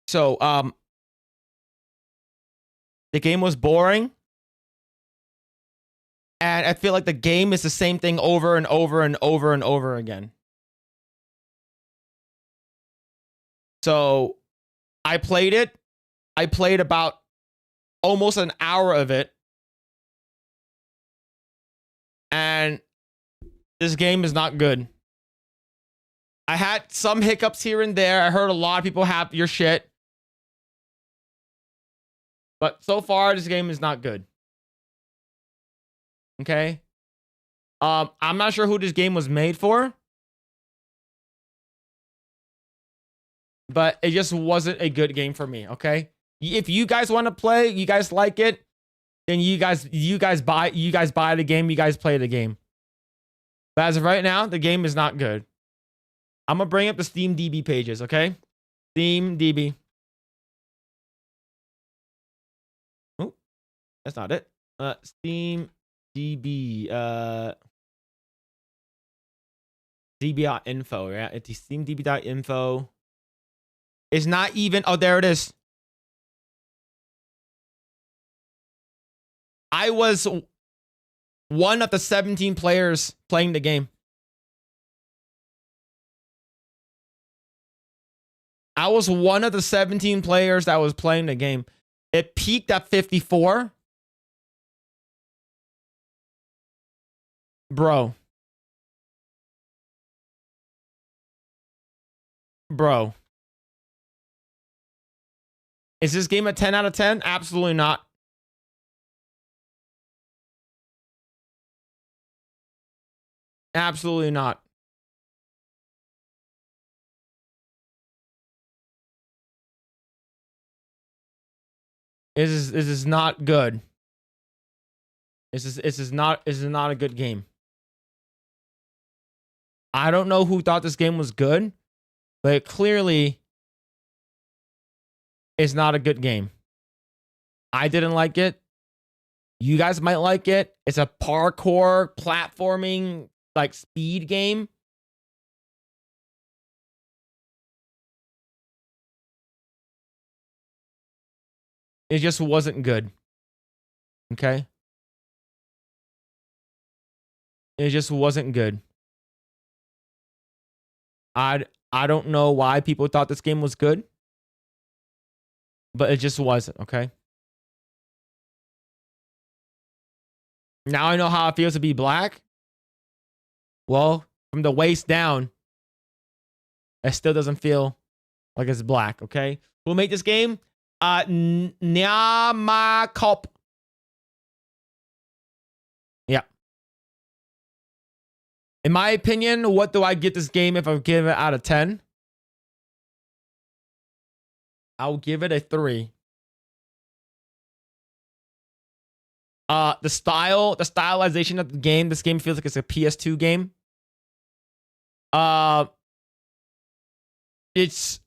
So, the game was boring. And I feel like the game is the same thing over and over and over and over again. So, I played it. I played about almost an hour of it. And this game is not good. I had some hiccups here and there. I heard a lot of people have your shit. But so far, this game is not good. Okay? I'm not sure who this game was made for. But it just wasn't a good game for me, okay? If you guys want to play, you guys like it, then you guys buy the game, you guys play the game. But as of right now, the game is not good. I'm gonna bring up the Steam DB pages, okay? Steam DB. Oh, that's not it. Steam DB. DB.info, right? It's steamdb.info. It's not even. Oh, there it is. I was one of the 17 players playing the game. I was one of the 17 players that was playing the game. It peaked at 54. Bro. Is this game a 10 out of 10? Absolutely not. Absolutely not. This is not good. This is not a good game. I don't know who thought this game was good, but it clearly is not a good game. I didn't like it. You guys might like it. It's a parkour platforming like speed game. It just wasn't good. Okay? It just wasn't good. I don't know why people thought this game was good, but it just wasn't, okay? Now I know how it feels to be black. Well, from the waist down, it still doesn't feel like it's black, okay? Who made this game? Nyamakop. Yeah. In my opinion, what do I get this game if I give it out of 10? I'll give it a 3. The stylization of the game, this game feels like it's a PS2 game. It's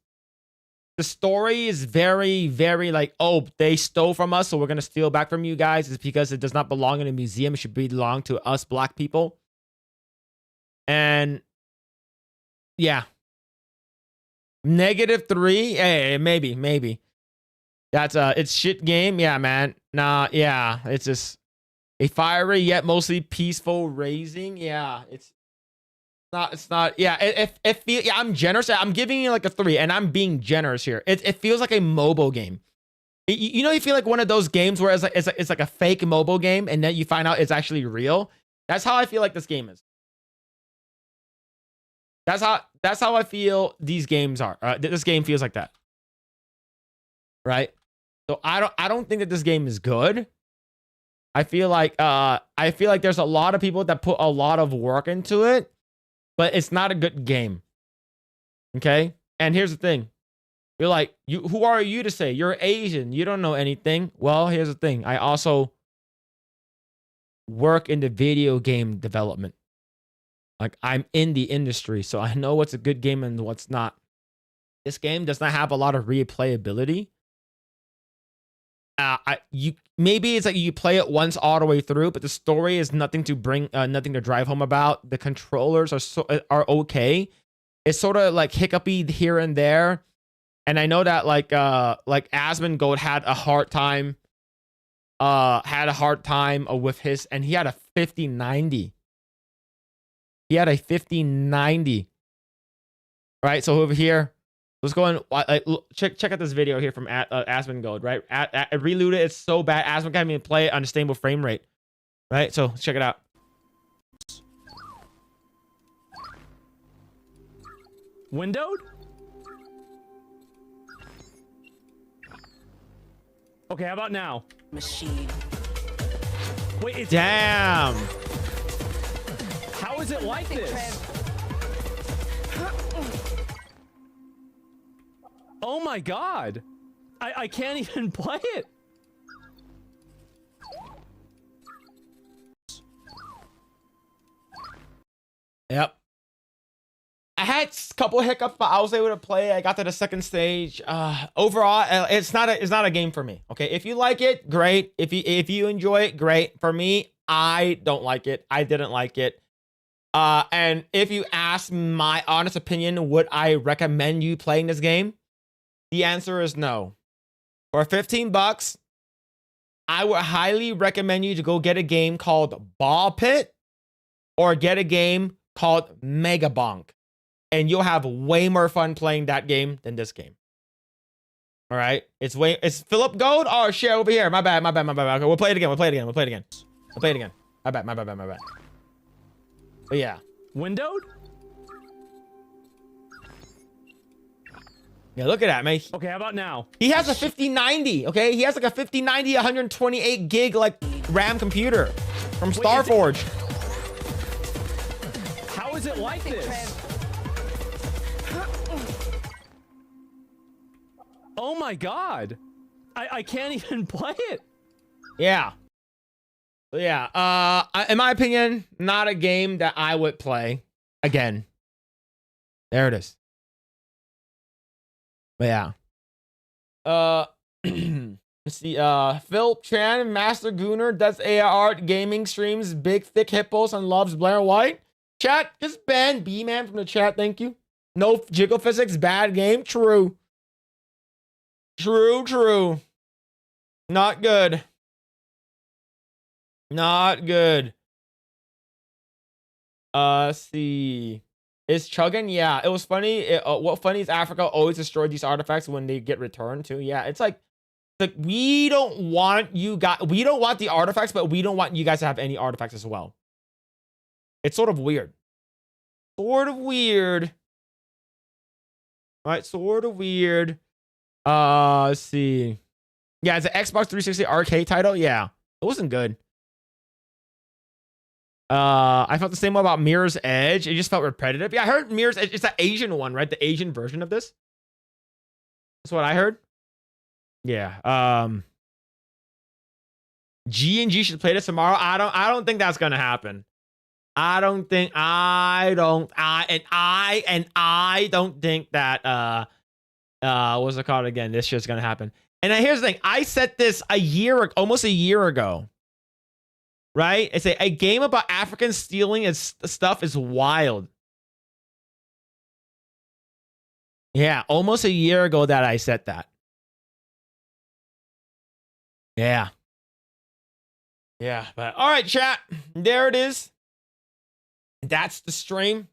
the story is very, very like, oh, they stole from us, so we're gonna steal back from you guys. It's because it does not belong in a museum. It should belong to us black people. And yeah. -3. Hey, maybe. That's it's shit game. Yeah, man. Nah, yeah. It's just a fiery yet mostly peaceful raising. Yeah, it's not. Yeah, it feel. Yeah, I'm generous. I'm giving you like a 3, and I'm being generous here. It feels like a mobile game. You know, you feel like one of those games where it's like a fake mobile game, and then you find out it's actually real. That's how I feel like this game is. That's how I feel these games are. This game feels like that, right? So I don't think that this game is good. I feel like there's a lot of people that put a lot of work into it, but it's not a good game. Okay? And here's the thing. You're like, who are you to say? You're Asian. You don't know anything. Well, here's the thing. I also work in the video game development. Like, I'm in the industry, so I know what's a good game and what's not. This game does not have a lot of replayability. Maybe it's like you play it once all the way through, but the story is nothing to drive home about. The controllers are okay. It's sort of like hiccupy here and there, and I know that like Asmongold had a hard time with his, and he had a 5090. He had a 5090. Right, so over here. Let's go and check out this video here from Asmongold, right? Relooted, it's so bad. Asmon can't even play it on a stable frame rate, right? So check it out. Windowed? Okay, how about now? Machine. Wait, it's damn. How is it like this? Oh my god! I can't even play it! Yep. I had a couple hiccups, but I was able to play. I got to the second stage. Overall, it's not a game for me. Okay, if you like it, great. If you enjoy it, great. For me, I don't like it. I didn't like it. And if you ask my honest opinion, would I recommend you playing this game? The answer is no. For $15, I would highly recommend you to go get a game called Ball Pit or get a game called Mega Bonk. And you'll have way more fun playing that game than this game. All right? It's Philip Gold or share over here. My bad. Okay, we'll play it again. My bad. But yeah. Windowed? Yeah, look at that, man. Okay, how about now? He has a 5090, okay? He has like a 5090, 128 gig like RAM computer from Starforge. How is it like this? Oh my god. I can't even play it. Yeah. Yeah. In my opinion, not a game that I would play again. There it is. But yeah. Let's see. Phil Chan, Master Gooner, does AR gaming streams, big thick hippos, and loves Blair White. Chat, just ban B-Man from the chat, thank you. No jiggle physics, bad game. True. True. Not good. Not good. See. Is chugging? Yeah, it was funny. What funny is Africa always destroy these artifacts when they get returned too. Yeah, it's like we don't want you guys. We don't want the artifacts, but we don't want you guys to have any artifacts as well. It's sort of weird. Right, sort of weird. Let's see. Yeah, it's an Xbox 360 arcade title. Yeah, it wasn't good. I felt the same way about Mirror's Edge. It just felt repetitive. Yeah, I heard Mirror's Edge. It's that Asian one, right? The Asian version of this. That's what I heard. Yeah. G&G should play this tomorrow. I don't think that's gonna happen. I don't think that what's it called again? This shit's gonna happen. And here's the thing. I said this almost a year ago. Right? It's a game about Africans stealing its stuff is wild. Yeah, almost a year ago that I said that. Yeah. Yeah, but all right, chat. There it is. That's the stream.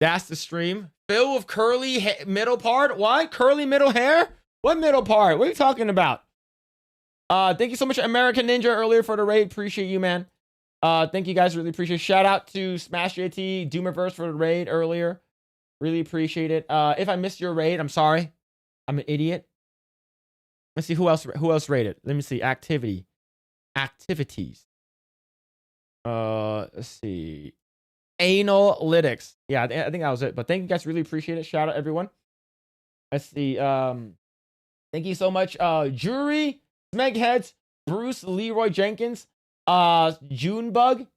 That's the stream. Phil with curly middle part. What? Curly middle hair? What middle part? What are you talking about? Thank you so much, American Ninja, earlier for the raid. Appreciate you, man. Thank you guys. Really appreciate it. Shout out to Smash JT, Doomerverse for the raid earlier. Really appreciate it. If I missed your raid, I'm sorry. I'm an idiot. Let's see who else raided. Let me see. Activities. Let's see. Analytics. Yeah, I think that was it. But thank you guys. Really appreciate it. Shout out everyone. Let's see. Thank you so much. Jury. Smegheads, Bruce Leroy Jenkins, Junebug,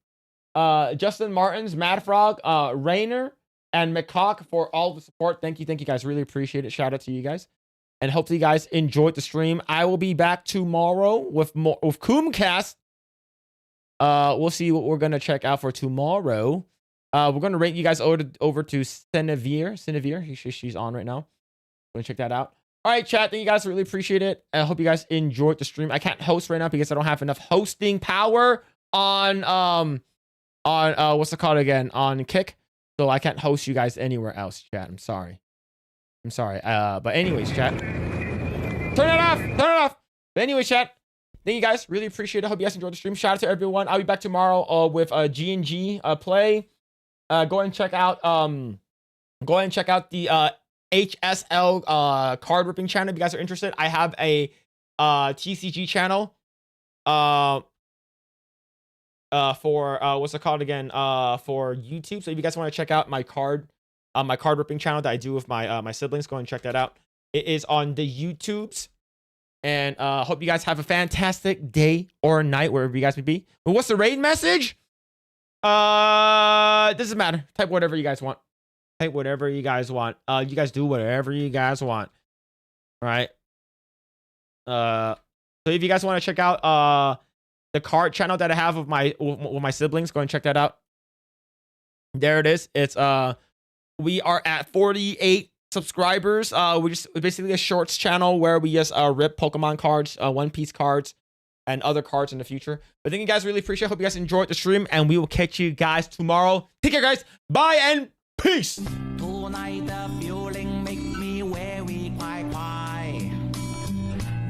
Justin Martins, Mad Frog, Rainer, and McCock for all the support. Thank you guys. Really appreciate it. Shout out to you guys. And hopefully you guys enjoyed the stream. I will be back tomorrow with Coomcast. We'll see what we're gonna check out for tomorrow. We're gonna rate you guys over to Cinevere. She's on right now. We're gonna check that out. All right, chat. Thank you guys. Really appreciate it. I hope you guys enjoyed the stream. I can't host right now because I don't have enough hosting power on what's it called again? On Kick. So I can't host you guys anywhere else, chat. I'm sorry. But anyways, chat. Turn it off. But anyways, chat. Thank you guys. Really appreciate it. I hope you guys enjoyed the stream. Shout out to everyone. I'll be back tomorrow with G&G play. Go and check out the HSL card ripping channel if you guys are interested. I have a TCG channel for what's it called again, for YouTube. So if you guys want to check out my card ripping channel that I do with my siblings, go and check that out. It is on the YouTubes. And hope you guys have a fantastic day or night wherever you guys may be. But what's the raid message? Doesn't matter. Type whatever you guys want. You guys do whatever you guys want. All right. So if you guys want to check out the card channel that I have with my siblings, go and check that out. There it is. It's we are at 48 subscribers. We're just basically a shorts channel where we just rip Pokemon cards, One Piece cards, and other cards in the future. But thank you guys. Really appreciate it. Hope you guys enjoyed the stream, and we will catch you guys tomorrow. Take care, guys. Bye and peace. Tonight the feeling make me very quiet.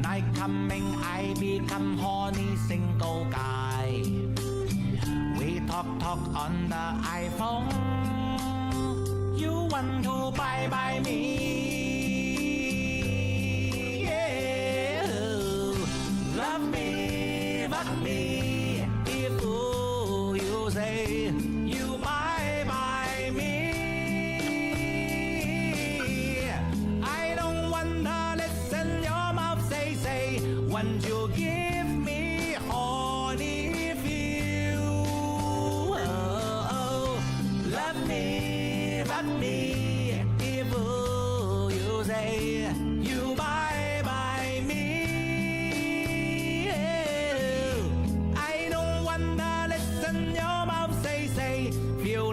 Night coming, I become horny single guy. We talk on the iPhone. You want to bye me. me if you say you buy me. I don't wanna listen your mouth say once you give me honey if you love me if you say you buy